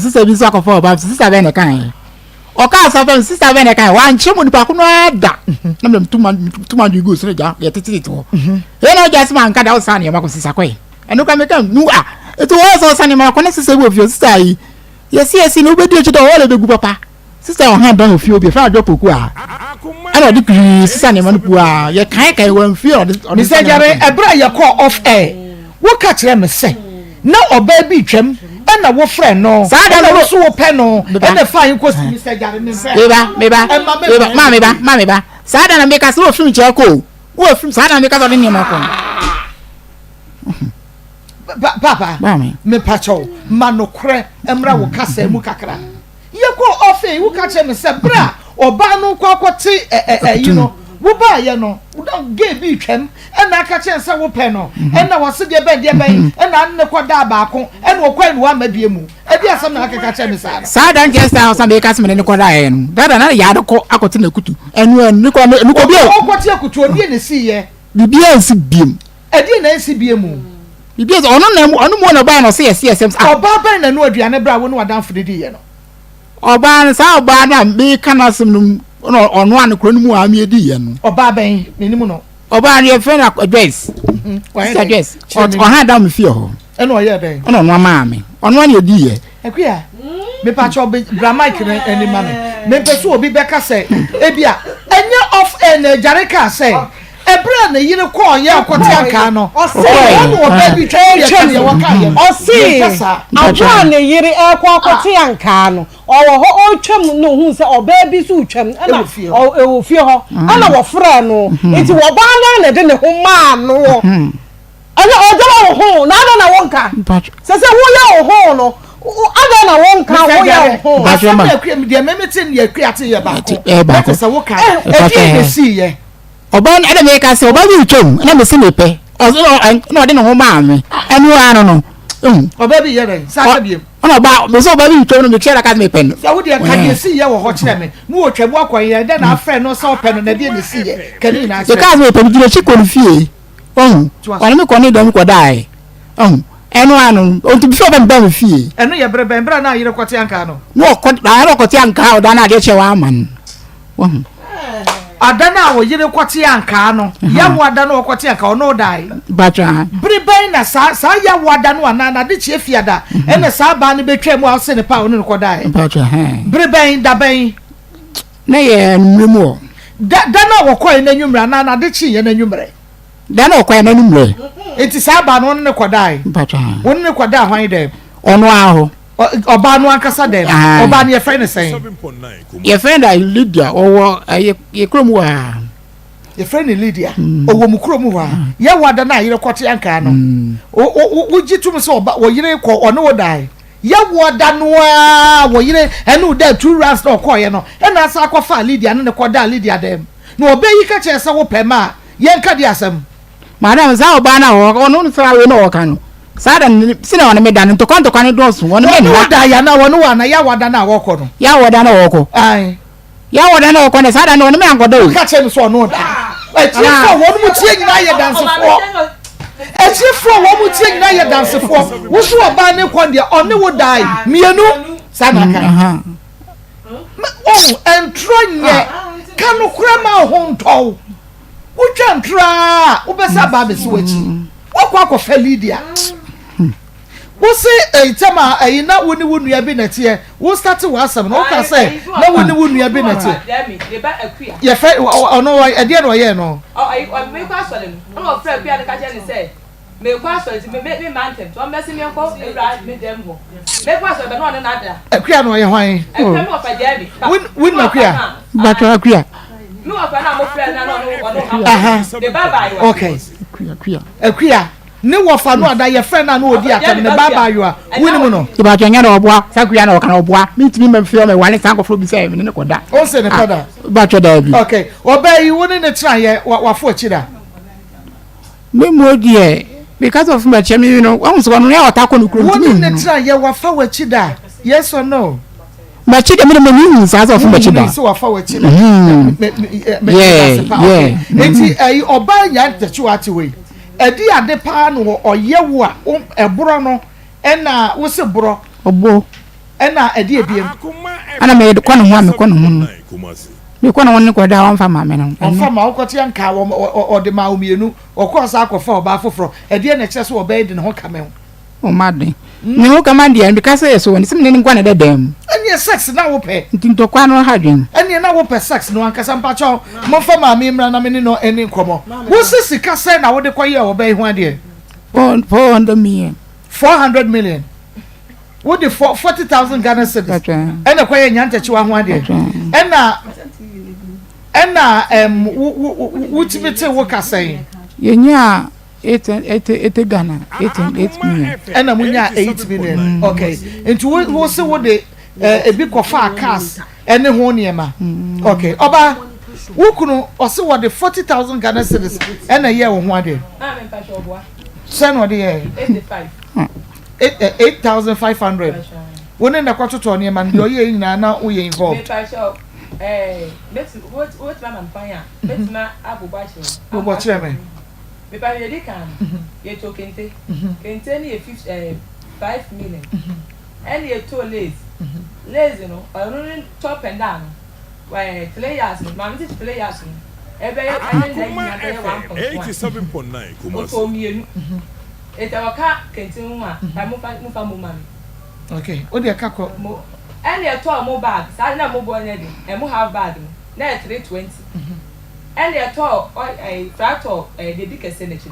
sister bi so akofo oba sister be ne kan oka so fam sister be ne kan wa nchemu ni pa kuno ada na me tuma du go so ja ye titi to e no just man ka da o san ye ma ko sister ko e no ka me kan nu a eto wo so san ma ko ne sister bi ofio sister yi esi no be di echi do wo le be gu papa sister o han don ofio bi fa do poku a ana di kri sister ne ma no pu a ye kan wa ofio ni se jare ebra ye call off air wo ka kire me se na oba bi twam na wo friend no sada na wo so wo pɛ no na fine ko Mr. Jare me friend meba sada na make us wo film che ko wo film sada na make us on nyama ko papa me pacho manokre emra wo kasa mu kakra ye ko ofe wo ka che me se bra oba no kwakwoti you know wo ba ye no wo don ge bi twam na aka che se wo pɛ no na wo se de ben na ne kwada ba ko na wo kwa ni wa mabie mu e bi asam na aka che me sa sada guest house na make us me ne kwada ye no dada na ya de ko akoti na kutu enu ni ko bi o kwoti akutu oni ne si ye bibia nsi biem edi na nsi biem mu bibia ono mo na ba no se yes oba ba na no aduane bra wo no wadanfo de ye no oba sa oba na me kana sim no ono an kro no mu a me di ye no oba ben menimu no oba ye friend address address o ha da me fie ho eno oye ben ono no ma me ono an ye di ye ekua me pa cho bra mic na eni ma me peso obi be ka se ebia enye off en Jare ka se ebra na yire ko ye akote aka no o se no baby twa ye waka ye o si abra na yire akote aka no o ho o twam no hu se o baby so twam na o ewo fie ho ana wo fra no enti wo ba na de ne ho ma no ana o jaba ho na wonka se wo ya ho no ada na wonka wo ya ho asa na akua me de memetin ye akua te ye ba ko se wo ka e de si ye oba na me ka se oba bi twam na me se me pe o na de ne ho ma me anu anu no oba bi ye den sa ka biem ona ba me so oba bi twam no me kira ka me pe no ya wo de ka de si ye wo ho kire me mu wo twabu akwan ye de na afre no so pe no na de ne si ye ka ni na se ka me pe ni chi ko no fie ona me ko ni do me ko dai enu anu o tu bi so be me fie enu ye brebembra na yire kwoti anka no no ko da kwoti anka o da na de che wa man adana wo yire kwoti anka no ya wo adana wo kwoti anka no dai batra briben na sa ya wo adana na na de che fiada ene sa ba ne betwa mu ase ne pa no ko dai batra briben da ben na ye nmumu dana wo ko na nwumra na de chi ye na nwumre dana wo ko na nwumre enti sa ba no ne ko dai batra won ne ko dai hwan dem ono aho oba no ankasa dem oba ne ye friend say ye friend I Lydia owo ye krom wa ye friend Lydia owo mu krom wa ye wada na yire kwoti anka no wo gitum so oba wo yire ko ono wo dai ye wada no a wo yire enu da 2 rounds no ko ye no ena asa akwafa Lydia ne ko da Lydia dem no obeyi ka che se wo pema ye nka di asem madam za oba na wo ono so awe no wo kan sada sina wana me dan to kan do so wona me wada ya na wona wana ya wada na wo ko no ya wada na wo ko ai ya wada na wo ko na sada na wona me angodo ka che so no da e ti fo wona mu tie nyina ye dance fo e ti fo wona mu tie nyina ye dance fo wo so oba ne ko de one wo dai mienu sada kan entro nye kanu kura ma ho ntow wo twantra wo besa ba be so achi wo kwa fa Lydia wo se eitama na woni wonua bi natie wo start wo asam no ka say na woni wonua bi natie ye fa ono e de no ye no me kwa sole no no fra bia ka je ni say me kwa sole me mantem to mbesi me ko ewra me dem ho me kwa sole be no ne nada akua no ye hwan akua me ofa je mi win na akua batra akua me ofa na mo fra na no de baba yo okay akua ne wo fa no ada ye friend na no odi atam ne baba yo a wini mu no ti ba twanya na oboa sakua na okana oboa mitimi memfio me wale sanko fro bi say me ne koda o se ne koda ba twada bi okay obey woni ne tra ye wa fo chida me modi e because of my chemi you know won so no ya otako no kuro woni ne tra ye wa fa wa chida yes or no ma chida me me so as of my chida so wa fa wa chida yeah enti ai oba ya ntachi wa ati we edi ade pa no oyewo a eboro no ena wo se boro obo ena edi ebiem ana me ko no ho me ko no ho me ko no won ko da won fa ma me no on fa ma okoti anka wo de ma omienu okosa akofa oba foforo edi na kire so oba edi ne ho kame o made ne ho kama dia because so won sim ne ngwa na dedem eni sex na wo pe ntinto kwa no hadwen eni na wo pe sex no anka sampa cho mo fa ma me mra na me no eni nkomo wo sisi ka se na wo de koye oba hu ade 400 million 400 million. What the 40,000 Ghana cedis. And a quiet Yantachi one day. And which bit work I say? Yeah, 8 Ghana, 8 million. And I'm 8 million. Okay. And to what what the a big of our cast and the Honiema. Okay. Oba, who could also what the 40,000 Ghana cedis and a year on one day? Send what the 85. 8,500. When in the quarter to Tony man, you're now we involved. What Mamma Paya? Let's ma Abu Bashir. What's your name? Because you can. You're talking to 5 million. And you're 2 lays. Lays, you know, are running top and down. Why, players, mammy, players. Akoma FM 87.9. Kumasi. It's our car continue. I'm moving. Okay. What do you call? And you're tall more bags. I know more and more have bag. Now 320. And you're tall a flat or a dedicated senator.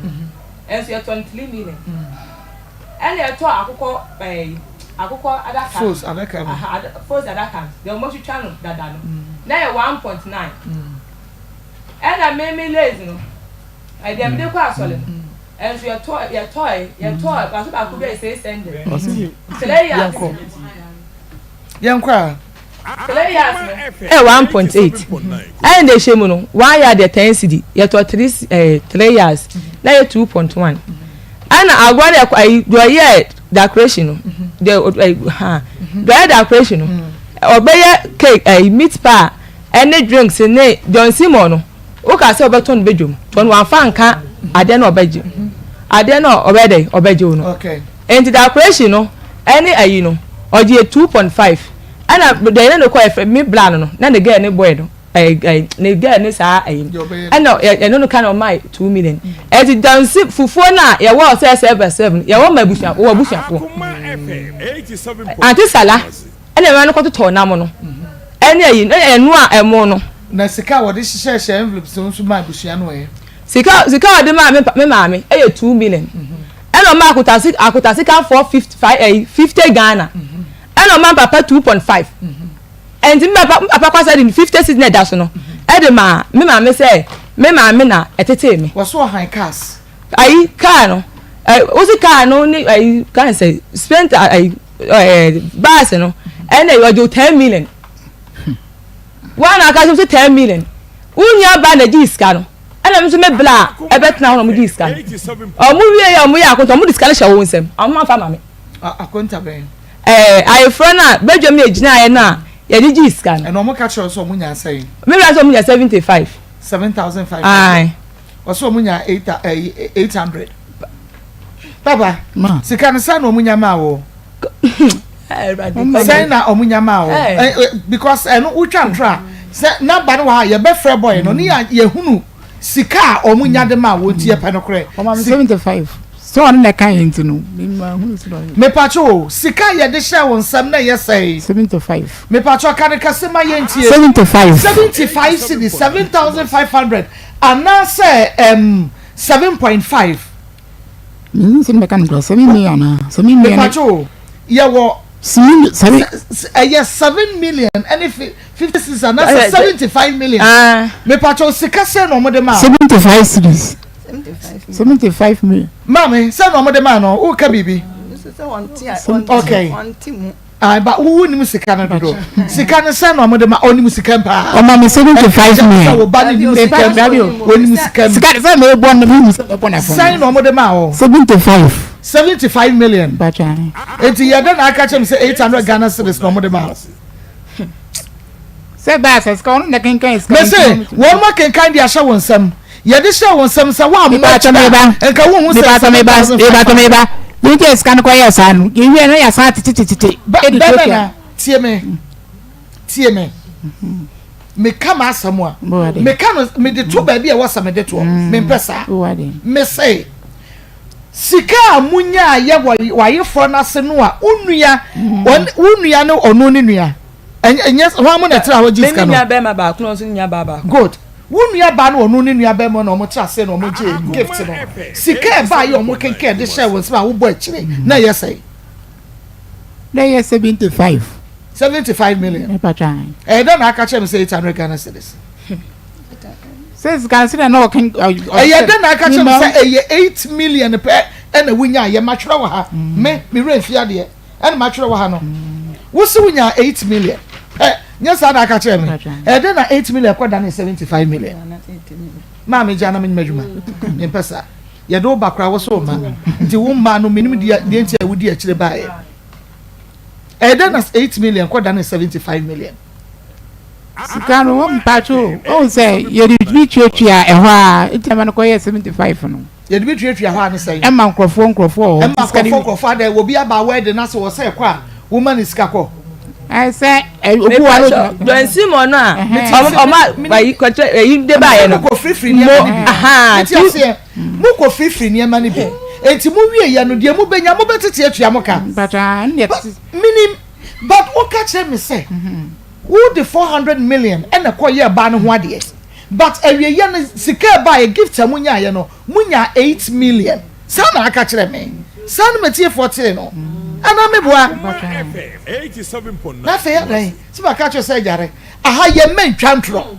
And so you're 23 million. And you're tall Akoko other Force other account. The almost channel that done. Now you're 1.9. And I made me lazy. I dem dey kwa solid. And so your toy, but I could say send it. Yankwa. 1.8. And they shame no. Why are the 10 CD? You to 3 years. Now you 2.1. And I want do a decoration. The decoration. Obey cake, meat pie, and the drinks in it. Don't see mono. Okay, so beton bedroom. Ton one fan can I don't know bedroom. I don't know already or bedroom. Okay. And the decoration, no, any you know, or the 2.5. And they don't know quite me bland. Then they get any boy. I get this. I know, I don't kind of my 2 million. As it done sit for 4 now, your wall says 7. You want my bush or bush. Auntie Salah, and I ran to Tornamono. And a mono. Na sika wo de hye envelope so nso ma bushia no e sika de ma me 2 million eno ma akuta sika 50 Ghana eno ma papa 2.5 and me papa kwasa de 50 na da so no e de ma me say me na etete me wo so han cars ai car no o si car no ni ai kan say spent ai bus no and you do 10 million. One account to 10 million. Unya ba na diska no. Ana me so me bla e betna ho no diska. O mu wie o mu ya akonto mu diska le hye wo nsem. O ma fa ma me. Akonta ben. I friend na bedwa me agina ye na ye di diska no. E no mo ka che so mu nya say. Me bla so mu nya 75. 7,500. Ai. O so mu nya 800. Baba, ma. Sika no sa no mu nya ma wo. Say na omunya ma wo because no utwa say number no ha ye be free boy no ni ye hunu sika omunya de ma wo tie pe no kre 75 so on na kan yin no me pacho sika ye de share won sam na ye say 75 me pacho kan kasema ye ntie 75 cedi 7,500 and now say 7.5 sin me kan go 7 million 7 million me pacho ye wo 7 million and if 50 is another 75 million me pacho sika se no mo de ma 75 cedis 75 million mama se no mo de ma no o ka bibi okay but who ni musika na do sika na se no mo de ma oni musika pa o mama 75 million o ba ni musika radio oni musika sika se me bo na mi musika po na se no mo de ma o 75 million. Eti yada na aka chem say 800 Ghana cedis no mo de ma. Say ba say ska on na kenkan iska. Me say won ma kenkan dia hye won sam. Ye de hye won sam say wa mo ba chama enka won hu say me ba. You just can ko ya san. You we no ya san titi. Ba tie me. Me kama asamwa. Me kano me de to ba bia wo sam de to. Me pesa. Me say sika munya ye wayefo na se no a unua no ono ni nua enye ho mo na tira ho jiska no me nya be ma ba kuno so nya ba good Wunu ya ba no onu ni nua ba mo na omo tra se na omo je gift no. Sika e ba ye omo kenke de share won sma wo bo akire na ye say. Na ye 75 million. E pa try. Then I catch him say 800 Ghana cedis. Says consider no can then I catch him say 8 million per and a winya ye matchra wa ha. Me refia de and matchra wa ha no. Wo se winya 8 million. Yes, I catch him. Then 8 million kwa than 75 million. Mama jana me medjuma. Me pesa. Ye do bakra wo so ma. Nti wo ma no minim de ntia wudi akire bae. Then as 8 million kwa than 75 million. Sikano wo mpacho o say ye di twetwa e ho a itama no koye 75 no ye di twetwa ho an say e ma nkrofo e ma nkrofo da wo bia ba wede na so wo say kwa woman is kako I say obu wa lo don simo no a oma bayi kontra yi de ba ye no ko free ni aha ti ase mu ko free ni ma ni bi enti mu wie ye no de mu benya mu betete atua mo ka but minim but what catch me say who the 400 million and a koye ba no ho ade but awie ye no sika ba ye gift amunya ye no munya 8 million sana aka kire me sana metie 40 no ana me boa 87.9 na fe ya si ba ka kire say jare aha ye mentwa ntro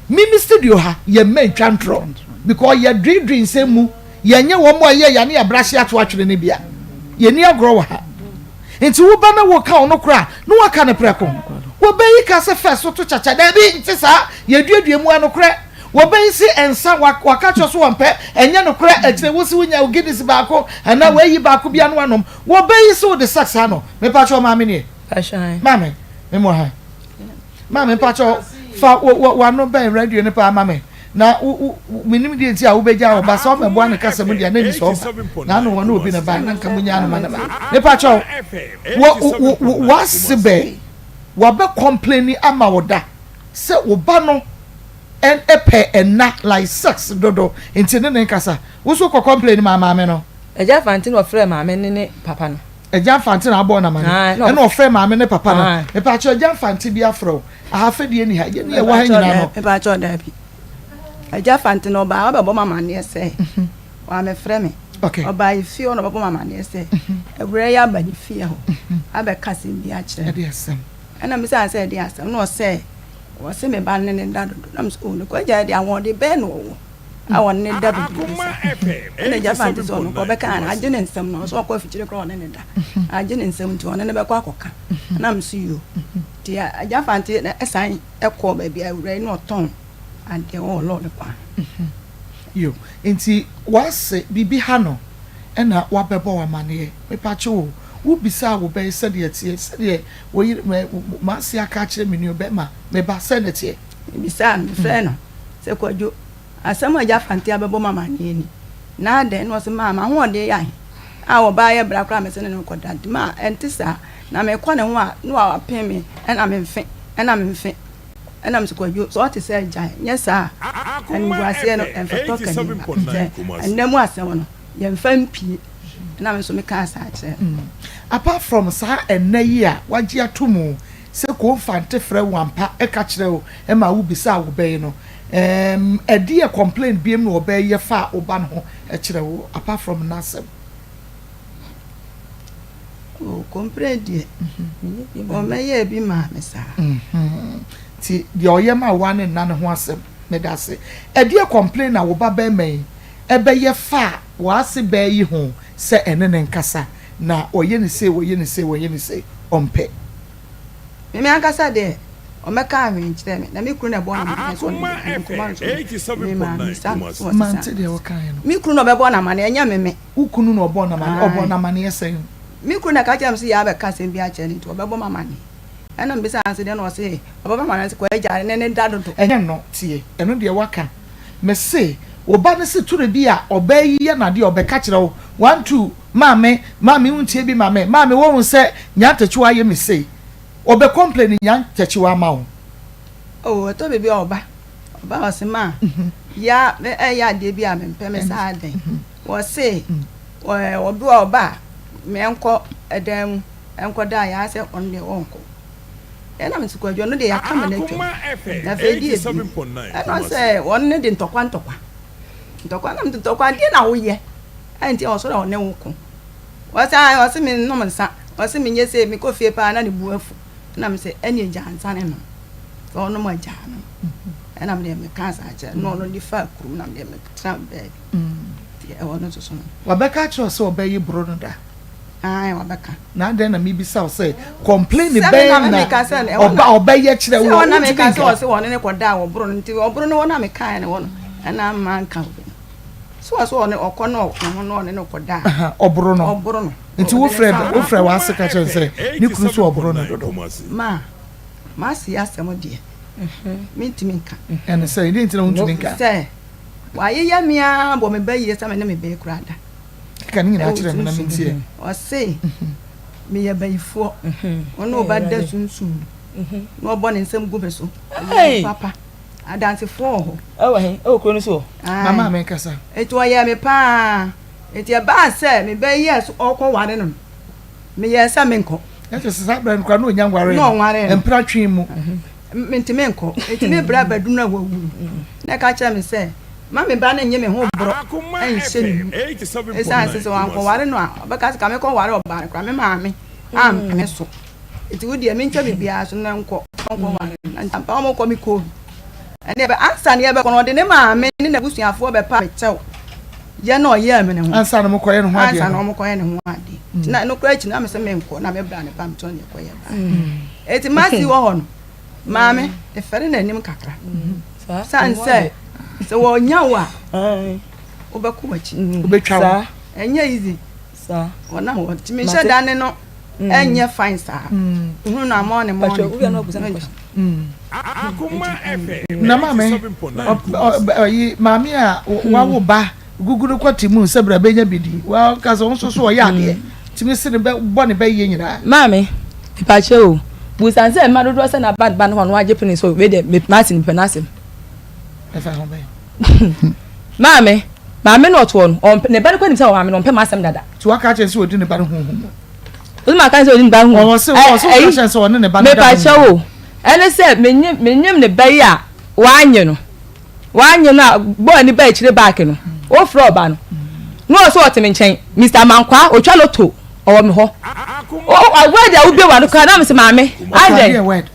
mimi studio ha ye mentwa ntro because ye dream semu ye nye wo mo ye ya ne ya brashi ato atwere ne bia ye ni agro wa ha enti wo ba na wo ka ono kra no waka ne preko wo be yi ka se first to chacha da bi nti sa ye duadua mu anokre wo be yi si ensa waka cho so wonpe enye nokre akire wo si wonya ogidis baako ana we yi baako bia no anom wo be yi so de sex ha no me pa cho mama ni passion mama me mo ha mama pa cho fa wo no be radio ne pa mama na minim die ti a wo be ja wo ba so me bo an kasa mu dia na ni so na no wono obi na ba na nka munya no mana me pa cho wo sibe wabe complaining ama woda se oba no en epe enna like sex dodo intine ne nkasa wo so ko complain mama me no eja fantin of frame mama ne papa no eja fantin abo na mama en of frame mama ne papa no e pa cho eja fantin bia fro aha fe die ni ha ye ne wa hanyina no e pa cho da bi eja fantin oba oba bo mama ne se wa me frame okay oba ifi ono bo mama ne se ewure ya ba ni fi ho abe kase bi a kire e yes ana mi say dey asem no say wo se me ba ne da na mi so no ko ja dey awon dey be no awon ne da bi ene ja fanti so no ko be kan aje ne nsem no so ko fi kire kro ne da aje ne nsem ti one ne be kwa akoka na mi so yo dia ja fanti esan e ko ba bi awure no ton ade o lord kwa yo enti wase bibi ha no ena wabebo wa mane me pa cho wo bisa wo be se de tie se de wo ma si aka kire me ni obe ma me ba se ne tie bisa me fre no se kwajo asama ja fanti abebo mama ni na de no se mama ho de ya a wo ba ye bra kra me se ne ko da ma entisa na me kwa ne ho a no a pen me ena me mfe ena me se kwajo so te se ja nyesa en guase no en foto kan enemu asem no ye mfa mpi na me so me ka sa kire apart from sa enna a wagye atomu se ko fante frɛ wampa e ka kire o e ma wo bisa wo bɛyi no edi e complain biem no obɛyɛ fa oba no e kire wo apart from nasem o complain die o meye bi ma me sa ti de oyema wane na ne ho asem me da se edi e complain na wo ba bɛ mɛyi e bɛyɛ fa wa se bɛyi ho se ene ne nkasa na oye ni se ompe me ankasa de o meka ahwen kire me na me kru na bo na so me man te de o kan no me kru no be bo na ma na enya me ukunu no bo na ma na yesen me kru na ka jam se ya be ka se bi a kire ni to be bo mama ni ena me bisa anse de no se o mama na se ko eja ne da do enya no tie eno de waka me se oba ne se turu bi a obayi ye na de obeka kire wo 1 2 mame untie bi mame wo hu se nya tachiwa ye me sei obe complain nya tachiwa ma wo oh to be bi oba o se ma ya ya de bi a me pɛ me sa den wo se wo bi oba me enko edam enko da ya se on de wonko ɛna me sikwa no de aka me na twam na fe di 87.9 ɛna sɛ wɔn ne de ntɔkwa na me ntɔkwa de na woyɛ anti ɔso na ɔne wo ko wɔse me nom nsa wɔse me nyɛ sɛ me kɔ fie pa na ne bu afu na me sɛ ɛne agya nsa ne no ɔno ma agya no ɛna me de me kansa akyɛ no ɔno de fa kuru na me de me tra bag ɛwɔ no so no wabɛka kyerɛ sɛ ɔbɛyi boro no da ai wabɛka na den na mebisa wo sɛ complain bɛn na ɔbɛyɛ kyerɛ wo na me ka sɛ ɔse wɔne ne kɔda wɔ boro no nti ɔboro no wɔ na me kae ne wɔ no ɛna ma nka wo so ɔne ɔkɔ no ɔkɔ no ɔne ne kɔda ɔboro no nti wo frɛ wase ka kyerɛ sɛ ne kuru so ɔboro no dodo ma si asɛm deɛ mentimi nka ɛne sɛ ɛde nti na wontumi nka sɛ wayeyɛ mea bɔ me bɛyie sɛ me ne me bɛyɛ kora da ka ne nyinaa kyerɛ me na mentie ɔse meyɛ bayifoɔ ɔne ɔbɛda sunsum na ɔbɔ ne nsɛm gu me so papa adansefoɔ hɔ ɛwɔ he ɛwɔ kuro no so mama me kasa ɛti ɔyɛ me paa ɛti ɛbaa sɛ me bɛyɛ so ɔkɔ ware no meyɛ sɛ menkɔ ɛkyɛ sɛ saa brɛ no kora na ɔnya nware mpra twe mu mentimi nkɔ ɛti me brɛ abadu no a wawu na ɛka kyerɛ me sɛ ma me ba na nye me ho bro ɛnhyɛ ne mu ɛsiane sɛ wankɔware no a ɔbɛka sɛ ka mekɔ ware ɔbaa no kora me maame ampene so ɛti wodeɛ mentwa biribiaa so na nkɔ ware no ntampa ɔmɔkɔ me kɔɔ ɛne ɛbɛ ansa ne yɛbɛkɔ no ɔde ne maame ne n'abusuafoɔ bɛpa mekyɛw yɛ na ɔyɛɛ me ne ho ansa na mokɔyɛ ne ho adeɛ ansa na ɔmokɔyɛ ne ho adeɛ nti na nokora akyi na me sɛ menkɔ na mebra ne pa metɔ ne ɛkɔyɛ baa ɛti masi wɔ hɔ no maame ɛfɛre n'anim kakra san sɛ sɛ wɔnya wo a wobɛkɔ wakyi wobɛtwa wo ɛnyɛ easy wɔna hɔ nti menhyɛ dane no ɛnyɛ fine saa hunu na ama ne mɔ na maame a wawo ba guguru kwati mu sɛ bra bɛnya bidi wa ka sɛ wo nso so ɔyɛ adeɛ timi se ne bɔ ne bɛyɛ nyinaa maame ipache o busan sɛ ma dodo sɛ na bad no ho agye pene so we de me masin penasem ɛfa ho bɛ maame no ɔto no ne ba no kwani sɛ maame no mpɛ masem dada to waka kyerɛ sɛ odi ne ba no ho o ma kan sɛ odi ne ba ho ɔwɔ sɛ kyerɛ sɛ ɔne ne ba no me pache o ɛne sɛ menyem ne bɛyi a wanye no a bɔ ne ba kyerɛ back no o frɔ ba no no so ɔteme nkyɛn Mr. Mankwa otwa loto ɔwɔ me hɔ o word a wo be wa no ka na me se maame ade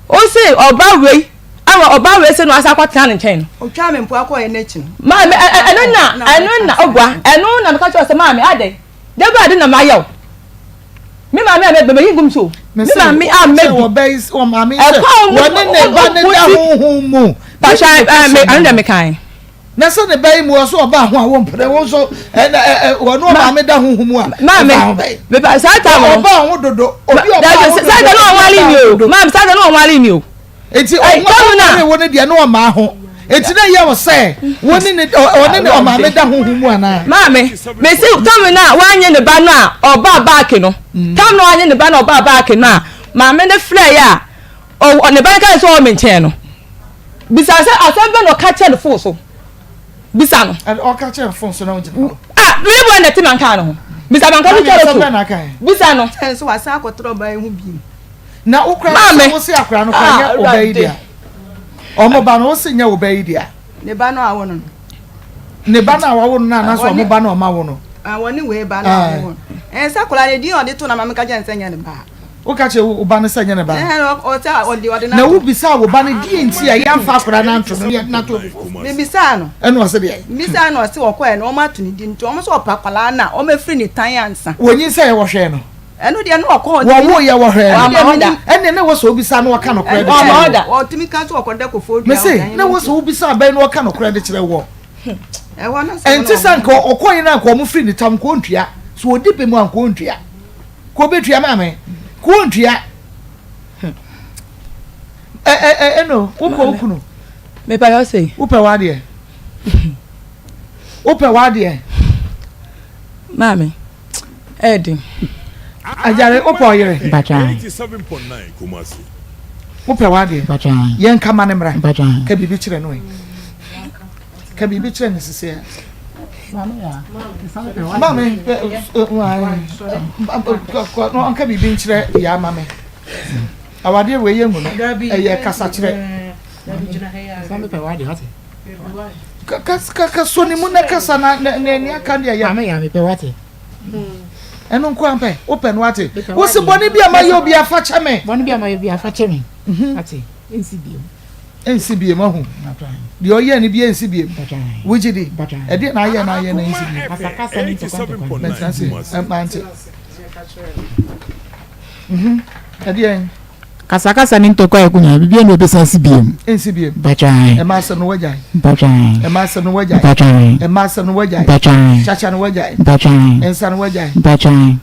o se oba wei se no asa kwatena ne nkyɛn no otwa me mpo akɔyɛ n'akyi maame ɛno na obua ɛno na me ka kyerɛ sɛ maame ade de ba ade na mayew me maame a me yi gum so me maame a me wo base o maame se woni ne ba ne da honhom mu pa sha me ande me kan na sɛ ne bɛyi mu so ɔba ho a wo mpere wo so wɔno maame da honhom mu a maame me ba sa ta mo ɔba ho dodo obi ɔba ho sa ta no wali mi o maame sa ta no wali mi o enti ɔma wo ne de no ɔma ho enti na yɛ wo sɛ woni ne ɔmaame da honhom mu ana maame me si come na wanye ne ba no a ɔba back no come na wanye ne ba no ɔba back no a maame ne flare ya o ne ba ka so o me nkyɛn no bisa sɛ asɛm bɛ no ka kyɛ ne fo so bisa no o ka kyɛ fo so na wo gyina me bo na ti man ka no ho bisa man ka so kyɛ so bisa no so wasa akɔtɔrɔ ba ehu bi na ukra so wo se akra no kwa nya obayi dia omo ba no wo se nya obayi dia ne ba no awo no ne ba na awo no na so omo ba na oma wo no awoni we ba na awo sa kola ne di ode to na mama ka gye nsanya ne ba o ka che wo ba ne sanya ne ba o ta ode na wo bisa wo ba ne di nti a yamfa akra na nto na to me bisa no eno se de bisa no se wo kwa no o ma to ne di nti o mo so opakala na o ma firi ne tan ansa wonyi se ye wo hwe no eno de no okọ wo ye wo hwe ene ne wo so obisa no waka no credit o timi ka so okoda ko fodu me say na wo so obisa ba no waka no credit kire wo e wo na se enti sanko okoyin na ko mo firi ni tam ko ntua so odi pe mu an ko ntua ko betua maame ko ntua eno wo ko okunu me pa yo say wo pe wa de maame edi ajare opo yere 87.9 Kumasi wo pe wa de yen kama ne mra ka bibi kire no ka bibi kire ne sese mame no anka bibi kire ya mame awade we ye hu no eye kasa kire Some people why hot. ka so ni mu na kasa na ni aka dia ya Me ya me pe what. eno nko ampe open wate wo se boni bia ma ye obi afa cheme Boni bia ma ye bia fa cheme ati NCBM mahu di oye ni bi NCBM wujidi e di na ye na NCBM asakasa ni to mante e di en kasakasa ni ntoko ekunya bibia no besa NCBM bachan e ma se no wajai bachan e ma se no wajai bachan e ma se no wajai bachan chacha no wajai bachan ensa no wajai bachan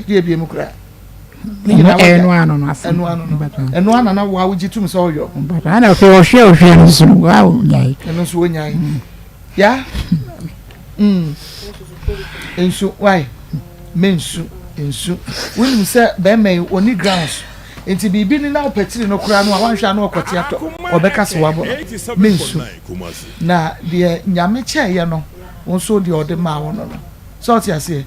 di e bi mu kra enu ano no asa enu ano na wa wujitum so yo bachan na fe o hwe nso wa nyai enu so wonyai ya ensu why mensu ensu wonu se be me oni grounds enti bibi ni na opetiri no kura no wanhwa na okote ato obeka se wabo mensu na de nyame cheye no wonso de ode ma wono no so ti ase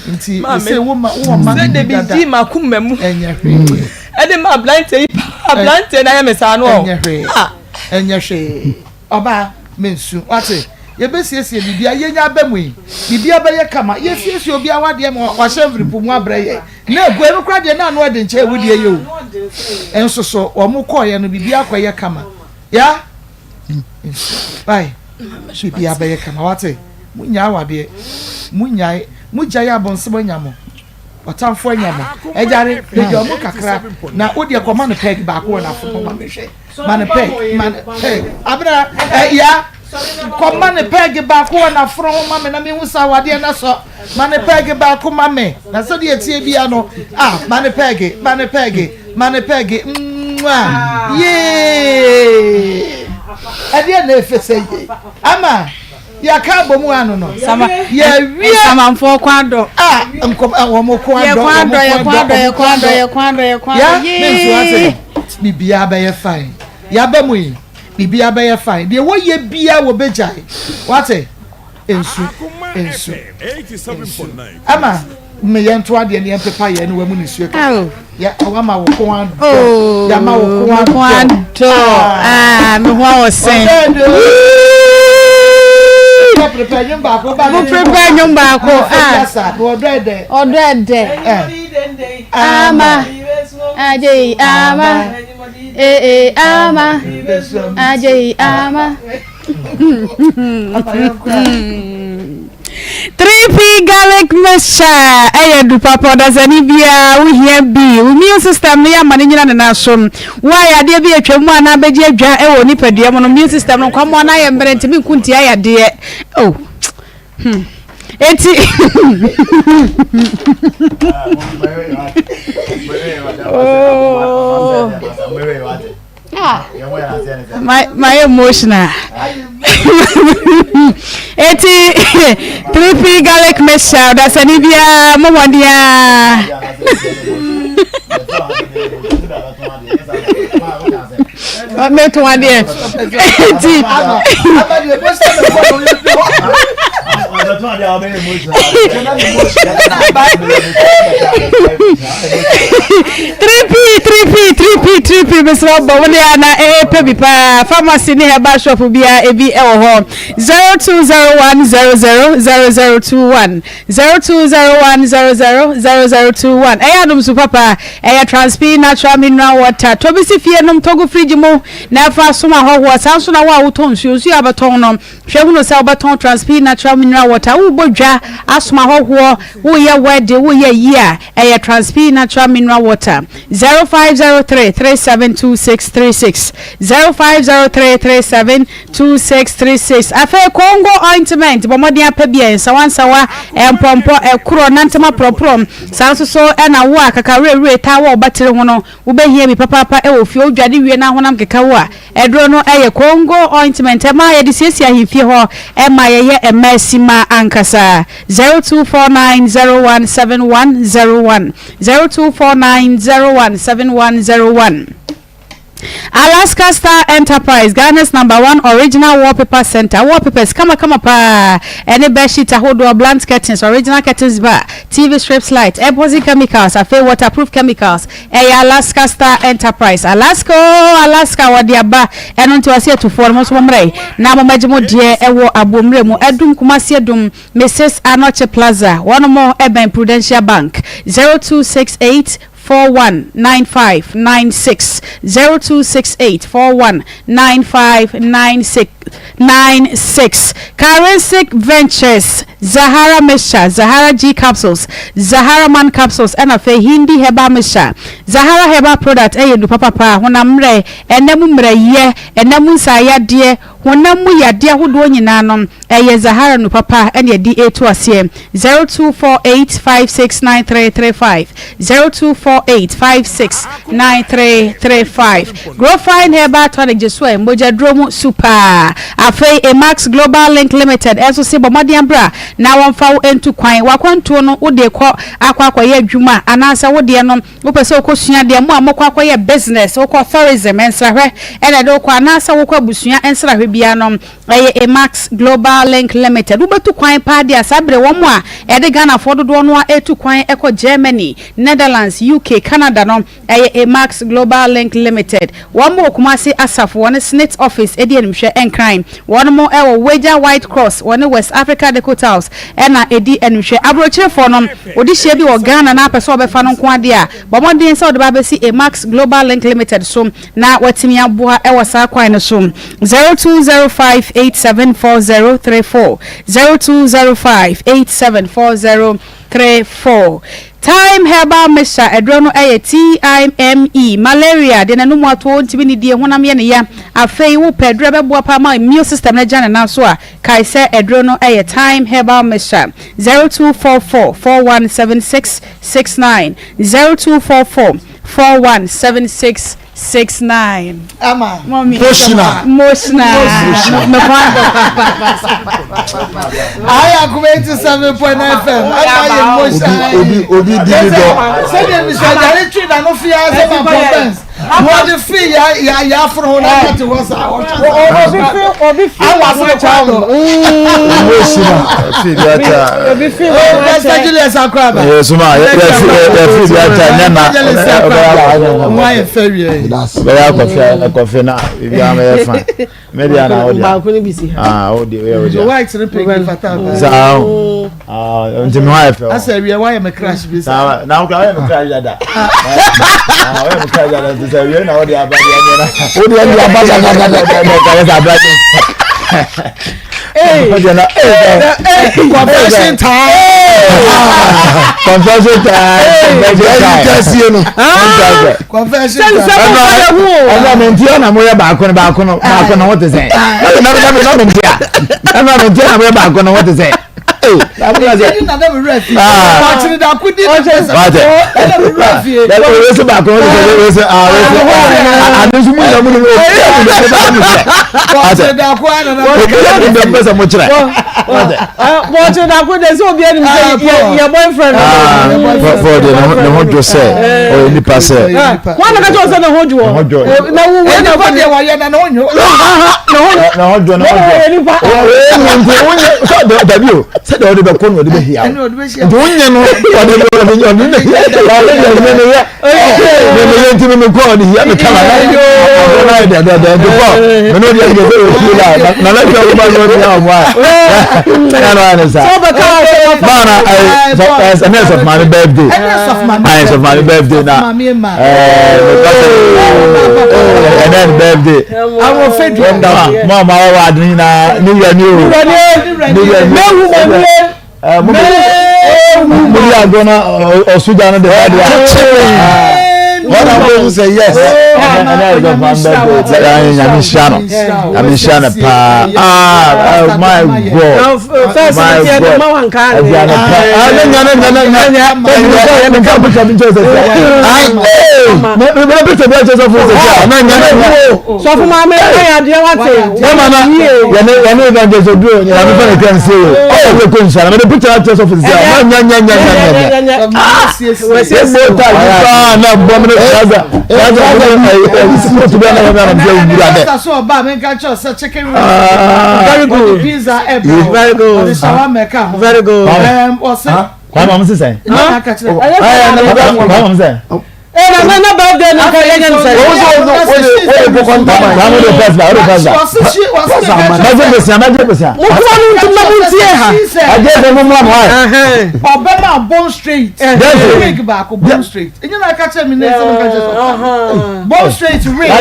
nti se wo ma se de bi ma kumamu enye ede ma blante na ya mesa no enye hwe oba mensu wate ye besiesie bibia ye nya abamu yi bibia ba ye kama ye siesie obi awade mo wa chevri pu mu abraye na egu enu kra de na no de nche ewudie ye o enso so omo koye no bibia koye kama ya bye bibia ba ye kama wate munya awade munya ya bonse nyamo otamfo nyamo ejare de omo kakra na odi ekoma no peg ba ko na fo ma mehwe man peg abra ya Come ne peg back one na from mamma na me hu sawade na so mane peg back mame na so de tie bia no mane peg ye ade na efese ye ama ya ka bomu anu no sama ya wie sama mfo kwando nkom wo mo kwando ya mensu ase bibia ba ye fine ya ba mu yi bibia ba ye fine de wo ye bia wo bejai wate ensu 87.9 ama me yento ade ne empepa ye ne wamu ni suo ka ya awama wo kwando ya ma wo kwando me ho sen prepare nyumba ko odede ama ajei ama ama ajei ama 3P garlic mixture du papa dazani bia wo hia bi immune system ya mane nyina na so wa ya de bi atwam ana beji adwa wo nipadua mo no immune system no kwa mo na ya mbere ntimi nkunti ya de eti my emotional eti 3P garlic mixture that's anibia mo wandia me to wandia eti Trippy Mr. Bowania na pebi pa pharmacy ni herbal shop bia ebi ewo ho 0201000021 0201000021 eyanum su papa eya transpi natural mineral water to bi si fie num togo fridge mu na fa so ma ho sanso na wa wuton su abaton no hwehuno se abaton transpi natural mineral water wo bodwa asoma ho wo ye wede wo ye year eya transpi natural mineral water 0503372636 0503372636 afa Congo ointment bomodi apabia ensawansawa empompo ekuro nantema proprom sanso so na wo akaka rere ta wo batere ho no wo behia bi papa wo fie odwade wie na honam keka wo edro no eye Congo ointment ma ye de siesia hifie ho ma ye emasima ankasa 0249017101 0249017101 Alaska Star Enterprise, Ghana's #1 original wallpaper center. Wallpapers, come pa. Any bed sheet, ahodo, blank curtains, original curtains bar, TV strips, light, epoxy chemicals, waterproof chemicals. Alaska Star Enterprise. Alaska, wadiaba. And unto us here to form us one ray. Now, Majamo dear, ewo abumremo, edum kumasi edum, Mrs. Anoche Plaza, one more Eben Prudential Bank, 0268 419596 0268419596 Currency Ventures, Zahara Mesha, Zahara G capsules, Zahara Man capsules, and a Hindi Heba Mesha, Zahara Heba product, do papa, when I'm re, and Namumre ye, and Namusaya dear, when Namu ya dear who do nanom, Zahara no papa, and your DA to us here, 0248569335, 0248569335. Grow fine Heba tonic Jesue, Moja Dromo Super. Afei Max Global Link Limited eso se bomadi ambra na wonfa entu kwan wakwanto no wode kɔ akwa ye adwuma anasa wode no wopese okosua de mo amokwa ye business wokɔ tourism ensrahwe ene de wokɔ anasa wokɔ busua ensrahwe bia no eye Max Global Link Limited wobetu kwan pa de asabre wo mo a ede Ghana fododo no etu kwan ekɔ Germany, Netherlands, UK, Canada no eye Max Global Link Limited wo mo Kumasi Asaf won Snit office edi enhwe enkran one more Wager White Cross, one West Africa Decor House, and Edi and She Abroche for them, Odi Shebi or Ghana na person be fanon kwadia, but one day in South Babesi a Max Global Link Limited sum, now what's me abua ewasa kwine sum 0205874034 0205874034. Time Herbal Mesha Edrono TIME malaria de na no mo to ntimi ne die honam ye ne ya afei wo pedro be boa pa ma immune system na jana na so a kai se Edrono Time Herbal Mesha 0244417669 0244417669. Ama mommy Moshna me panda I am 87.9 FM obi di do say dem is jare tree na no fear say my problems what the fee ya fro na that was obi fee I was no child obi fee Pastor Julius Akwaba yes ma ya fee ya ta nyana why fair coffee na ya me fa media na odi odi so why it's repeat fata ntimi why fa asa why me crash bi na na why me crash da why me crash da say we na odi abadi anyana odi abadi confession time. Confession time. Confession time. I'm mentia na moya ba ko na what is it? No mentia. I'm mentia na moya ba ko na what is it? I'm not saying that we refi. Actually that could be the best. That we back on the and this we your boyfriend. For the say or any pass. One of the hold you. No said the be kon we be here no no we are gonna Sudan the what I'm going to say yes. I'm Shana pa. My God. Very good. Pizza, very good. Very good. Kwa mama sasa. Kwa mama sasa. Na birthday na kwa yenye nse. Bone Street. Bone Street. You know I catch him in there. Bone Street ring.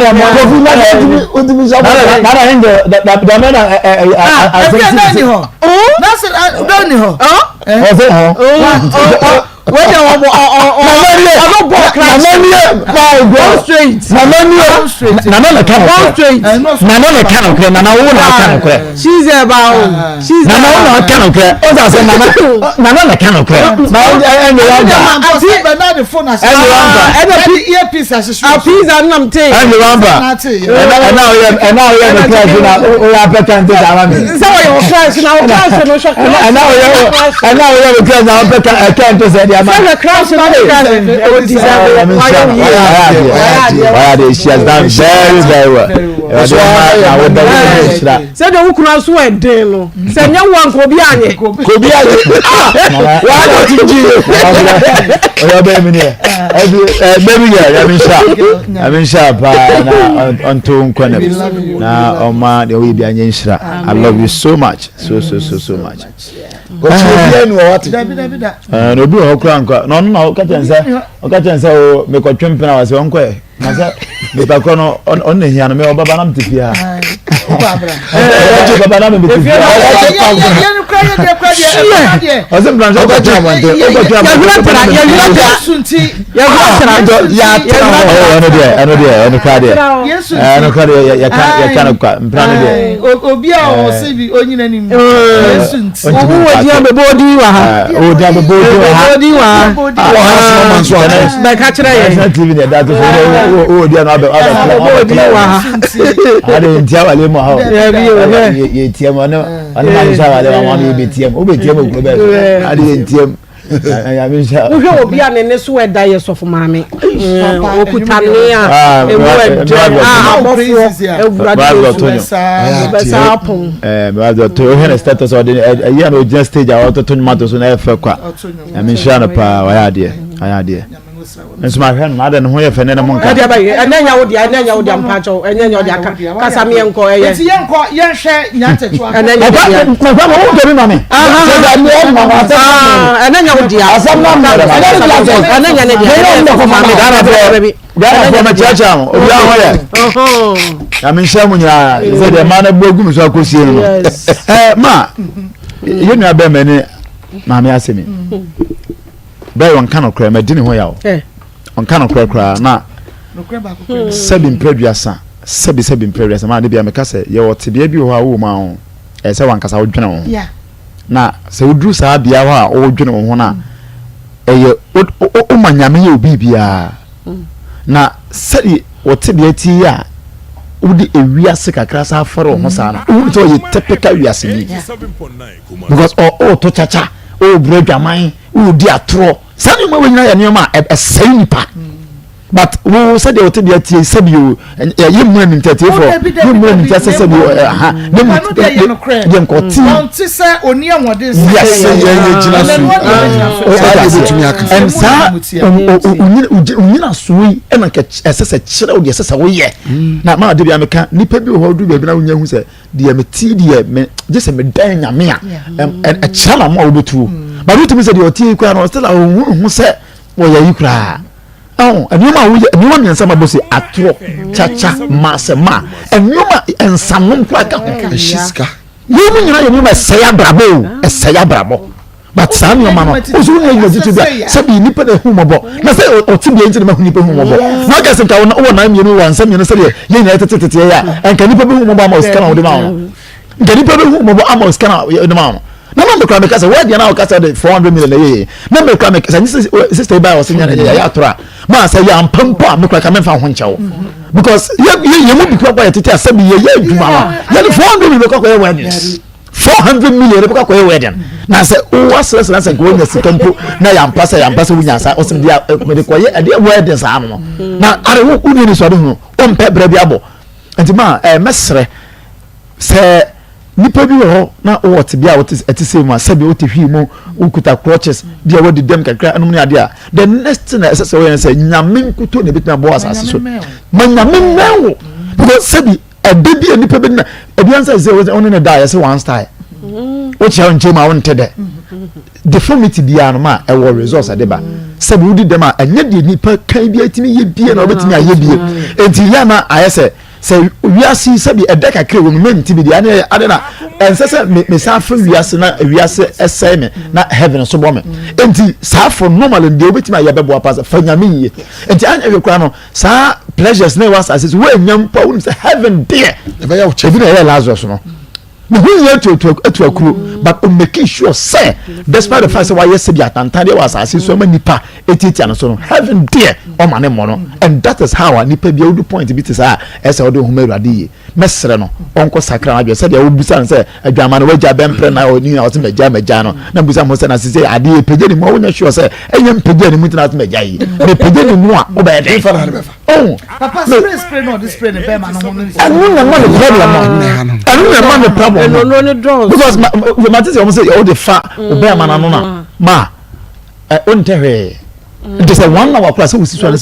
She has done very well. Said the Ukra so and Delo. Said no one could be anye. Could be why don't you I mean sharp on to now on man the way I love you so much. So much. No do okran kwa no ka say me ko twempe na wase onko na say me pa ko no on ne hia no me obaba na mtefia baba na me mtefia ozem branch ko twa mante ko twa and my friend, I don't know if any monk. And then you would Pacho, and then you're Casamianco, young share, and then you and then you would I mean, Shamunya said the man of Bogum so could see Ma, you know, Bemini, Mammy Assimi. Very one cannot cry, my dinner well. On cannot cry now. Seven previous, seven previous, man, be a Macassa, your baby who are woman, as I want Casa General. Yeah. Now, so Drew Sabia, old General Hona. A woman Yami Bibia. Now, Sadie, what Tibiatia would a real sick across our for Mosana. Who told you typical Yasini? Because oh, to chacha, oh, break your mind. Oh dear throw. Sani mo wenya ya nyoma e sei nipa. But we said they would be at you and you money in 34. You money just said you say only on this. Yes, and sir, sui and like a chira or yes, away. Now, my dear American, Nipa who do baby now, who say, dear me, just a medina mea and a chala more true. But what you said your tea crown was still who said, well, you cry. Oh, and you know, and some bossy atro, chacha, masema, and you and some quack a shiska. You mean you say a bravo, but some your mamma, who's only to be Sabi nipper the humable. Now say or to be into the nipper humable. Not as if I want all 9 years and some years, and can you put almost come out the mountain? Can you put almost come out the mountain? No man become because where you now cast the 400 million a year. No man become because sister by was in Yatra. Ma say I'm pampa, look like I'm from Honcho. Because you would be quiet to tell some year, you 400 million awareness. 400 million because ko wedding na say o wasres na say go nya sika mpo na ya mpasa wunya sa o sim dia me de ko ye ade wedding sa no na are wo uni ni so de hu o mpe bra bi abo enti ma mesre se nipa bi ho na o wote bia wote etise mu asabi wote hwi mu ukuta crutches dia wodi dem kakra anum ni ade a the next thing na say we say nyame nkuto na bitima bo asase so ma nyame menwo because sabi ebe bi nipa bi na ebi ansa say we only na die say one style o che on chema won tede deformity bia no ma e wo resource ade ba sabi wodi dem a enye de nipa kan bi atimi ye bie na obetimi aye bie enti ya na ayese say wiase sabi edeka kre wo menti bi de ade na ensese me safa wiase na wiase esai me na heaven so bo me enti safa normal de obetimi aye bebo pass fa nyame yi enti anya we kra no sa pleasures na was as we nyam pa wo say heaven there e ya uche bi na ya Lazarus no me hu ye to akuru but making sure say despite the fact say why yes be atantade was as so many nipa etitia no so no heaven there o mane mo no and that is how nipa bi odu point bi te say ese odu hu meru ade yi mesre no onko sakra na bi say dey obusa say adwama no waja bempre na oni na o meja no na busa mo say na say ade peje ni mo wonya sure say enyem peje ni mutina at meja yi me peje ni mu a o be dey oh papa spray no this spray ne be ma no ho no and no problem no draws because the matter say say all the fa obey man no na ma on tehwe it is a 1 hour class we see so na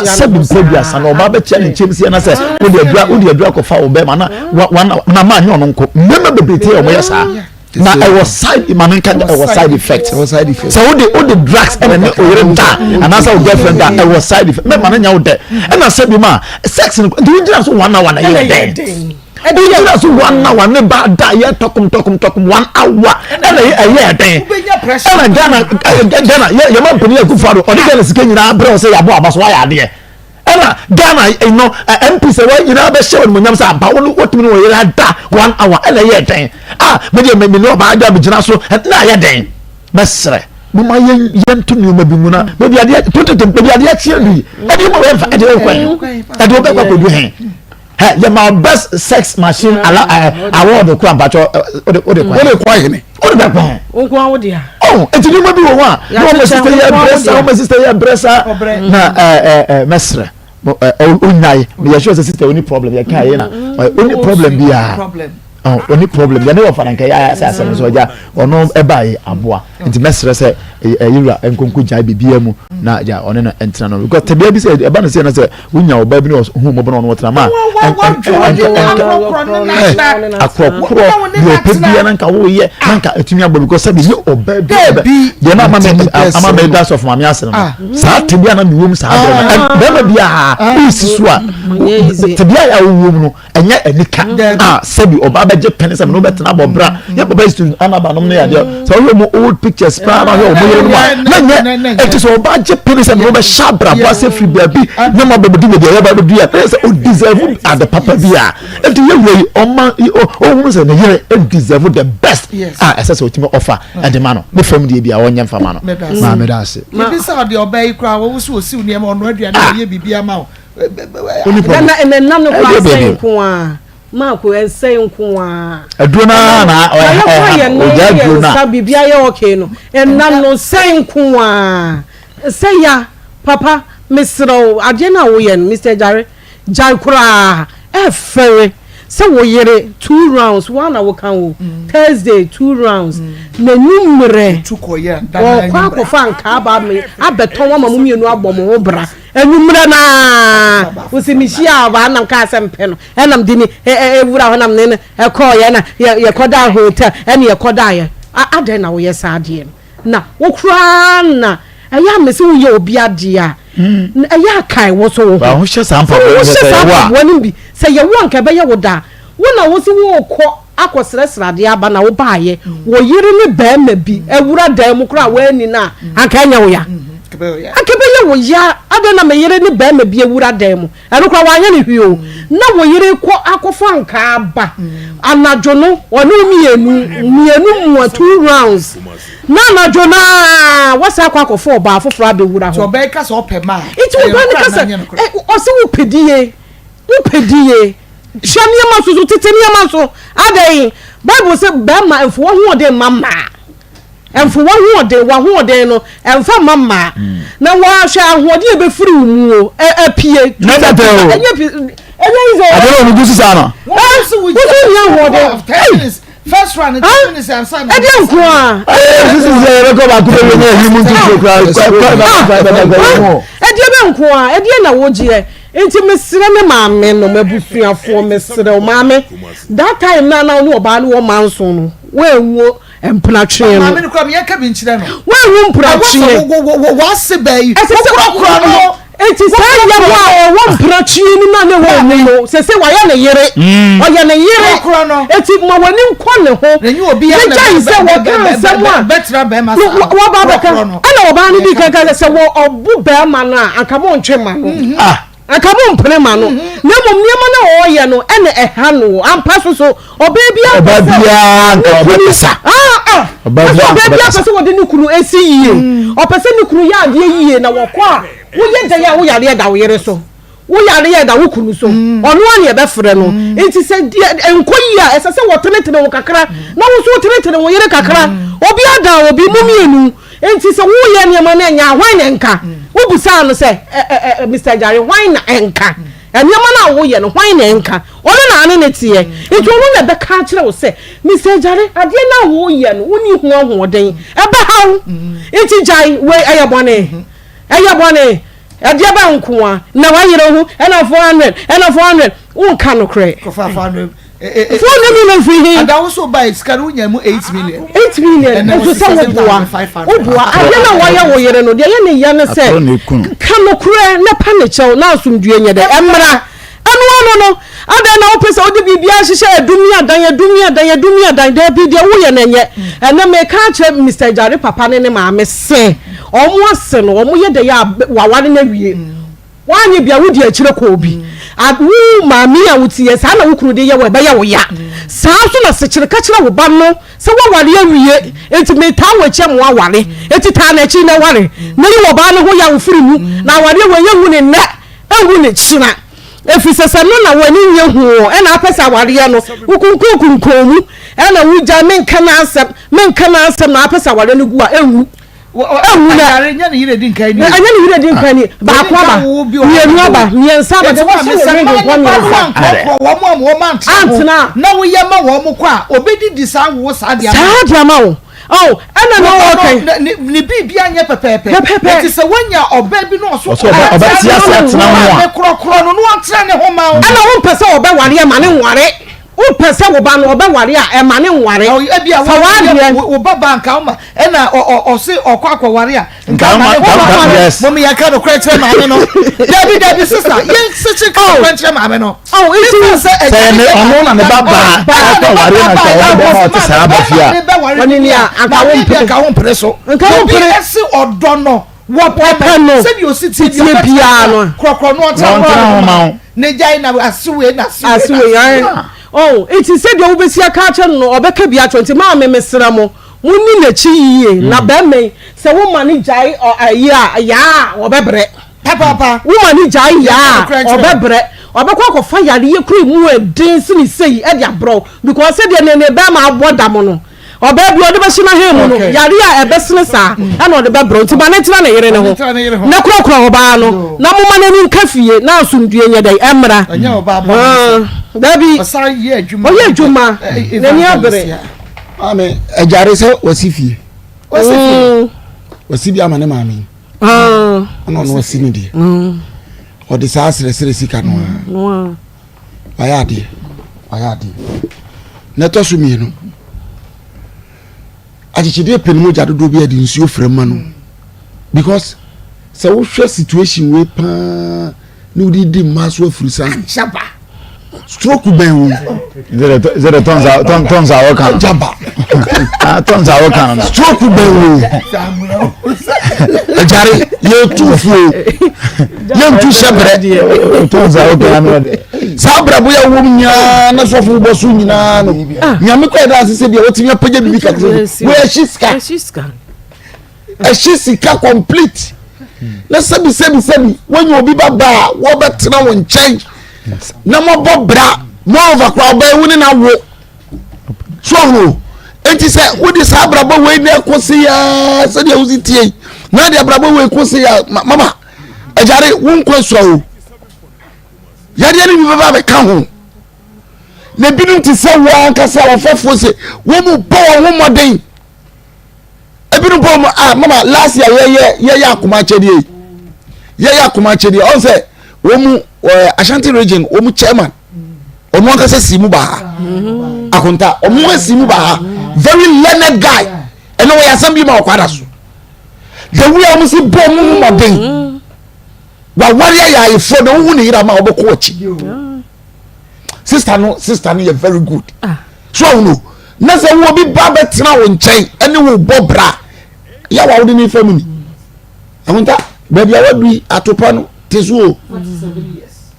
seven previous na oba be chia ne chemsi na say we dey adua ko fa obey man na ma nyo no nko mema bebete o mo yesa na I was side side effect so all the drugs and the oyenta and as our girlfriend that I was side effect me man nya wo de and na say bi ma sex do you just 1 hour na you dead and you just 1 hour ne ba da ye tokum 1 hour and I den and Ghana ye man peni akufado o de Ghana sika nyina bro say ya bo abaso ya de and Ghana you know MP say when you na be show mo nyam say ba wo otimi no ye da 1 hour and ye den me no ba da be gina so na ye den mesre mo ma yen to nyoma bi mu na be bia de be bia de chia bi e de mo we fa e de o be kwa kodu hen yeah, my best sex machine award ko abacho o de kwa yene o de kwa o dia enti ni mo bi wo wa my sister ya bresa na mesre unyai me ya sure sister only problem ya kai na only problem bia only problem ya never faranka ya say so ja ono ebai aboa enti mesre say yira enkonko ja bibia mu na ja one na entina no because tebia bi say eba no say na say unya oba bi no hu mo bono no wotena ma akro yo pebia na nka wo ye na nka etumi agbo because say bi oba bi ye na ama me dance of mama asem sa tebia na mi wom sa abere be ma bia isi so a tebia ya wo mu no enya anika sabi oba beje penisa no betena bobra ye baba is to anaba no ya de so we mo old pictures pa na yo mo ye no na it so oba je penisa no be shabra bo se free baby na ma be do de ya ba do ya say o deserve at the papa bia if you wey o man o mu say na ye deserve the best esa so timi offer and the man no fam de bia wonye mfa ma no ma me da se bi say o de oba yi kra wo so osiw ne ma ono aduane ye bibia ma na nam no kwa say ko a Marco and saying Kwa Aduna oja aduna sabi bia ye okay no and nam no saying Kwa say ya papa Mr. Adena Oyen Mr. Jare kura ferry say wo yere 2 rounds 1 hour kan wo Thursday 2 rounds na numere tukoye dan kwa ko fan ka ba me abeton wa mamu mienu abom ho bra enumere na usimishia ba nam ka sempe no enam dini ewura ho nam ne e ko ye na ye koda hotel ene ye koda ye aden na wo ye saade na wo kura na eya me se wo ye obi ade a eya kai wo so wo ho hye sampa wo ni bi se ye wo nka be ye wo da wo na wo si wo ko akosresrade aba na wo baaye wo yiri ni ba ma bi ewura dan mu kura wo ani na anka nya wo ya akebe ye wo ya ade na me yiri ni ba ma bi ewura dan mu eno kura wa anya ni hwi o na wo yiri ko akofa nka aba anajo no wonu mienu mu 2 rounds na anajo na wasa akwa ba afoforo abewura ho so be ka so pema it wo ba ni ka se o se wo pedie shania maso titania maso adai bible say ba ma enfo ho de mama enfo ho de wa ho de no emfa mama na wa hwa ahode e be firi mu apie na date o enye izo adoro mu gusu sana so we just first round it is answer na ade nko a this is the record ba ko be nye himu ntu kra ade be nko a ade na wogie enti mesire me maame no mabusuafo mesire o maame that time na no oba no wo manso no wenwo empratwe maame no kwa me yaka bi nchire no wenwo empratwe wo se bayi ese kura no enti say ya wo empratwe ni na ne ho no se wa ya ne yere o ya ne yere kura no enti mo wani nko ne ho renyu obi ya na se wo kan se mo betra be ma wo ba ba kan ana oba ni bi kan se wo obu be ma na anka mo ntwe ma no akamu mprema no na mom niema na oye no ene eha no ampa so obebia obebia obebia pese wode ni kunu esi yie opese ni kunu ya ade yie na wokọ a wo ye da ya wo yare da wo yere so wo yare da wo kunu so ono ani e be frɛ no enti se enkoyi a ese se wo tenetene wo kakra na wo so tenetene wo yere kakra obi ada obi mumienu enti se wo ye niema na nya hwan ne nka wo busa no se Mr. Jare hwan na enka eniema na wo ye no hwan na enka ono na ane ne tie enti ono na be ka kire wo se Mr. Jare ade na wo ye no woni hu ahoden ebe hawo enti jai we eyabone ade ba nko a na wa yere hu ena 400 unka no kre ko 500 400 million free him and also buy skaru nya mu 8 million and so say obua ade na wa ya wo yere no de ye ne ya ne se ka no kre na pa ne chew na asumdue nye de emra anu no ada na opese odi bibia hihye adumia dan de bi de wo ye na nye ena me ka che Mr. Jare papa ne maame se omo ase no omo ye de ya waware na wie wanye bia wodi akire ko obi adu maami a wutie sa na wukuru de ye we be ye wo ya sa so na sekire ka kire wo ba no se wo ware awie enti me ta wo che mo aware enti ta na chi na ware na yi wo ba no ho ya wo firi mu na ware wo ye hu ne na ehu ne chira efisese no na wani nye hu e na apesa ware no wukunkunkunkomu e na wuja menka na asem na apesa ware no gu a ehu Yare nya ni yire din kan ni anya ni yire din kan ni ba ko ba mienu aba miensa ba de wo so ring kwa miensa wo antna na wo ye ma wo mo kwa obedi di sa wo sa dia ma wo oh ana no okay ni bibia anya pepepe eti se wonya oba bi no so oba ti ase atena ho a krokro no atena ne ho ma ana wo pese oba ware ma ne nware wo pese wo ba no oba ware a e ma ne nware e bia wo baba nka ma e na o se okwa ware a nka ma yes mo me yaka no kwetire ma ne no dabi sister yen se ka kwetire ma me no oh it say ne ono na ne baba akwa ware na ka wo ba o sa abafia woni ni aka wo mpere so nka wo mpere ese odo no wo pepe no se bi o si ti bia no krokro no ota ne jai na asuwe oh it is said you be see aka che no obeka bia 20 ma me mesra mo munni na chi yie na ba me se wo mani jai ayi a ya obebre papa wo mani jai ya obebre obekwa ko fa yare ye kru mu edin sini sei e dia bro because said de ne ba ma aboda mo no obebi ode be shima he mu no yare a ebesene sa na ode be bro ntiba ne tira na yere ne ho na krokro oba no na mo mane ni nkafie na asumdue nye dai emra anya oba ba dabi osan ye adwuma oye adwuma na ni abere ame ejare se wasifie wasibi amane maami ana no wasini de ode sa sere sika no ayade na to sumi no achichide penimu jadodo bi adi nsuo frema no because se wo hwe situation we pa ni udi di maso afurisan shaba stroke ben wo zero tons our can jaba tons our can stroke ben wo ejare ye tufu ye ntu shebre tons our can sabra bo ya wo nya na sofu bo su nyina no nyame kwa da asese bia wotimi apagya bibi ka wo ya shisika complete na sabi wonyo obi baba wo betra won nchen na mo bobra moreover kwa ba woni na wo so no enti se wodi sa abrabo we na kosi ya se de uzi tie na de abrabo we kosi ya mama ejare won kwaso o ya de ni bi baba be ka ho na binu ti se wo ankasa wo fefo se wo mu bo wo moden ebinu bo mama last year ye Akoma chedie ye Akoma chedie on say wo mu Ashanti region wo mu chairman omo ankasa simu ba akonta omo simu ba very learned guy and we assembly ma okwada so the way am si bo mu moden wa warrior ya ifo no hu ni ira ma oboko ochi sister no you very good so no na se wo bi ba betina wo nchen ene wo bobra ya wa wo ni family akonta baby awadu atopa no tesuo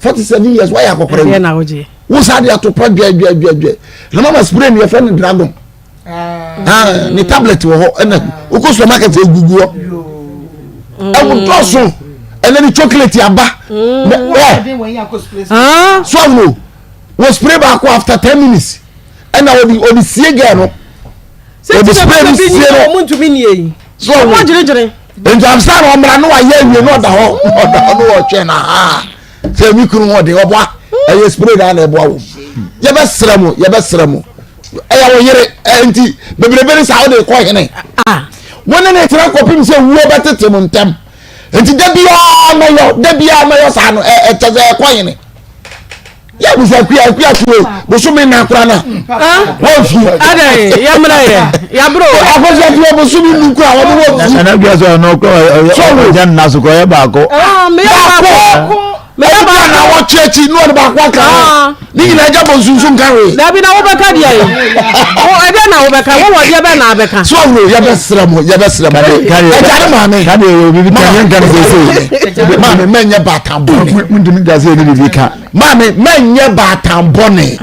47 years why akokore wo sa de atopa dua na mama spray me friend dragon ni tablet wo ho ena uko supermarket egugu ho ewu toso ene ni chocolate aba so no wo spray back after 10 minutes ena odi sie girl no odi spray ni sie no muntu bi ni eyi so wo jire nti am sa no mra no wa ye wie no da ho no wo twe na ha se mi kunu ho de obo e spray da na ebo wo ye be sra mo eya wo yire enti bebrebe ni sa wo de ko hene wona na tira kopim se wo betete mo ntem enti da bia ma yo sa no teze ko hene ya busa kuya tuwe busumi na kura na wo fi ade ya mra ya bro afoja tuwe busumi nu kura wo wo fi na bia so no ko jan na so ko ya ba ko me ya ba na wo chechi no de ba kwa ka ni na ja bo sunsun kanwe da bi na wo beka dia yi o ebe na wo beka wo dia be na beka so wo ya be sra mo e jare mame ka de bi bi tan kan se mame menye batambo mundu mi gaze ni bi ka mame menye batambo ne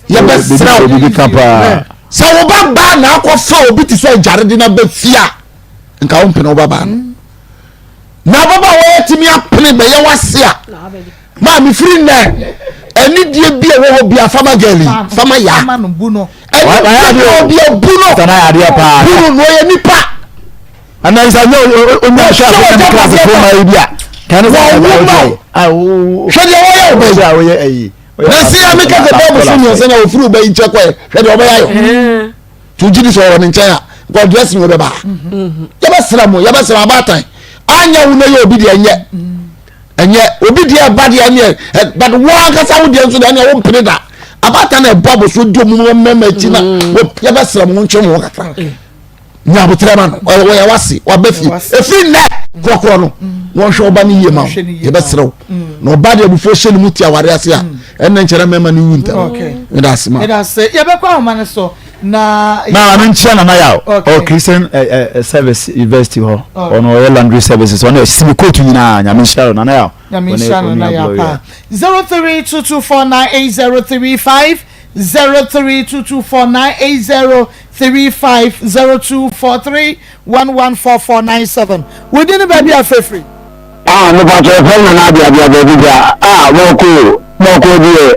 ya be sra bi bi ka pa so wo ba na akofo obi ti so jare de na be fia nka wo mpene wo ba na baba wo timi apene be ye wasia ma mi free na eni die bi e wo bi afama gali fama ya ma no bu no eni bi bu no tana ya dia pa bu no ye nipa ana isa no onye sha ko class ko ma bia kan sa hwede wo ye ayi na si amika ke bobo sunyo se na ofuru ba inche kwa hwede wo ba yayo tu jidi so wo nche ya god bless me be ba ya ba sra mo ya ba sra abatan anya wo na ye obi de enye obi de ba de enye but wo akasa wo de nso de enye wo mpene da abatan na bobo so do mu mema chi na ya ba sra mo nche mo kakra nya botre man wo ya wasi wa befi efi ne kokoro no won hwe oba ni yema ye ba sra na oba de bu fo hye ni muti aware ase a enne nkyere mema ni wunta ida asima ida se ye be kwa ma ne so na mi nkyere na ya o Christian service university ho ono oil laundry services ono simi coat nyina nya mi nkyere na ya nya mi nkyere na ya pa 0322498035 0322498035 within the baby free no but friend na bia baby ja moko die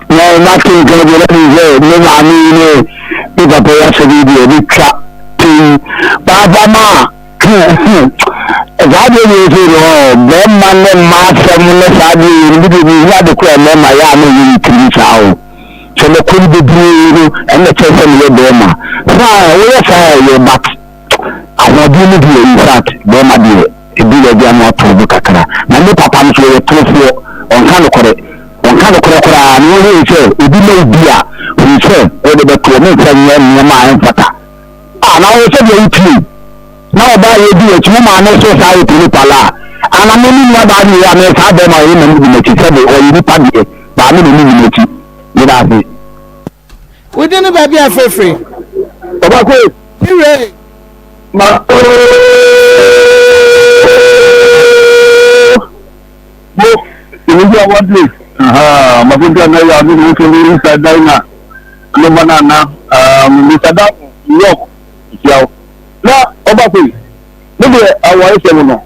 no marketing ke de ni ma ni papa ya se video ni twa baba ma zabe ni ro be man ma se mu na sabe ni ya de ko na ma ya no yi tri chao so le ko de bru en na chese ni be ma fa wo ya fa ye back awo bi ni bi in fact be ma bi ebi ya bi ama to bu kakara na ni papa no so ye trofo on kan kora ni wo ye che ebi na bia wo che o de be to me fa ni ma en fata na wo che de uti na o ba ye bi e chi ma na so sa ye tri pala ana me ni na ba ni ya me sa be ma ye na ni me chi se be o yi pa bi ba me ni ni chi ni da bi within the baby free baba ko you ready ma ni ya one place mafunzo na ya mimi mtu ni sadaina no banana mtada yok yao na obafui nibe awa ese mo no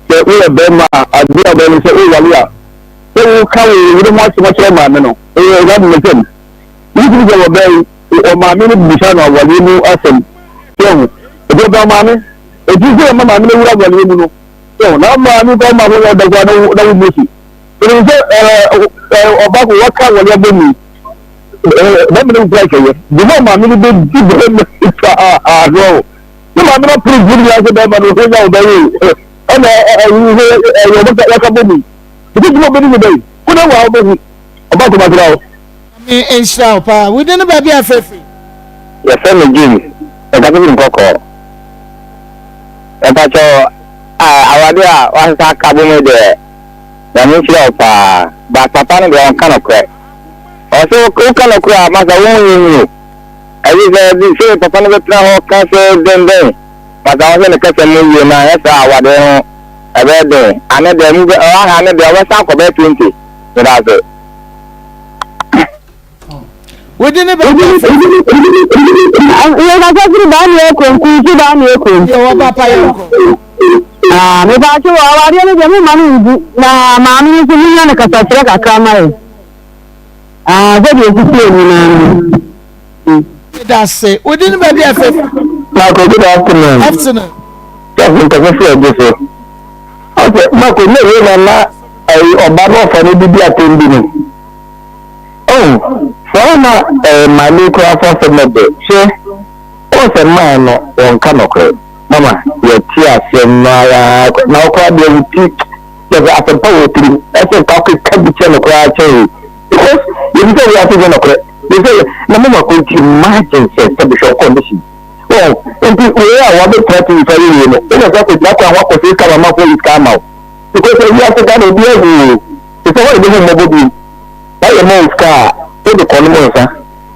se we be ma adua be ni se we walia so ka we we mo so ma me no e ga me sem ni bi go be o ma me ni bi sha na wale mu asem so e go ma me e ji go ma me wura wale mu no so na ma me go ma me da ga da mu si so oba ko waka wale be mi na me no break ye di ma me ni be di be me no ni ma me no prove good ya so ma no so ya o be ana yo ba ka be mi ti mo be ni be ku na wa o be oba ko ma dra o mi insha pa we dey no ba bia fefe ya fe me jim e da bi nkoko e ba cho awade a wa sa ka bo me de na mi sira pa ba papa ne de on kana kre o so ko kana kre ma sa won yin ayi ze bi se papa ne tra ho ka se den den ma da wa ne ka se mu yi na e sa awade ho e be de ane de mu ha ne de wa sa ko be 20 da so we dey no ba bia fefe yo ga sa kiri ba ni e ko ku ji ba ni e ko yo papa yo ko me ba cho wa ri ne jami manu na ma mi ni ni na ka sa tira ka ka mai ze bi ku ni na da say we dey no ba bia fefe na ko good afternoon just in the first day okay ma ko ne we na ai oba no fa ni bibi atendi ni oh Forma Maliko afọ mebe she o se ma no on kanokre mama ye ti ase mara na okwa de wuti ye apepa wotri ese ka ko kabiche no kwa che because ye bi se ya se no kre ye se na mama ko ti imagine se bi show condition oh enti we ya wa be party fa yi no e na ka ko na kwa ko se ka mama ko yi ka ma because ye ya se ka no bi e so wa de mo bobi ba ye mo ska e de kono mo sa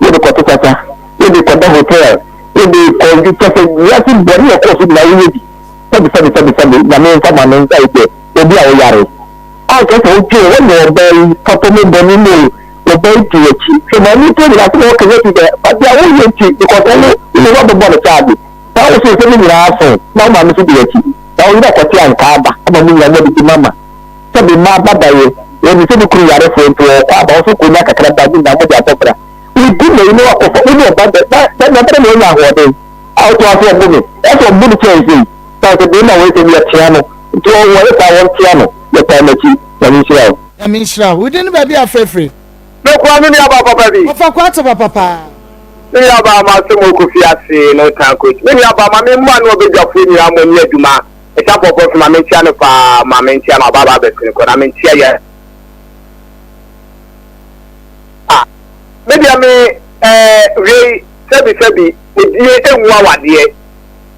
e de koto tata e de kodo hotel e de ko di tete ya ti bori o ko su na yi di sabi na me fa ma me sai pe e bi awo yare a ko so ju o mo be foto me be ni mo o be ti e chi so ma ni to la to ko ye ti de ba ya wo ye chi ko ko ni wo do bo na chabi ta o so se ni ra so na ma mi su di e chi ta o ida ko ti an ka ba ma mi ya mo di mama sabi ma ba ba ye ni se ku yare fo to kwa ba so ku na kakra ba di na mo ja topra we do no no ko fo no ba da na tra no ya ho de au to afo bu ni e so bu ni che ta ko de na we se ya tiano to wo e ta won tiano ya ta na chi ya ni shira ya mi shira we dey no ba bia fefe no kwa mi aba papa bi o fa kwa to papa ni aba ma se mo ku fi ase no tan ko ni aba ma me ma no be jafo ni amo ni aduma e ta popo fi ma me tiano fa ma me tiano baba be ko na me tia ya maybe I may sebi e enwa wade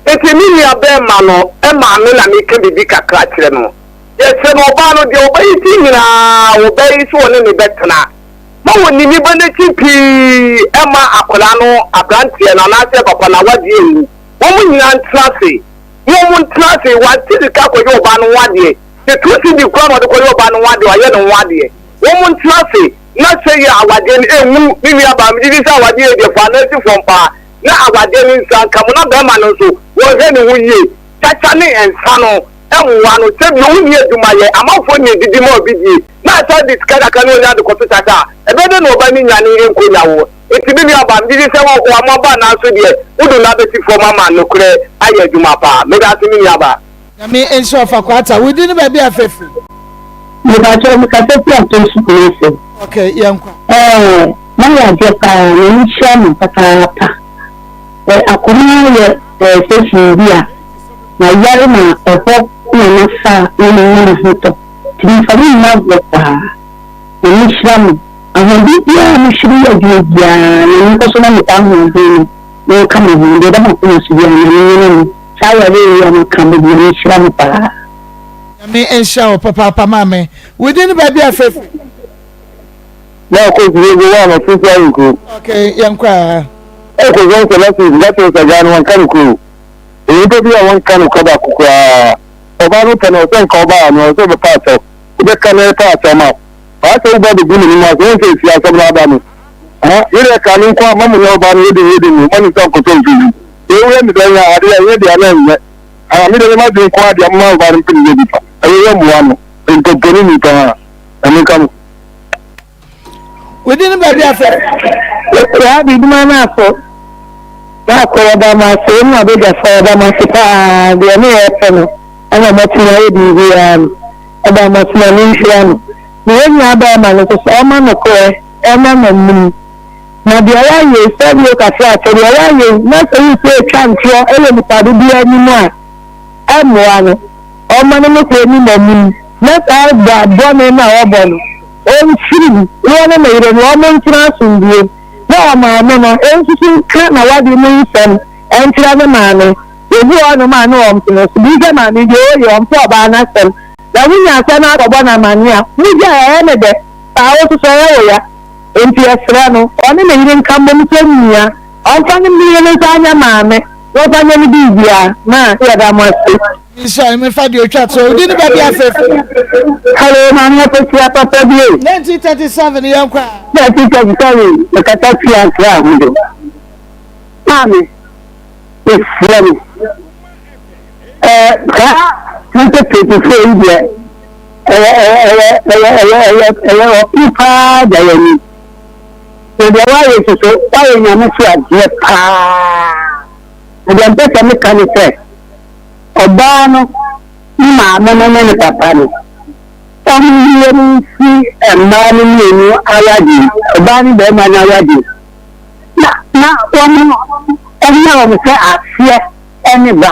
eti mi ni abe ma no e ma no na me ka bibi kakra kire no ye se no ba no de obayi ti nyina obayi so ne ne betena ma woni ni ba na tipi e ma akola no abrantie na na se papa na wade ewu wo mu nyina ntrase wo mu ntrase wa ti ka ko yo ba no wade te tu si di kwa no de ko yo ba no wade wa ye no wade wo mu ntrase na say ya awade enu ni aba mi di say awade e de fa na si fompa na awade ni nsan kam na be ma no so wo he ni hu yie chacha ni ensa no enwa no se bi hu ni eduma ye amafo ni didi ma obi di na say this kada kan no ya de ko chacha e be de no ba ni nya ni enko nya wo eti bi aba mi di say wo mo ba na so de udu na be si foma ma no kure aye eduma pa me da si ni aba na me ensure fa kwata we dey no ba bia fefe me ba cho mi ka se plan to su okay yankwa na ya je pa ni shamu papa Akoma ye station bia na yare na efo na sa na hoto tin fa ni na pa ni shamu ahodi bia ni shiri ya bia ni ko so na mi ta ho ni no kama ni de da ko su bia ni sa ya re ya no kama ni shamu pa me ensure papa mama we dey no ba bia fefe na ko ji go wa no fi ko okay yankwa e ko zon ko lati sa ganu wan kan ku e to bi wan kan ko ba ku kwa o ba no tan o tan ko ba no so ba pa to be kan e ta ta ma ba so ba de gumi ni ma so se si aso na ba no ire kan ko ma mu no ba no de ni man so ko to ju e we mi da ya ade ya de ala ni mi de ma de ko ade ma ba rin pin de bi fa e we mu wa no en to ni ta Amikam. Within the baby affair. Yeah, be man for. Na ko da ma se na be da for da ma se pa de ne e pe no. Ana ma ti na e di bi an. Ada ma ti na ni shi an. Ni e nya ba ma no so ma no ko e na ma mu. Na bi ara ye se bi o ka se a se bi ara ye na se yi se chantio e le mi pa du bi ani mo a. E mo ano. O ma no mo ko ni mo mu. Na ka ba bo me na o bo no. O nchiri wo na me ire no o mo nchira asundie. Na ma no no ensusu ka na wadi mu nsem entira na ma no ebu ono ma no omtino so bi ga ma ni de o yo mpo ba na sem na wunya asa na agbo na mania ni ja e me de ta o so so ya enti esra no oni me ire nka mo mtania onfa ni mi le sa anya ma me wo fa nya ni bibia na ya da mo se Isha me fa di o chat so di ni ba bi afef. Hello ma ni ko ti papa bi 1937 yankwa. 1937 the catastrophe kra hundo mami ifrem ka 2024 india opipa dayani so the way is so why you no see adie pa and then better me can say oba no ma no ne papa no ọmọ sí ẹ̀mọ́ nínú ìlú ayáde ọba níbẹ̀ máa ní ayáde na ọmọ ọmọ fẹ́ àfíẹ́ ẹni bá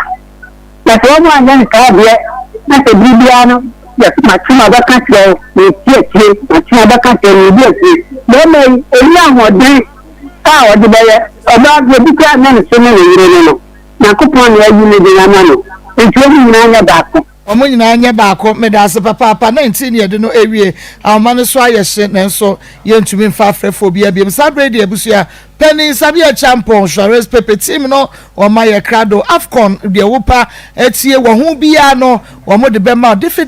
yàtọ̀ ọmọ àjẹ́ nìkan ọ̀bẹ láti bíbí ánú yàtọ̀ màtúmọ̀ abákàtẹ̀ ètí ètí màtúmọ̀ abákàtẹ̀ èdè ètí lọ́mọ èyí àwọn ọ̀dẹ́ káà ọdún bẹ́yẹ ọba gbẹbí tí a mẹ́rin sínú ìrìn nínú nàkúpọ̀ ni ẹyí níbi yàmá nù ètí ó yìí náà yẹ bàkú. Omo nyina anya baako medase papa 19 ye de no ewie awoma no so ayehye nenso ye ntumi mfa afrefo bia bia sabre de abusua penny sabia champion Suarez Pepe team no o ma ye krado Afcon de wopa etie wo ho bia no wo mo de bema defe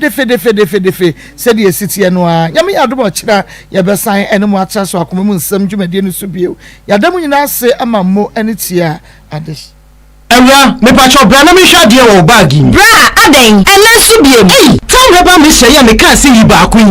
se de sitie no a nyame yadomo kira ye besan enemu acha so akoma mu nsam dwumade no so bio yadamu nyina se amammo anitia adish Ewa, me pacho bra na me hwa de wo bag yi. Bra, aden, ena subiem. Tom reba me hye ya me kan se yi ba akun.